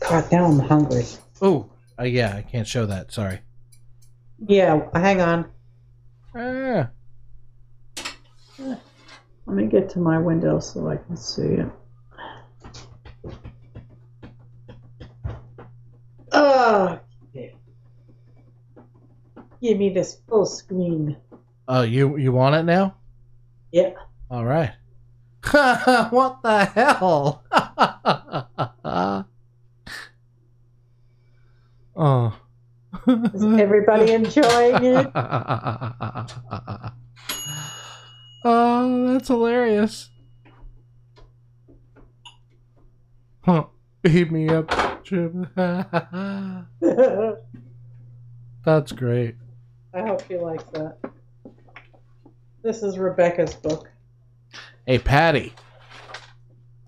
God, now I'm hungry. Oh, yeah, I can't show that. Sorry. Yeah, hang on. Ah. Let me get to my window so I can see it. Oh, give me this full screen. Oh, you want it now? Yeah. All right. What the hell? Oh. Is everybody enjoying it? Oh, that's hilarious. Huh. Beat me up, Jim. That's great. I hope she likes that. This is Rebecca's book. Hey, Patty,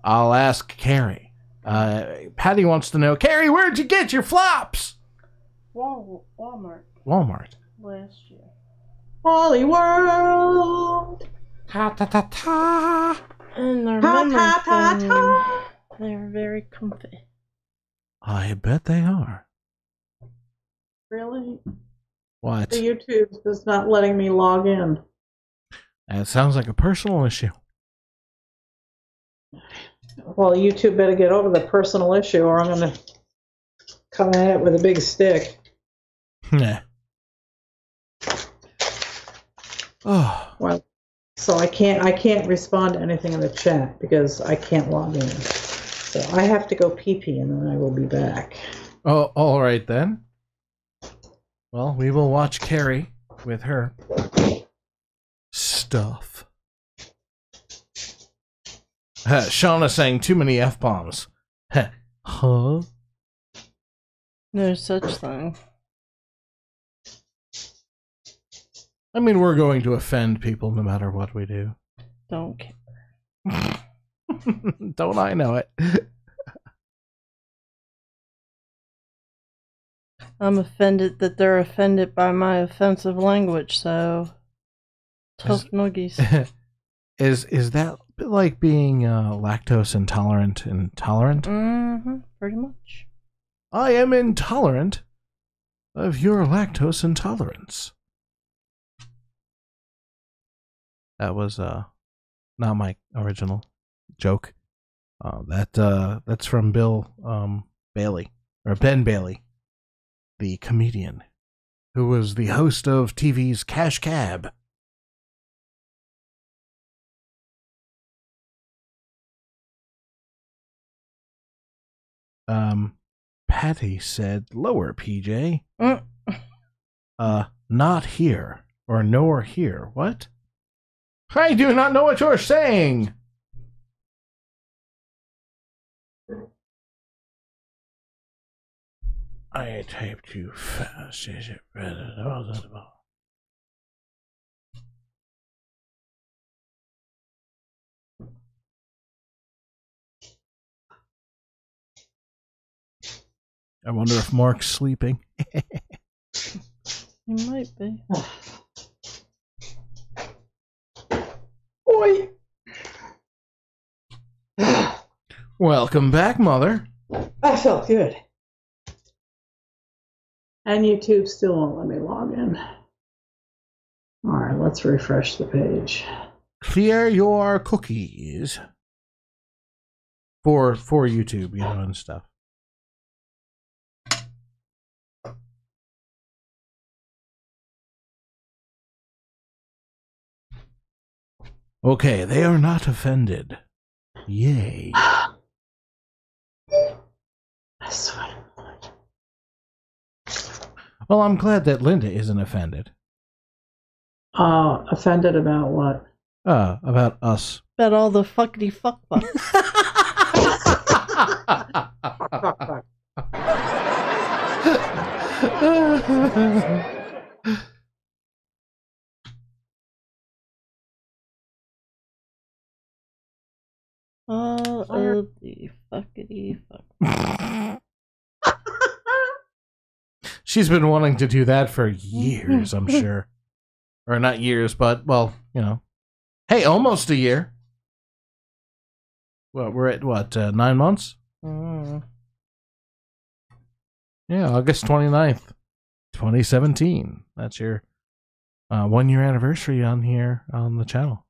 I'll ask Carrie. Patty wants to know, Carrie, where'd you get your flops? Walmart Walmart. last year. Wally World. Ta ta ta ta. And their Ta memory ta ta foam, ta. they're very comfy. I bet they are. Really? What? The YouTube is not letting me log in. That sounds like a personal issue. Well, YouTube better get over the personal issue, or I'm going to come at it with a big stick. Nah. Oh. Well, so I can't respond to anything in the chat because I can't log in. So I have to go pee and then I will be back. Oh, all right then. Well, we will watch Carrie with her stuff. Shauna's saying too many F-bombs. Huh? No such thing. I mean, we're going to offend people no matter what we do. Don't care. Don't I know it? I'm offended that they're offended by my offensive language, so tough nuggies. Is that like being lactose intolerant? Mm-hmm, pretty much. I am intolerant of your lactose intolerance. That was not my original joke. That's from Bill Bailey, or Ben Bailey, the comedian who was the host of TV's Cash Cab. Patty said, "Lower, PJ." Not here or nor here. What? I do not know what you're saying. I typed too fast. Is it better? I wonder if Mark's sleeping. He might be. Oi! Welcome back, Mother. I felt good. And YouTube still won't let me log in. Alright, let's refresh the page. Clear your cookies. For YouTube, you know, and stuff. Okay, they are not offended. Yay. Well, I'm glad that Linda isn't offended. Offended about what? About us. Bet all the fuckity fuck fucks. All of the fuckity fuck. She's been wanting to do that for years, I'm sure. Or not years, but, well, you know. Hey, almost a year. Well, we're at, what, 9 months? Mm. Yeah, August 29th, 2017. That's your 1 year anniversary on here on the channel.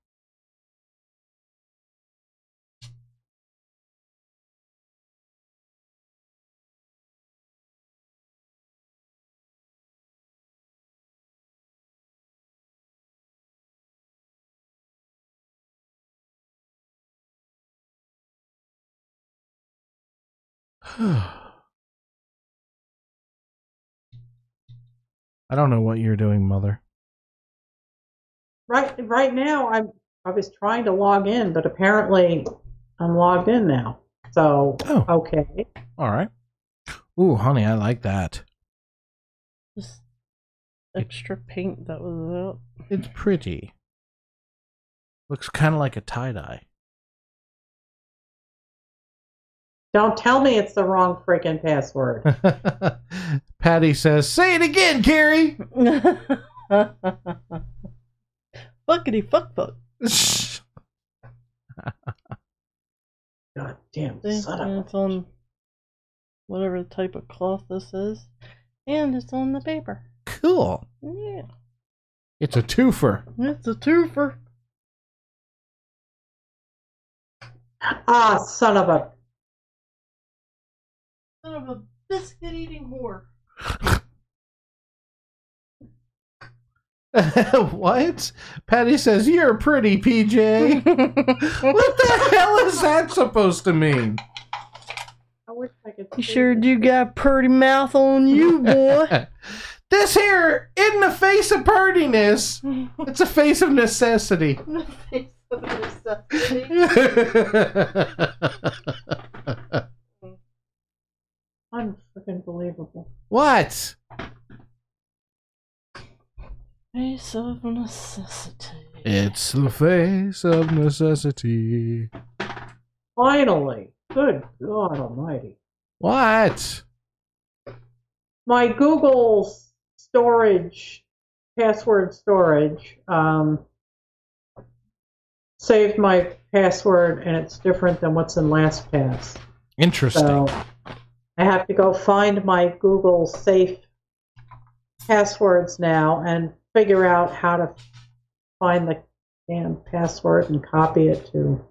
I don't know what you're doing, Mother. Right now, I was trying to log in, but apparently I'm logged in now. So, Oh. okay. All right. Ooh, honey, I like that. Just extra paint that was out. It's pretty. Looks kind of like a tie-dye. Don't tell me it's the wrong freaking password. Patty says, "Say it again, Carrie." Fuckity fuck fuck. God damn son of And a... it's on whatever type of cloth this is. And it's on the paper. Cool. Yeah. It's a twofer. It's a twofer. Ah, son of a... Son of a biscuit eating whore. What? Patty says, "You're pretty, PJ." What the hell is that supposed to mean? I wish I could You see sure this. do got a purty mouth on you, boy. This here isn't a face of purtiness. It's a face of necessity. The face of necessity. Unfreaking believable. What? Face of necessity. It's the face of necessity. Finally. Good God almighty. What? My Google storage, password storage, saved my password and it's different than what's in LastPass. Interesting. So I have to go find my Google safe passwords now and figure out how to find the damn password and copy it to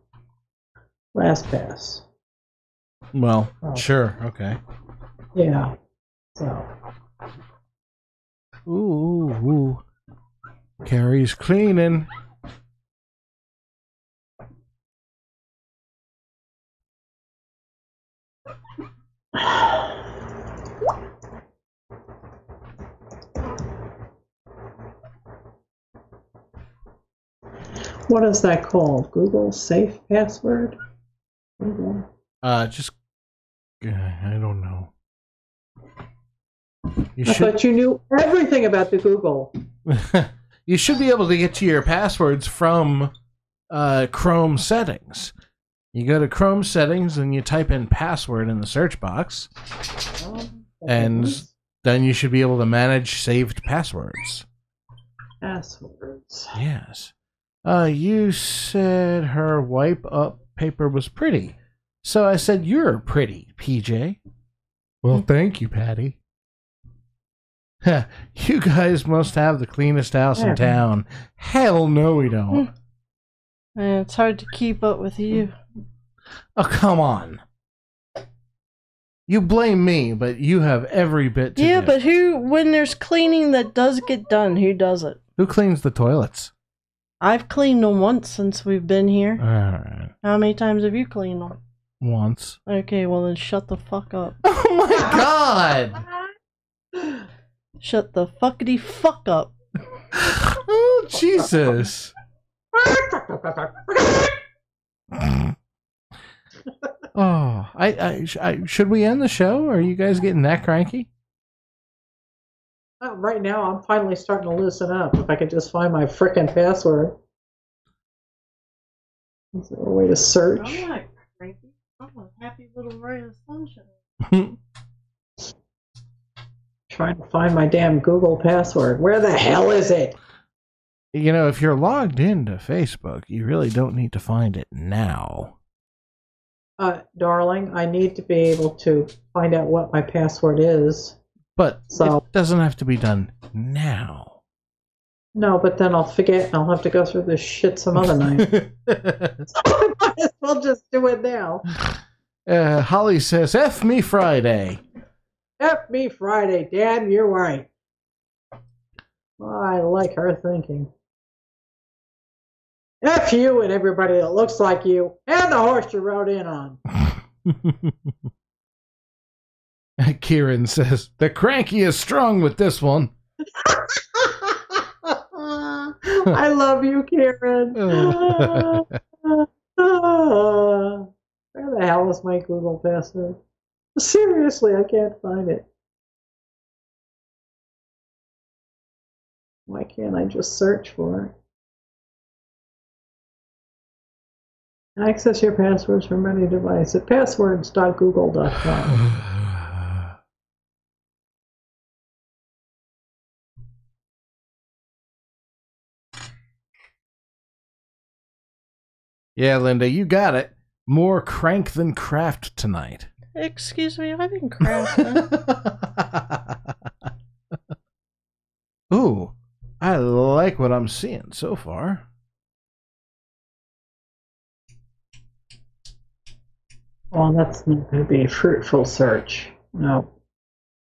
LastPass. Well, Oh. sure. Okay. Yeah. So Ooh. Carrie's cleaning. what is that called? Google safe password? Google. Just I don't know. You I should thought you knew everything about the Google. you should be able to get to your passwords from Chrome settings. You go to Chrome settings and you type in password in the search box, and then you should be able to manage saved passwords. Passwords. Yes. You said her wipe up paper was pretty. So I said, "You're pretty, PJ." Well, thank you, Patty. You guys must have the cleanest house in town. Hell no, we don't. And it's hard to keep up with you. Oh, come on. You blame me, but you have every bit to Yeah, do. but who, when there's cleaning that does get done, who does it? Who cleans the toilets? I've cleaned them once since we've been here. All right. How many times have you cleaned them? Once. Okay, well then shut the fuck up. Oh my god! Shut the fuckity fuck up. Oh, Jesus. Oh, should we end the show? Are you guys getting that cranky? Right now, I'm finally starting to loosen up. If I could just find my frickin' password. Is there a way to search? I'm not cranky. I'm a happy little ray of sunshine. Trying to find my damn Google password. Where the hell is it? You know, if you're logged into Facebook, you really don't need to find it now. Darling, I need to be able to find out what my password is. But So- it doesn't have to be done now. No, but then I'll forget and I'll have to go through this shit some other night. So I might as well just do it now. Holly says, "F me Friday." F me Friday, Dad, you're right. I like her thinking. F you and everybody that looks like you, and the horse you rode in on. Kieran says, "The cranky is strong with this one." I love you, Karen. Where the hell is my Google password? Seriously, I can't find it. Why can't I just search for it? Access your passwords from any device at passwords.google.com. Yeah, Linda, you got it. More crank than craft tonight. Excuse me, I've been crafting. Ooh, I like what I'm seeing so far. Well, that's not going to be a fruitful search. No.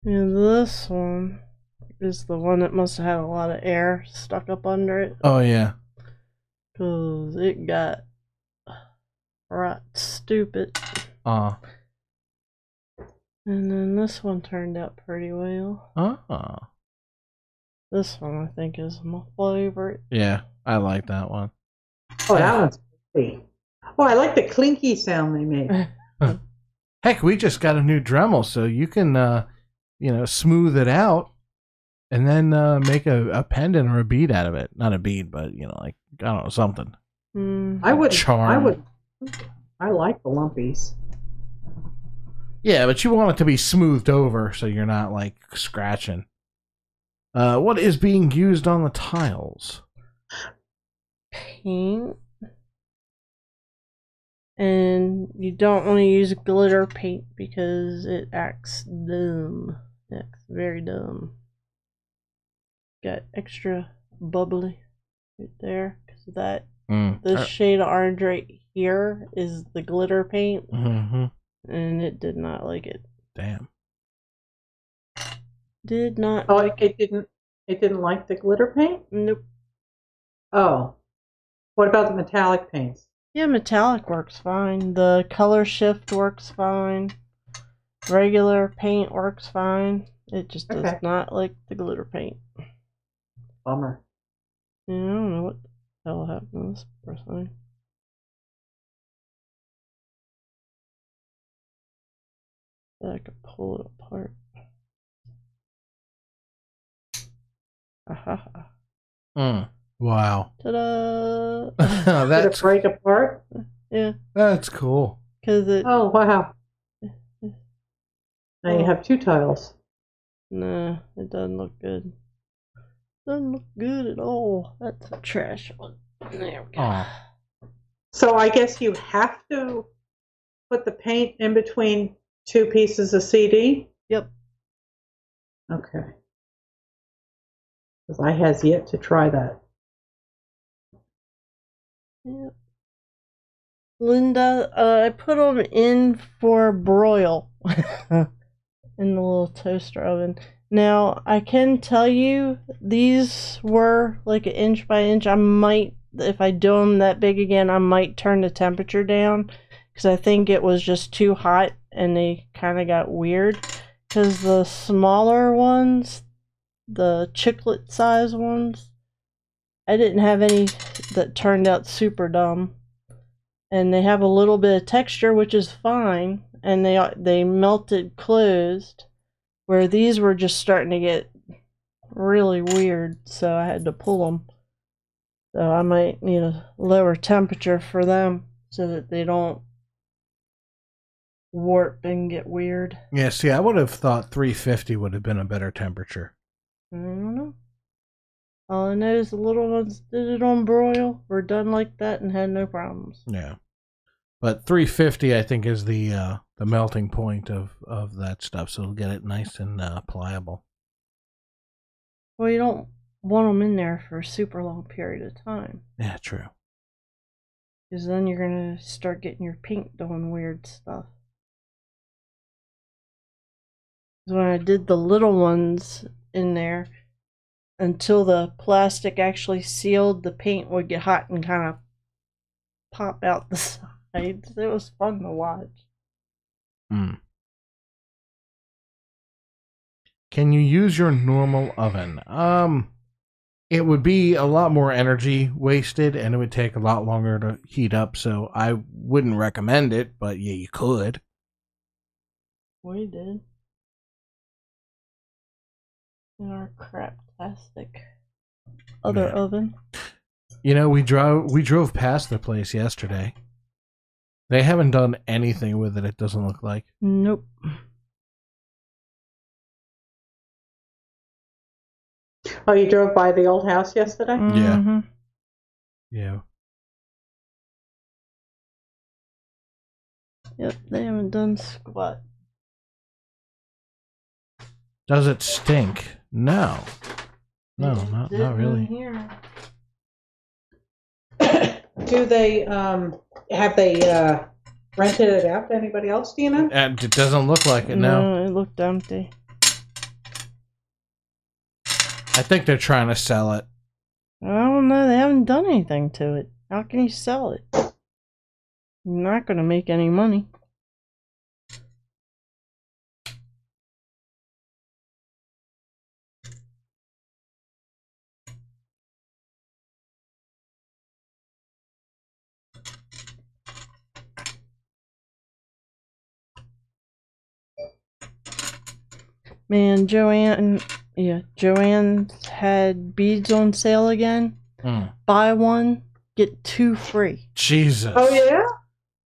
And this one is the one that must have had a lot of air stuck up under it. Oh, yeah. Because it got right stupid. And then this one turned out pretty well. This one I think is my favorite. Yeah, I like that one. Oh, that one's pretty. Oh, I like the clinky sound they make. Heck, we just got a new Dremel, so you can, smooth it out and then make a pendant or a bead out of it. Not a bead, but, like, I don't know, something. Charm. I like the lumpies. Yeah, but you want it to be smoothed over so you're not, like, scratching. What is being used on the tiles? Paint. And you don't want to use glitter paint because it acts dumb. It acts very dumb. Got extra bubbly right there because of that. This shade of orange right here is the glitter paint. Mm-hmm. And it did not like it. Damn. Did not. Oh, it didn't like the glitter paint? Nope. Oh. What about the metallic paints? Yeah, metallic works fine. The color shift works fine. Regular paint works fine. It just does not like the glitter paint. Bummer. Yeah, I don't know what the hell happened to this poor thing. I could pull it apart. Aha. Wow. Ta-da! Did it break apart? Yeah. That's cool. Oh, wow. Now you have two tiles. Nah, it doesn't look good. Doesn't look good at all. That's a trash one. There we go. So I guess you have to put the paint in between two pieces of CD? Yep. Okay. Because I has yet to try that. Yep. Linda, I put them in for broil in the little toaster oven. Now, I can tell you, these were like an inch by inch. I might, if I do them that big again, I might turn the temperature down because I think it was just too hot and they kind of got weird. Because the smaller ones, the chiclet size ones, I didn't have any that turned out super dumb. And they have a little bit of texture, which is fine, and they melted closed, where these were just starting to get really weird, so I had to pull them. So I might need a lower temperature for them so that they don't warp and get weird. Yeah, see, I would have thought 350 would have been a better temperature. I don't know. All I know is the little ones did it on broil, were done like that, and had no problems. Yeah. But 350, I think, is the melting point of that stuff, so it'll get it nice and pliable. Well, you don't want them in there for a super long period of time. Yeah, true. Because then you're going to start getting your paint doing weird stuff. Because when I did the little ones in there, until the plastic actually sealed, the paint would get hot and kind of pop out the sides. It was fun to watch. Can you use your normal oven? It would be a lot more energy wasted, and it would take a lot longer to heat up, so I wouldn't recommend it, but yeah, you could. We did. In our crap-tastic other oven. You know, we drove past the place yesterday, They haven't done anything with it, it doesn't look like. Nope. Oh, you drove by the old house yesterday? Mm-hmm. Yeah. Yep, they haven't done squat. Does it stink? No. No, not really. Here. Do they have they rented it out to anybody else? Do you know? And it doesn't look like it now. No, it looked empty. I think they're trying to sell it. I don't know. They haven't done anything to it. How can you sell it? You're not going to make any money. Man, Joanne's had beads on sale again. Buy one, get 2 free. Jesus. Oh, yeah?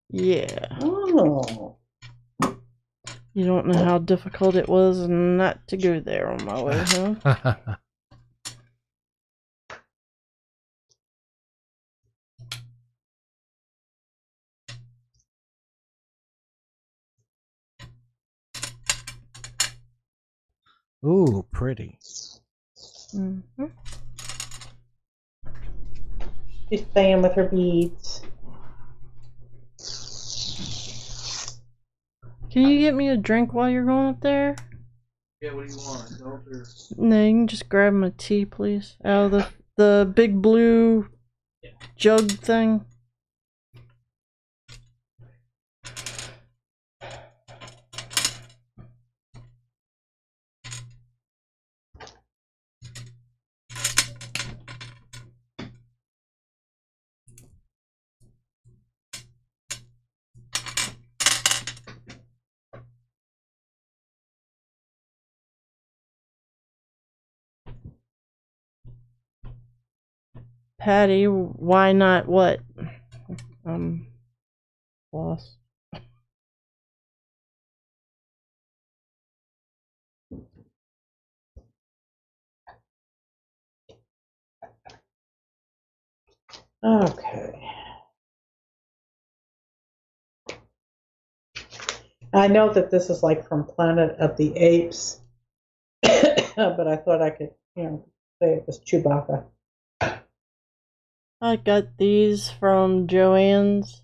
Yeah. Oh. You don't know how difficult it was not to go there on my way home. Ooh, pretty. Mm-hmm. She's playing with her beads. Can you get me a drink while you're going up there? Yeah, what do you want? Adult or... No, you can just grab him a tea, please. Out of the big blue jug thing. Patty, why not what? Lost. Okay. I know that this is like from Planet of the Apes, but I thought I could, say it was Chewbacca. I got these from Joanne's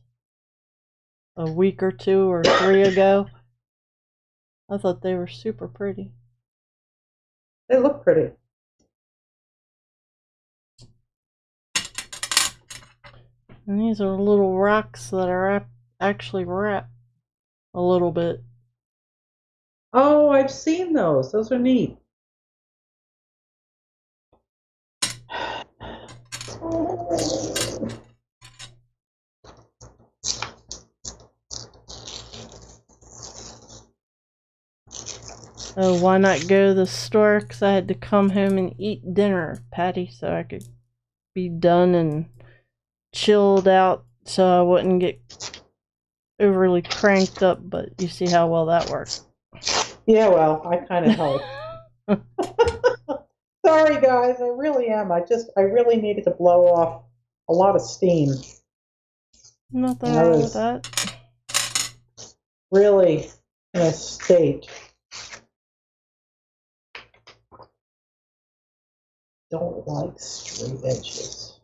a week or 2 or 3 ago. I thought they were super pretty. They look pretty. And these are little rocks that are actually wrapped a little bit. Oh, I've seen those. Those are neat. Oh, why not go to the store? Because I had to come home and eat dinner, Patty, so I could be done and chilled out so I wouldn't get overly cranked up, but you see how well that works. Yeah, well, I kind of helped. Sorry, guys, I really am. I really needed to blow off a lot of steam. Nothing wrong with that. Really in a state. Don't like straight edges.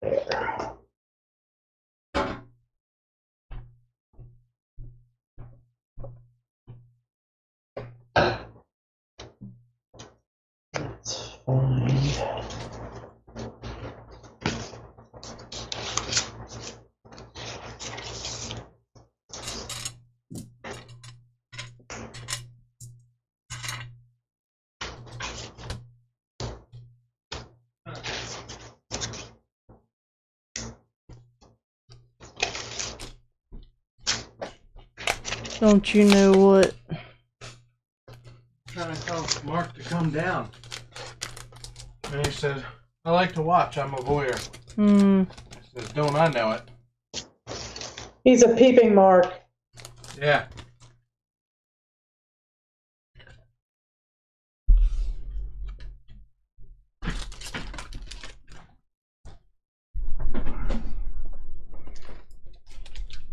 There. That's fine. Don't you know what? Trying to tell Mark to come down. And he said, I like to watch. I'm a voyeur. I said, don't I know it? He's a peeping Mark. Yeah.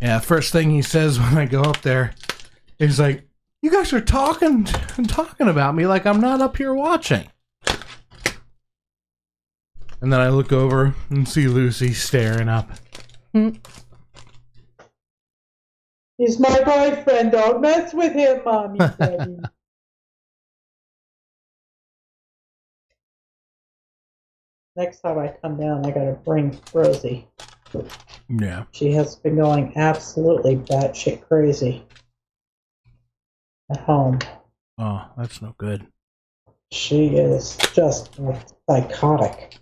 Yeah, first thing he says when I go up there, he's like, you guys are talking about me like I'm not up here watching. And then I look over and see Lucy staring up. He's my boyfriend. Don't mess with him, Mommy. Daddy. Next time I come down, I gotta bring Rosie. Yeah. She has been going absolutely batshit crazy at home. Oh, that's no good. She is just psychotic.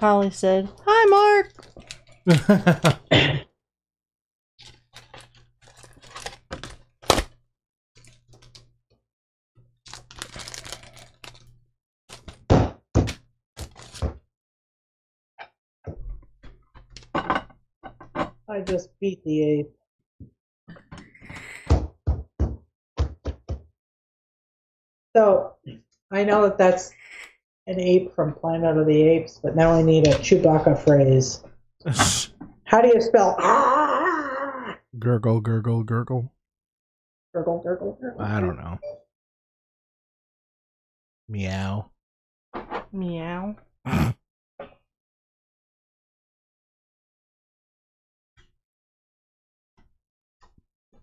Holly said, "Hi, Mark." I just beat the ape. So, I know that that's an ape from Planet of the Apes, but now I need a Chewbacca phrase. How do you spell ah? Gurgle, gurgle, gurgle. Gurgle, gurgle, gurgle. I don't know. Meow. Meow.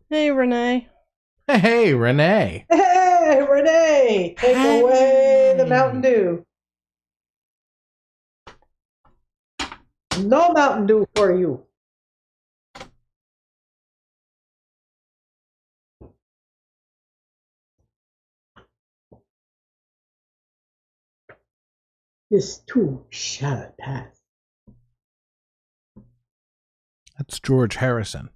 Hey, Renee. Hey, Renee. Hey, Renee! Take away the Mountain Dew. No Mountain Dew for you. This too shall pass. That's George Harrison.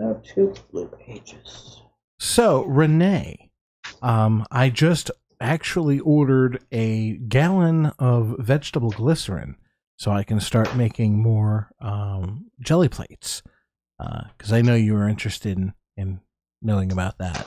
No two blue pages. So, Renee, I just actually ordered a gallon of vegetable glycerin so I can start making more jelly plates. Because I know you were interested in knowing about that.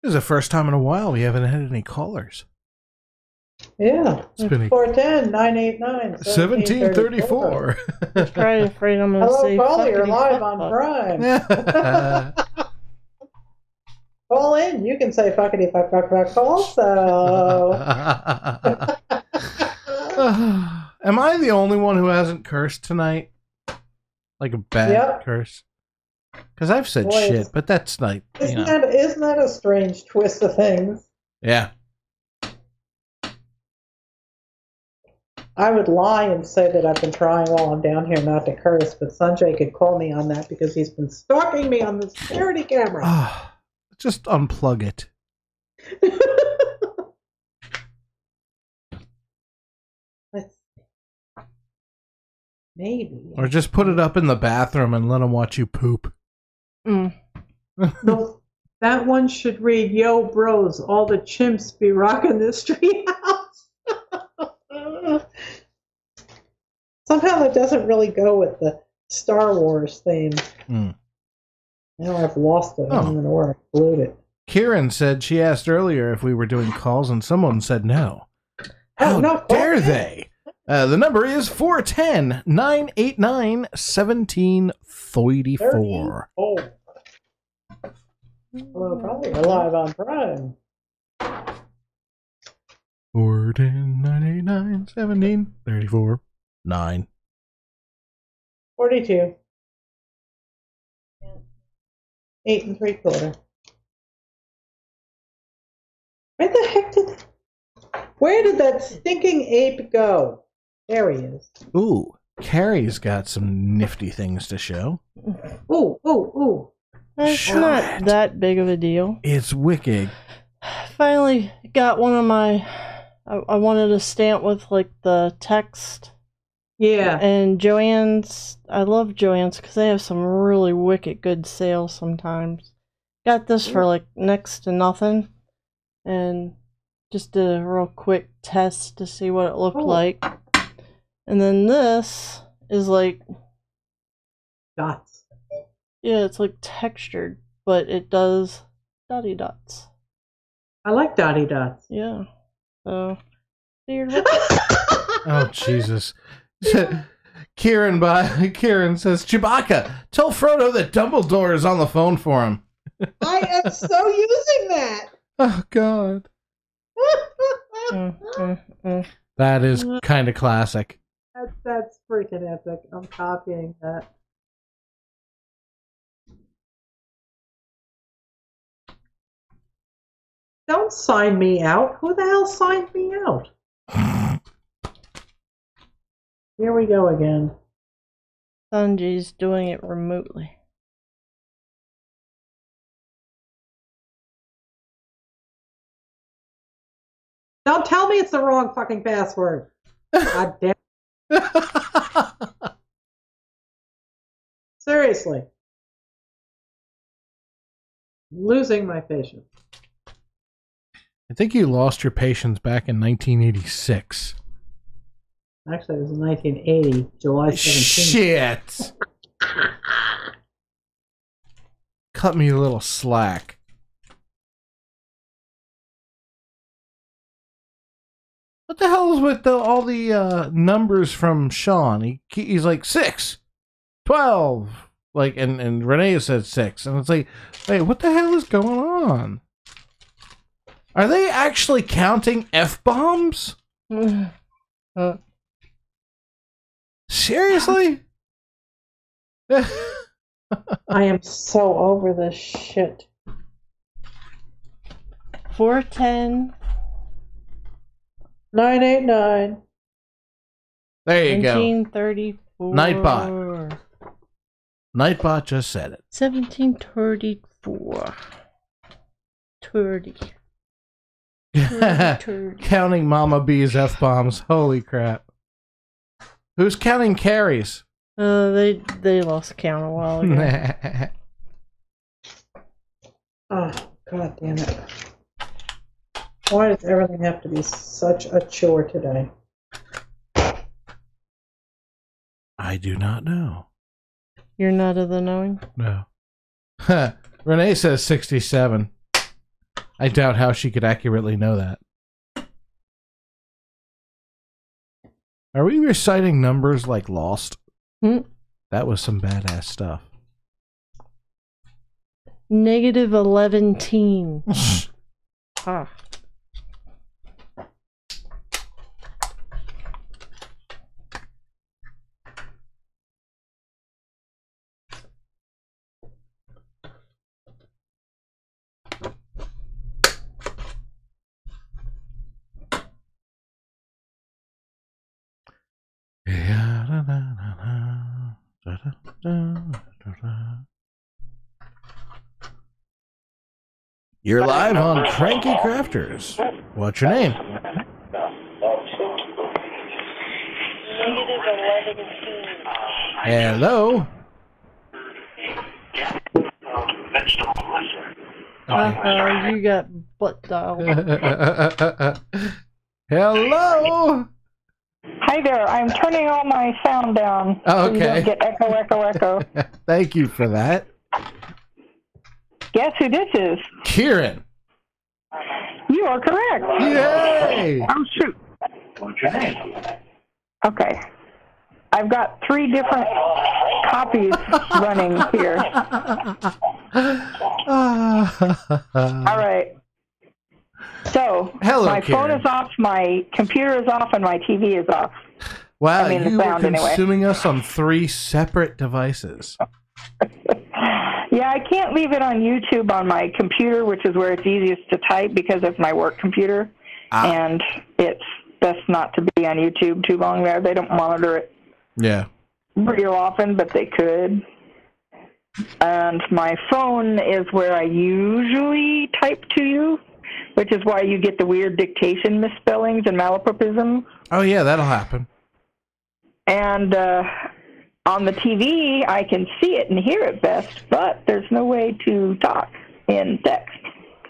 This is the first time in a while we haven't had any callers. Yeah. It's been 410-989-1734. 1734. Probably afraid I'm going to Hello, say caller. You're live fuckity on fuck. Prime. Call in. You can say fuckity fuck fuck fuck also. Am I the only one who hasn't cursed tonight? Like a bad curse? Because I've said shit, but that's like, isn't that a strange twist of things? Yeah. I would lie and say that I've been trying while I'm down here not to curse, but Sanjay could call me on that because he's been stalking me on the security camera. Just unplug it. Let's see. Maybe. Or just put it up in the bathroom and let him watch you poop. No, that one should read, "Yo, bros, all the chimps be rocking this tree house." Somehow that doesn't really go with the Star Wars theme. Mm. Now I've lost it. I Oh. don't even know where I glued it. Kieran said she asked earlier if we were doing calls, and someone said no. How no, dare they? The number is 410-989-1734. Oh. Well, probably we're live on Prime. 410-989-1734. 9. 42. 8 3/4. Where did that stinking ape go? There he is. Ooh, Carrie's got some nifty things to show. Ooh. It's not that big of a deal. It's wicked. Finally got one of my... I wanted a stamp with, like, the text. Yeah. And Joann's... I love Joann's because they have some really wicked good sales sometimes. Got this for, like, next to nothing. And just did a real quick test to see what it looked like. And then this is, like... Dots. Yeah, it's, like, textured. But it does dotty dots. I like dotty dots. Yeah. So, Oh, Jesus. Kieran says, Chewbacca, tell Frodo that Dumbledore is on the phone for him. I am so using that. Oh, God. That is kind of classic. That's freaking epic. I'm copying that. Don't sign me out. Who the hell signed me out? Here we go again. Sanji's doing it remotely. Don't tell me it's the wrong fucking password. God damn. Seriously. Losing my patience. I think you lost your patience back in 1986. Actually, it was in 1980, July 17th. Shit! Cut me a little slack. What the hell is with all the numbers from Sean? He's like 6, 12, like, and Renee said 6, and it's like, wait, what the hell is going on? Are they actually counting F-bombs? Seriously? I am so over this shit. 410. 989. There you go. 1734. Nightbot. Nightbot just said it. 1734. 30. Counting Mama B's F-bombs. Holy crap. Who's counting Carrie's? They lost count a while ago. Oh, God damn it. Why does everything have to be such a chore today? I do not know. You're not of the knowing? No. Renee says 67. I doubt how she could accurately know that. Are we reciting numbers like Lost? That was some badass stuff. Negative 11 teen. Ah. You're live on Cranky Crafters. What's your name? Hello. You got butt dialed. Hello. Hi there. I'm turning all my sound down. Oh, So you okay. don't get echo, echo, echo. Thank you for that. Guess who this is? Kieran. You are correct. Yay! Oh, shoot. Okay. I've got 3 different copies running here. All right. So, Hello, my Karen. phone is off, my computer is off, and my TV is off. Wow, I mean, the you were sound anyway. consuming us on 3 separate devices. Yeah, I can't leave it on YouTube on my computer, which is where it's easiest to type because of my work computer. And it's best not to be on YouTube too long there. They don't monitor it Yeah. real often, but they could. And my phone is where I usually type to you, which is why you get the weird dictation misspellings and malapropisms. Oh, yeah, that'll happen. And on the TV, I can see it and hear it best, but there's no way to talk in text.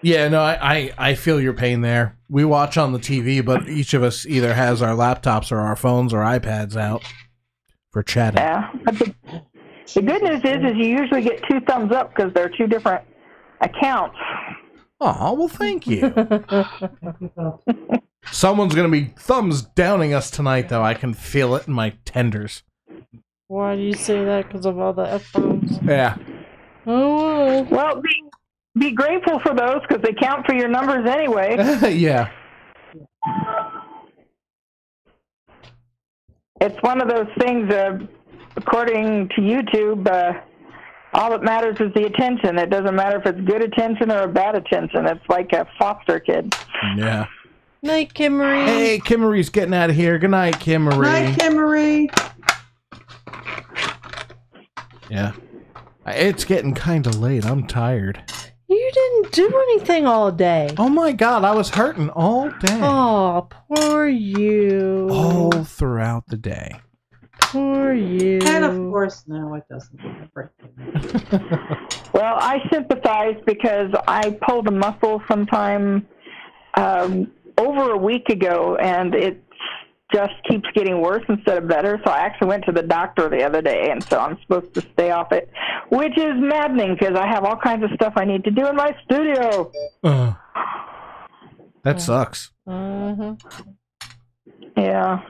Yeah, no, I feel your pain there. We watch on the TV, but each of us either has our laptops or our phones or iPads out for chatting. Yeah. But the good news is you usually get 2 thumbs up because they're 2 different accounts. Oh, well, thank you. Someone's going to be thumbs downing us tonight, though. I can feel it in my tenders. Why do you say that? Because of all the F-bombs? Yeah. Oh. Well, be grateful for those because they count for your numbers anyway. Yeah. It's one of those things, according to YouTube, all that matters is the attention. It doesn't matter if it's good attention or a bad attention. It's like a foster kid. Yeah. Night, Kimmery. Hey, Kimmery's getting out of here. Good night, Kimmery. Night, Kimmery. Yeah. It's getting kind of late. I'm tired. You didn't do anything all day. Oh my God, I was hurting all day. Oh, poor you. All throughout the day. Poor you. And of course, no, it doesn't. Well, I sympathize because I pulled a muscle sometime over a week ago, and it just keeps getting worse instead of better. So I actually went to the doctor the other day, and so I'm supposed to stay off it, which is maddening because I have all kinds of stuff I need to do in my studio. That sucks. Mm-hmm. Yeah.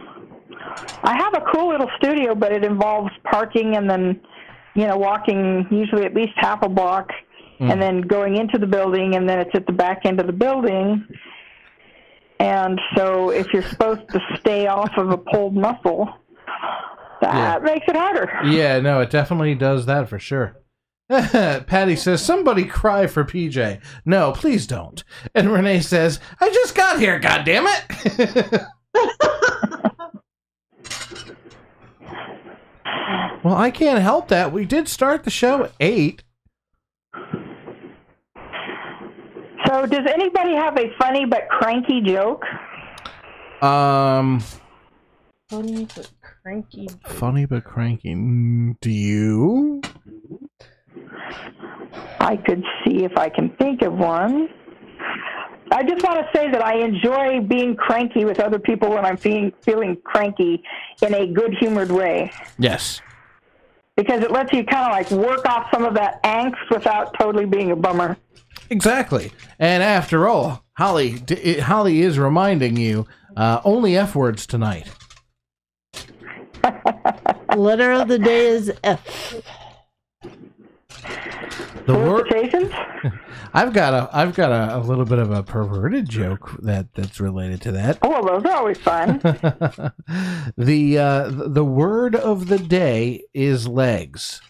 I have a cool little studio, but it involves parking and then, walking usually at least half a block and then going into the building, and then it's at the back end of the building. And so if you're supposed to stay off of a pulled muscle, that makes it harder. Yeah, no, it definitely does that for sure. Patty says, somebody cry for PJ. No, please don't. And Renee says, I just got here, goddammit. Well, I can't help that. We did start the show at 8. So does anybody have a funny but cranky joke? Funny but cranky. Funny but cranky. Do you? I could see if I can think of one. I just want to say that I enjoy being cranky with other people when I'm feeling cranky in a good-humored way. Yes. Because it lets you kind of like work off some of that angst without totally being a bummer. Exactly. And after all, Holly is reminding you, only F words tonight. Letter of the day is F. The word. Felicitations? I've got a little bit of a perverted joke that's related to that. Oh, well, those are always fun. The word of the day is legs.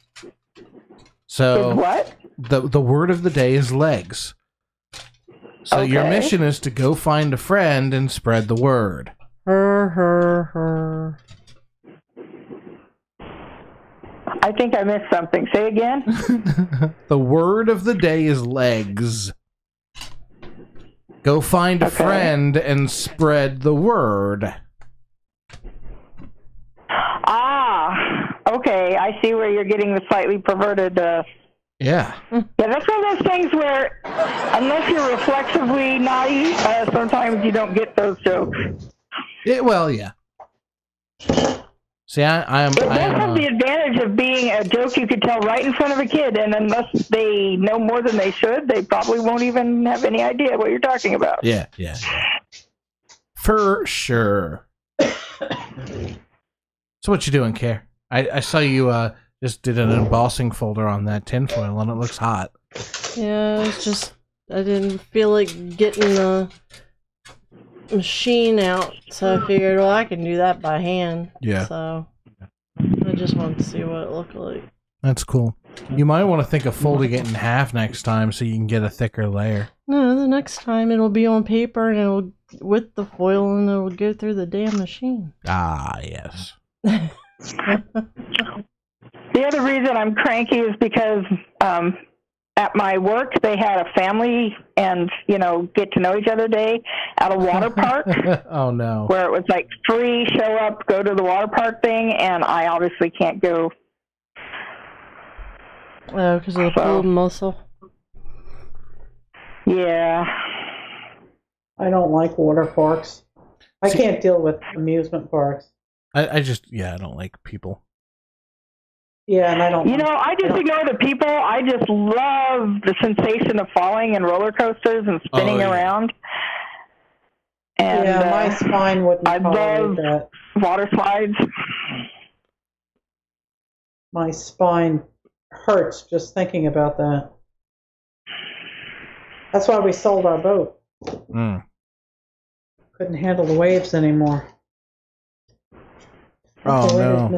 So Is what? The word of the day is legs. So your Okay. mission is to go find a friend and spread the word. Her. I think I missed something. Say again? The word of the day is legs. Go find a friend and spread the word. Ah, okay. I see where you're getting the slightly perverted. Yeah. Yeah, that's one of those things where, unless you're reflexively naughty, sometimes you don't get those jokes. Well, yeah. See, I am. It I does am. have the advantage of being a joke you could tell right in front of a kid, and unless they know more than they should, they probably won't even have any idea what you're talking about. Yeah. For sure. So what you doing, Care? I saw you just did an embossing folder on that tinfoil, and it looks hot. Yeah, it's just I didn't feel like getting the machine out, so I figured, well, I can do that by hand. Yeah. So I just wanted to see what it looked like. That's cool. You might want to think of folding it in half next time so you can get a thicker layer. No, the next time it'll be on paper and it'll with the foil and it'll go through the damn machine. Ah, yes. The other reason I'm cranky is because at my work they had a family and get to know each other day at a water park. Oh no! Where it was like free, show up, go to the water park thing, and I obviously can't go. Oh, because of the pulled muscle. Yeah. I don't like water parks. I can't deal with amusement parks. I don't like people. Yeah, and I don't. I just ignore the people. I just love the sensation of falling in roller coasters and spinning around. And, yeah, my spine wouldn't tolerate that. Water slides. My spine hurts just thinking about that. That's why we sold our boat. Couldn't handle the waves anymore. Oh no,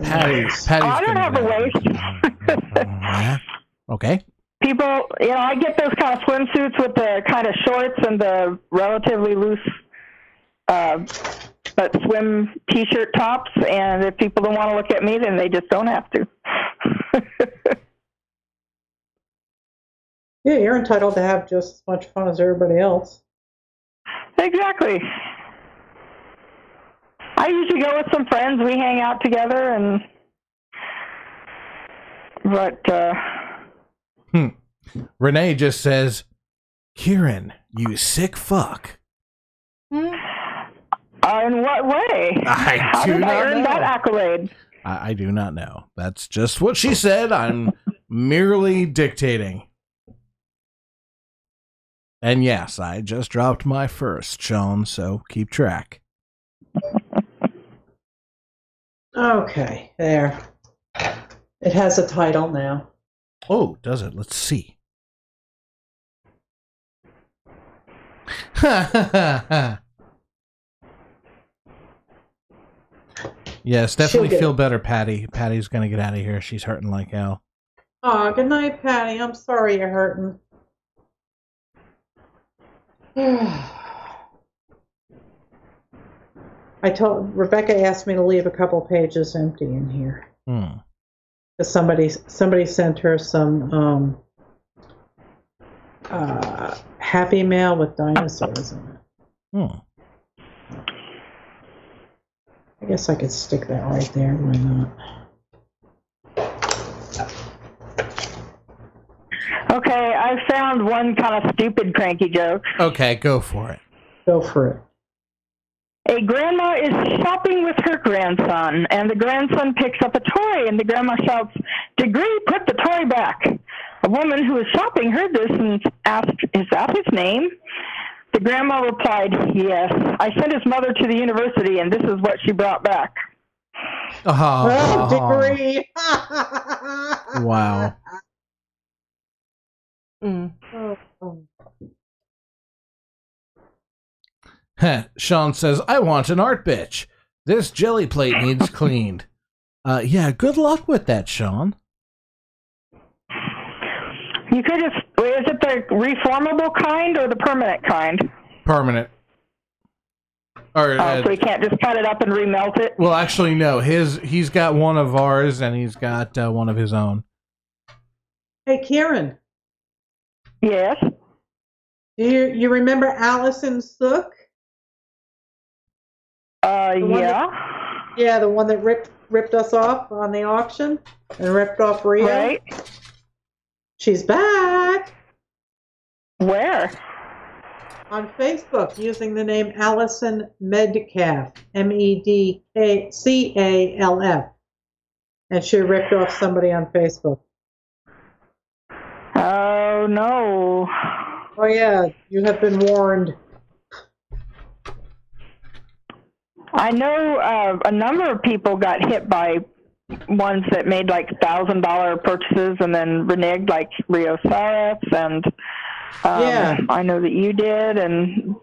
Patty's I don't have a waist. Yeah. Okay. People, I get those kind of swimsuits with the kind of shorts and the relatively loose but swim t-shirt tops, and if people don't want to look at me, then they just don't have to. Yeah, you're entitled to have just as much fun as everybody else. Exactly. I usually go with some friends. We hang out together, Renee just says, "Kieran, you sick fuck." In what way? How did I earn that accolade? I do not know. That's just what she said. I'm merely dictating. And yes, I just dropped my first, Sean, so keep track. Okay, there. It has a title now. Oh, does it? Let's see. Yes, definitely feel better, Patty. Patty's gonna get out of here. She's hurting like hell. Oh, good night, Patty. I'm sorry you're hurting. Rebecca asked me to leave a couple pages empty in here. Because somebody sent her some Happy Mail with dinosaurs in it. I guess I could stick that right there. Why not? Okay, I found one kind of stupid cranky joke. Okay, go for it. Go for it. A grandma is shopping with her grandson, and the grandson picks up a toy, and the grandma shouts, "Degree, put the toy back." A woman who was shopping heard this and asked, "Is that his name?" The grandma replied, "Yes. I sent his mother to the university, and this is what she brought back." Degree. Wow. Sean says, "I want an art bitch. This jelly plate needs cleaned." Yeah, good luck with that, Sean. You could just, is it the reformable kind or the permanent kind? Permanent. Or, so you can't just cut it up and remelt it? Well, actually, no. He's got one of ours, and he's got one of his own. Hey, Kieran. Yes? Do you remember Allison Sook? Yeah. The one that ripped us off on the auction and ripped off Rio. Right. She's back. Where? on Facebook using the name Allison Medcalf, Medcalf, and she ripped off somebody on Facebook. Oh, no. Oh, yeah, you have been warned. I know a number of people got hit by ones that made like $1,000 purchases and then reneged, like Rio Saris, and Yeah. I know that you did, and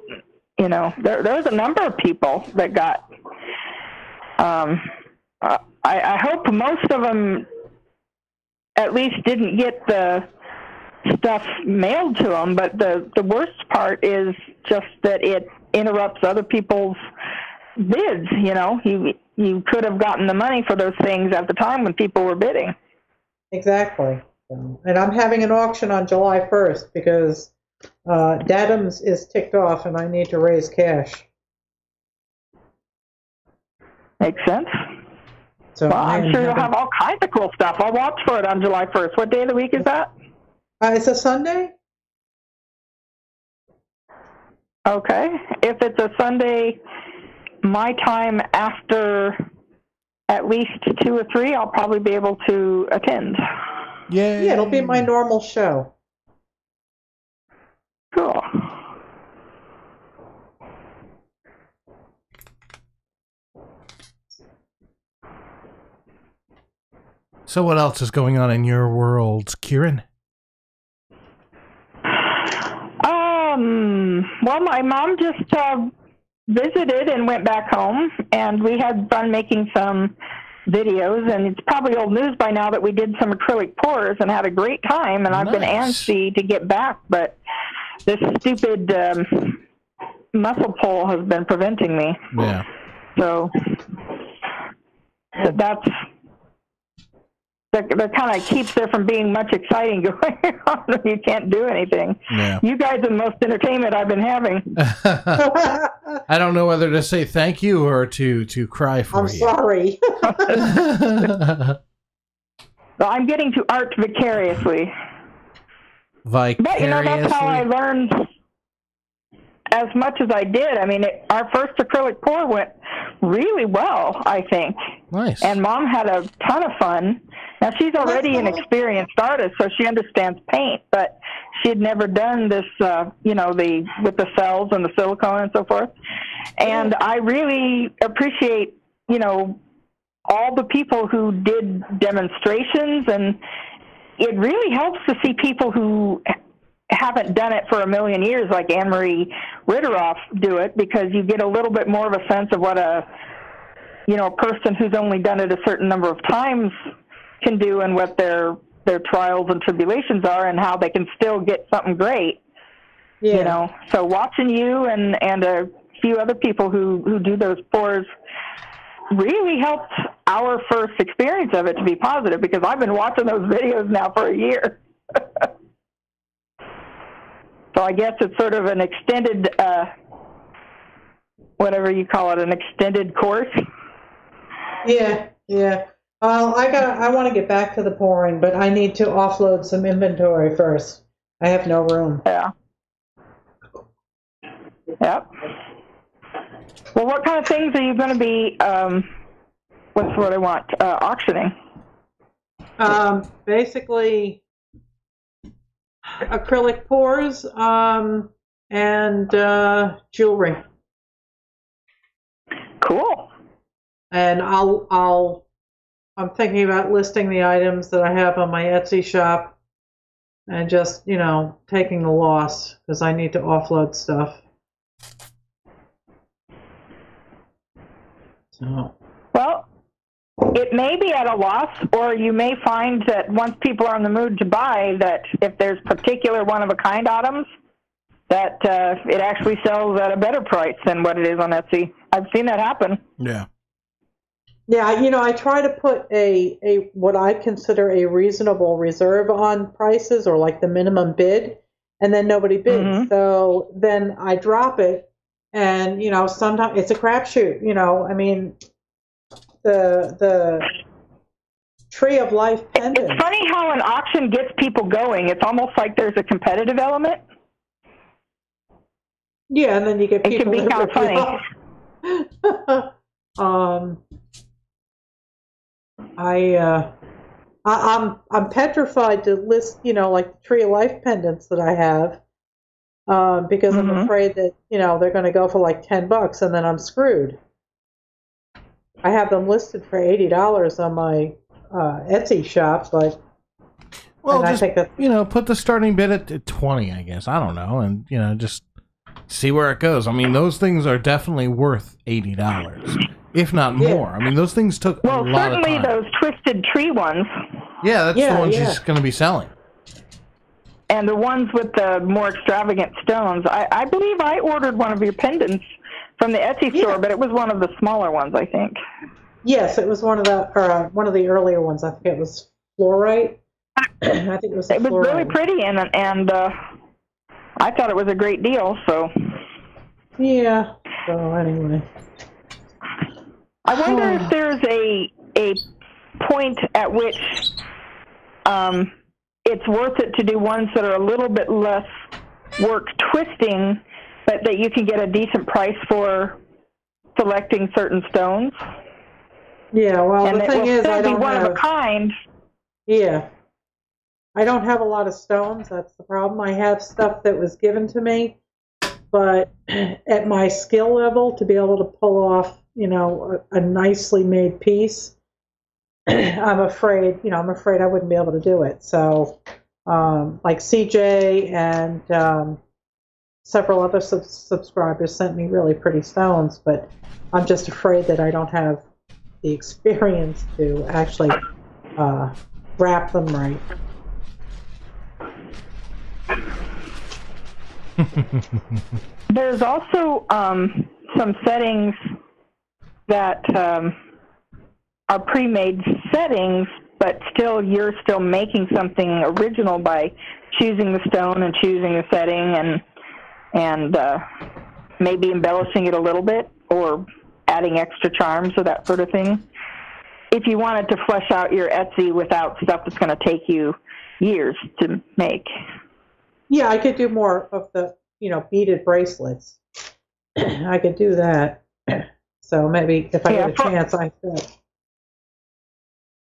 you know there's a number of people that got. I hope most of them at least didn't get the stuff mailed to them, but the worst part is just that it interrupts other people's bids. You know, you could have gotten the money for those things at the time when people were bidding. Exactly. And I'm having an auction on July 1st because Dadams is ticked off and I need to raise cash. Makes sense. So well, I'm sure you'll have all kinds of cool stuff. I'll watch for it on July 1st. What day of the week is that? It's a Sunday. Okay. If it's a Sunday, my time after at least 2 or 3, I'll probably be able to attend. Yeah, it'll be my normal show. Cool. So what else is going on in your world, Kieran? Well, my mom just visited and went back home, and we had fun making some videos, and it's probably old news by now that we did some acrylic pours and had a great time, and I've been antsy to get back, but this stupid muscle pull has been preventing me. Yeah. So that kind of keeps there from being much exciting going on when you can't do anything. Yeah. You guys are the most entertainment I've been having. I don't know whether to say thank you or to cry for I'm you. sorry. Well, I'm getting to art vicariously. But, you know, that's how I learned as much as I did. I mean, our first acrylic pour went really well, I think. Nice. And Mom had a ton of fun. Now, she's already an experienced artist, so she understands paint, but she had never done this, you know, with the cells and the silicone and so forth. And I really appreciate, you know, all the people who did demonstrations, and it really helps to see people who haven't done it for a million years, like Anne-Marie Ritteroff, do it, because you get a little bit more of a sense of what a person who's only done it a certain number of times can do, and what their trials and tribulations are, and how they can still get something great. Yeah. You know, so watching you and a few other people who do those pours really helped our first experience of it to be positive, because I've been watching those videos now for a year. So I guess it's sort of an extended, whatever you call it, an extended course. Yeah. I want to get back to the pouring, but I need to offload some inventory first. I have no room. Yeah. Yep. Well, what kind of things are you going to be, auctioning? Basically, acrylic pours, and jewelry. Cool. And I'm thinking about listing the items that I have on my Etsy shop and just, taking the loss, because I need to offload stuff. So. Well, it may be at a loss, or you may find that once people are in the mood to buy, that if there's particular one-of-a-kind items, that it actually sells at a better price than what it is on Etsy. I've seen that happen. Yeah. Yeah, I try to put a what I consider a reasonable reserve on prices, or like the minimum bid, and then nobody bids. Mm-hmm. So then I drop it, and sometimes it's a crapshoot. I mean, the Tree of Life pendant. It's funny how an auction gets people going. It's almost like there's a competitive element. Yeah, and then you get It people can be that kind of rip you funny. off. I'm petrified to list, like the Tree of Life pendants that I have, because I'm afraid that they're going to go for like $10, and then I'm screwed. I have them listed for $80 on my Etsy shop, but well, I just think that, put the starting bid at 20, I guess. I don't know, and just see where it goes. I mean, those things are definitely worth $80, if not more. I mean, those things took a lot of time. Well, certainly those twisted tree ones. Yeah, that's the one she's going to be selling. And the ones with the more extravagant stones. I believe I ordered one of your pendants from the Etsy store, but it was one of the smaller ones, I think. Yes, it was one of the earlier ones. I think it was fluorite. I think it was. It was really pretty, and I thought it was a great deal. So. Yeah. So anyway. I wonder if there's a point at which it's worth it to do ones that are a little bit less work twisting, but that you can get a decent price for selecting certain stones. Yeah, well, and the thing is, I don't be one have of a kind. Yeah, I don't have a lot of stones. That's the problem. I have stuff that was given to me, but at my skill level, to be able to pull off, a nicely made piece, I'm afraid I wouldn't be able to do it. So, like CJ and several other subscribers sent me really pretty stones, but I'm just afraid that I don't have the experience to actually wrap them right. There's also some settings that are pre-made settings, but you're still making something original by choosing the stone and choosing the setting and maybe embellishing it a little bit or adding extra charms or that sort of thing. If you wanted to flesh out your Etsy without stuff that's going to take you years to make. Yeah, I could do more of the, beaded bracelets. I could do that. So maybe if I get a chance, I could.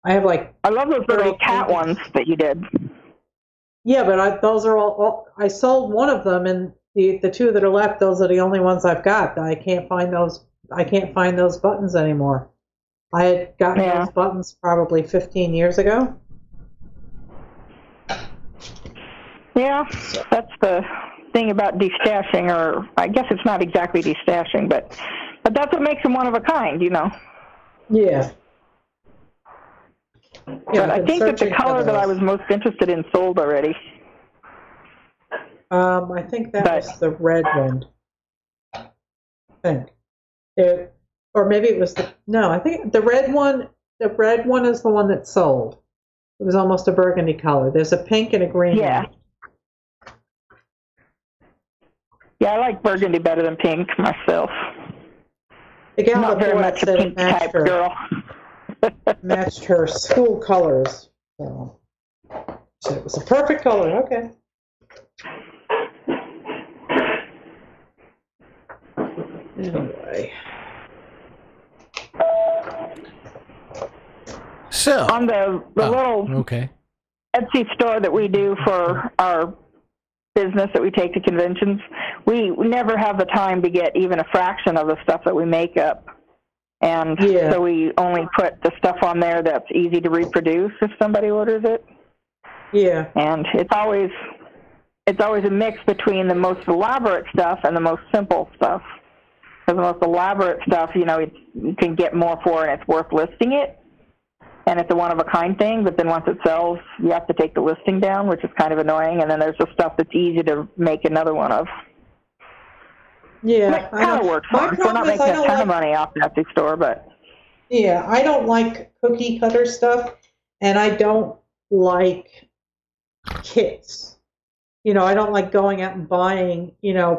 I have I love those little cat ones that you did. Yeah, but those are all. I sold one of them, and the two that are left, those are the only ones I've got. I can't find those. I can't find those buttons anymore. I had gotten those buttons probably 15 years ago. Yeah, that's the thing about destashing, or I guess it's not exactly destashing, but that's what makes them one of a kind, Yeah. But I think that the color that I was most interested in sold already. I think that was the red one. I think. Or maybe it was I think the red one is the one that sold. It was almost a burgundy color. There's a pink and a green one. Yeah, I like burgundy better than pink myself. The gal Not very much a pink type girl. Matched her school colors. So it was a perfect color. Okay. Anyway. So on the little Etsy store that we do for our business that we take to conventions, we never have the time to get even a fraction of the stuff that we make up. And so we only put the stuff on there that's easy to reproduce if somebody orders it. Yeah. And it's always a mix between the most elaborate stuff and the most simple stuff. Because the most elaborate stuff, you can get more for and it's worth listing it. And it's a one-of-a-kind thing, but then once it sells, you have to take the listing down, which is kind of annoying. And then there's the stuff that's easy to make another one of. Yeah, it kind of works fine. We're not making a ton of money off the Etsy store, but... Yeah, I don't like cookie cutter stuff, and I don't like kits. I don't like going out and buying,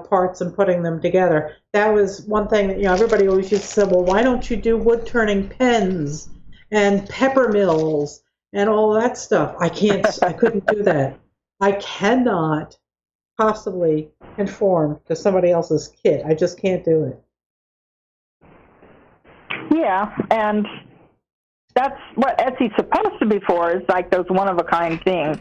parts and putting them together. That was one thing that, everybody always used to say, well, why don't you do wood-turning pens and pepper mills and all that stuff? I couldn't do that. I cannot possibly conform to somebody else's kit. I just can't do it. Yeah, and that's what Etsy's supposed to be for, is like those one-of-a-kind things.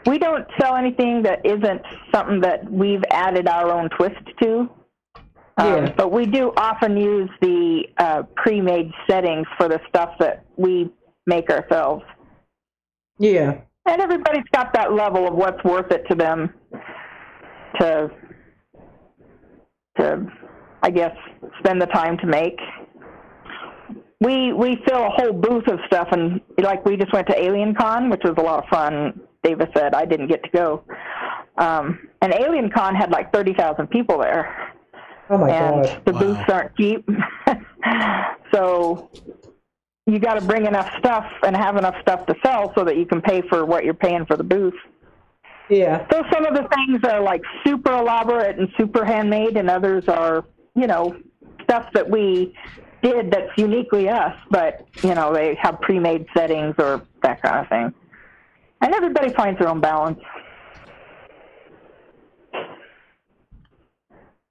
We don't sell anything that isn't something that we've added our own twist to. But we do often use the pre-made settings for the stuff that we make ourselves. Yeah. And everybody's got that level of what's worth it to them to I guess, spend the time to make. We fill a whole booth of stuff, and like we just went to Alien Con, which was a lot of fun. Davis said I didn't get to go. And Alien Con had like 30,000 people there. Oh my God. The booths aren't cheap. So you got to bring enough stuff and have enough stuff to sell so that you can pay for what you're paying for the booth. Yeah. So some of the things are like super elaborate and super handmade, and others are, you know, stuff that we did that's uniquely us, but, you know, they have pre-made settings or that kind of thing. And everybody finds their own balance.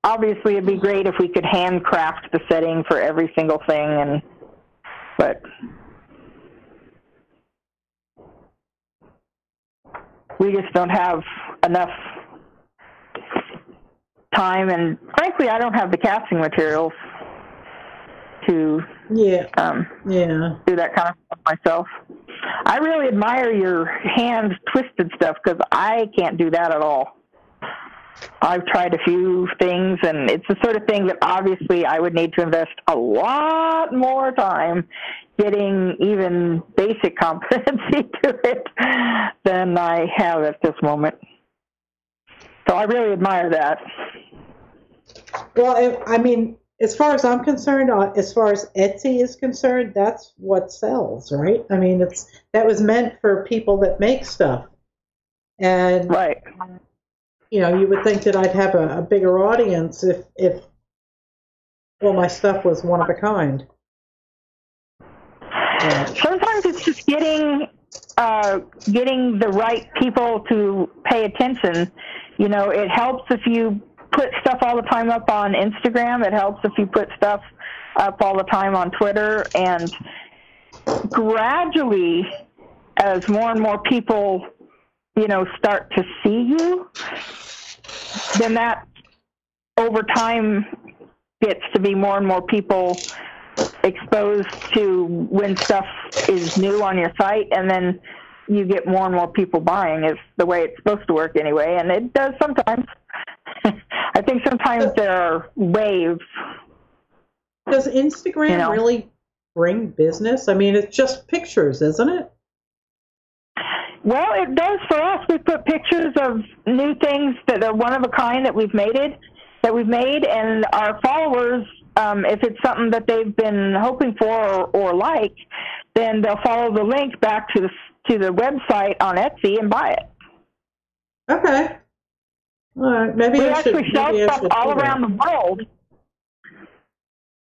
Obviously, it'd be great if we could handcraft the setting for every single thing, but we just don't have enough time, and frankly, I don't have the casting materials to do that kind of stuff myself. I really admire your hand-twisted stuff, because I can't do that at all. I've tried a few things, and it's the sort of thing that obviously I would need to invest a lot more time getting even basic competency to it than I have at this moment. So I really admire that. Well, I mean, as far as I'm concerned, as far as Etsy is concerned, that's what sells, right? I mean, that was meant for people that make stuff. And right. You know, you would think that I'd have a bigger audience if all my stuff was one of a kind. Sometimes it's just getting the right people to pay attention. You know, it helps if you put stuff all the time up on Instagram. It helps if you put stuff up all the time on Twitter. And gradually, as more and more people, you know, start to see you, then that over time gets to be more and more people exposed to when stuff is new on your site, and then you get more and more people buying. Is the way it's supposed to work anyway, and it does sometimes. I think sometimes there are waves. Does Instagram really bring business? I mean, it's just pictures, isn't it? Well, it does for us. We put pictures of new things that are one of a kind that we've made, and our followers, if it's something that they've been hoping for or like, then they'll follow the link back to the website on Etsy and buy it. Okay. All right. Maybe we I should. Actually sell stuff all around the world,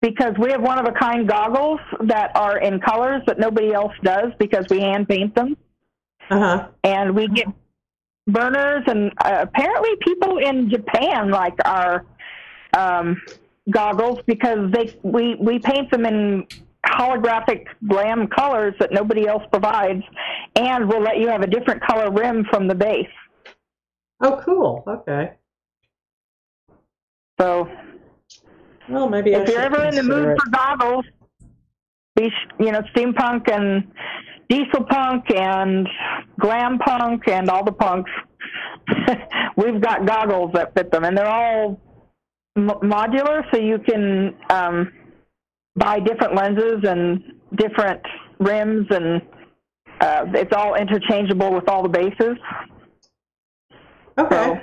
because we have one of a kind goggles that are in colors that nobody else does, because we hand paint them. And we get burners, and apparently people in Japan like our goggles, because we paint them in holographic glam colors that nobody else provides, and we'll let you have a different color rim from the base. Oh, cool. Okay. So, well, maybe if you're ever in the mood for goggles, steampunk and diesel punk and glam punk and all the punks, we've got goggles that fit them, and they're all modular, so you can buy different lenses and different rims, and it's all interchangeable with all the bases. Okay. So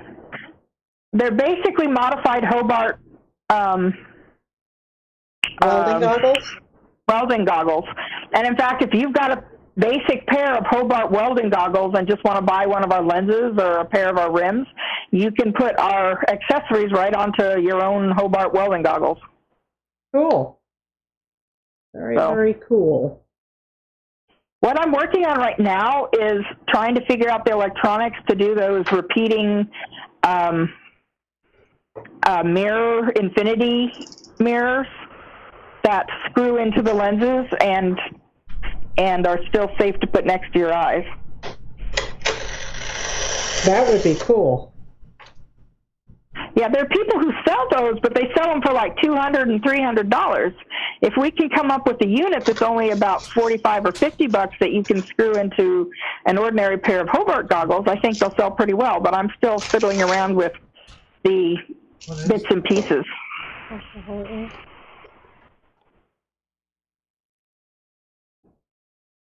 they're basically modified Hobart welding goggles. And in fact, if you've got a basic pair of Hobart welding goggles and just want to buy one of our lenses or a pair of our rims, you can put our accessories right onto your own Hobart welding goggles. Cool. Very cool. What I'm working on right now is trying to figure out the electronics to do those repeating infinity mirrors that screw into the lenses and are still safe to put next to your eyes. That would be cool. Yeah, there are people who sell those, but they sell them for like $200 and $300. If we can come up with a unit that's only about $45 or $50 that you can screw into an ordinary pair of Hobart goggles, I think they'll sell pretty well. But I'm still fiddling around with the bits and pieces.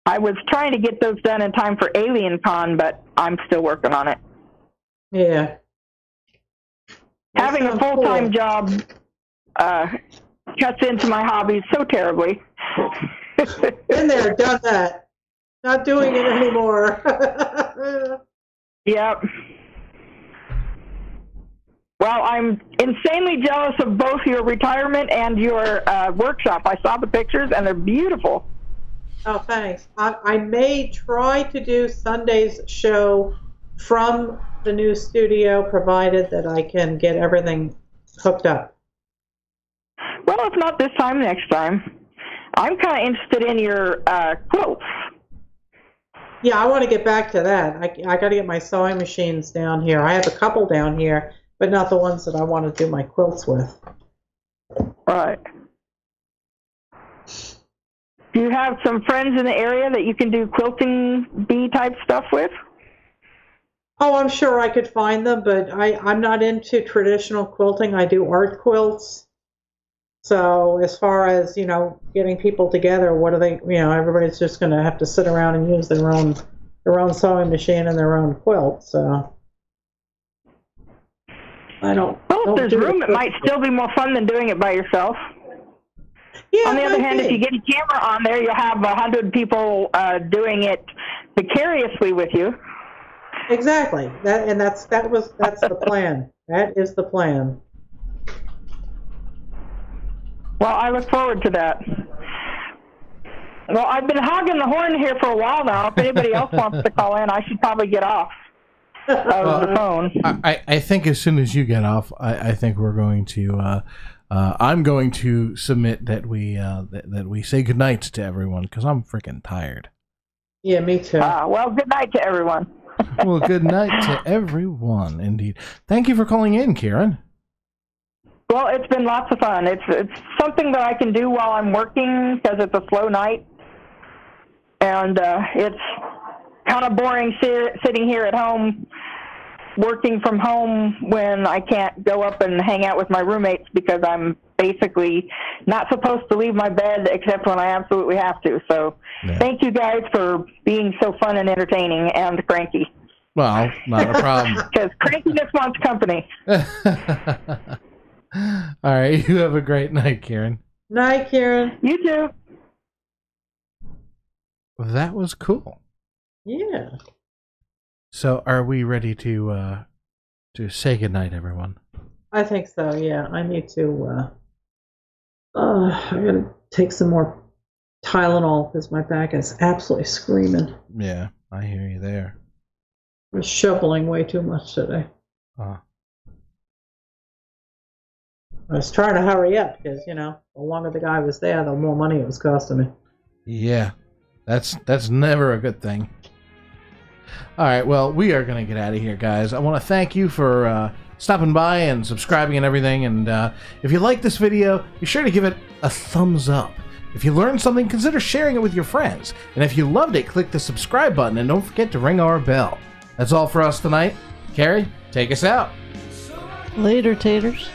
I was trying to get those done in time for Alien Con, but I'm still working on it. Yeah. Having a full-time job cuts into my hobbies so terribly. Been there, done that. Not doing it anymore. Yep. Well, I'm insanely jealous of both your retirement and your workshop. I saw the pictures, and they're beautiful. Oh, thanks. I may try to do Sunday's show from the new studio, provided that I can get everything hooked up. Well, if not this time, next time. I'm kind of interested in your quilts. Yeah, I want to get back to that. I got to get my sewing machines down here. I have a couple down here, but not the ones that I want to do my quilts with. Right. Do you have some friends in the area that you can do quilting bee type stuff with? Oh, I'm sure I could find them, but I'm not into traditional quilting. I do art quilts. So as far as, getting people together, what are they, everybody's just going to have to sit around and use their own sewing machine and their own quilt. So I don't. Well, if there's room, it might still be more fun than doing it by yourself. Yeah, on the other hand, if you get a camera on there, you'll have 100 people doing it vicariously with you. Exactly. That's the plan. That is the plan. Well, I look forward to that. Well, I've been hogging the horn here for a while now. If anybody else wants to call in, I should probably get off the phone. I think as soon as you get off, I think we're going to. I'm going to submit that we say goodnight to everyone because I'm freaking tired. Yeah, me too. Well, good night to everyone. Well, good night to everyone, indeed. Thank you for calling in, Kieran. Well, it's been lots of fun. It's something that I can do while I'm working because it's a slow night. And it's kind of boring sitting here at home, working from home when I can't go up and hang out with my roommates because I'm basically not supposed to leave my bed except when I absolutely have to. So Thank you guys for being so fun and entertaining and cranky. Well, not a problem. Because crankiness wants company. All right, you have a great night, Kieran. Night, Kieran. You too. That was cool. Yeah. So, are we ready to say goodnight, everyone? I think so. Yeah, I need to. I gotta take some more Tylenol because my back is absolutely screaming. Yeah, I hear you there. I'm shoveling way too much today. I was trying to hurry up because, the longer the guy was there, the more money it was costing me. Yeah, that's never a good thing. All right, well, we are going to get out of here, guys. I want to thank you for stopping by and subscribing and everything. And if you like this video, be sure to give it a thumbs up. If you learned something, consider sharing it with your friends. And if you loved it, click the subscribe button and don't forget to ring our bell. That's all for us tonight. Carrie, take us out. Later, taters.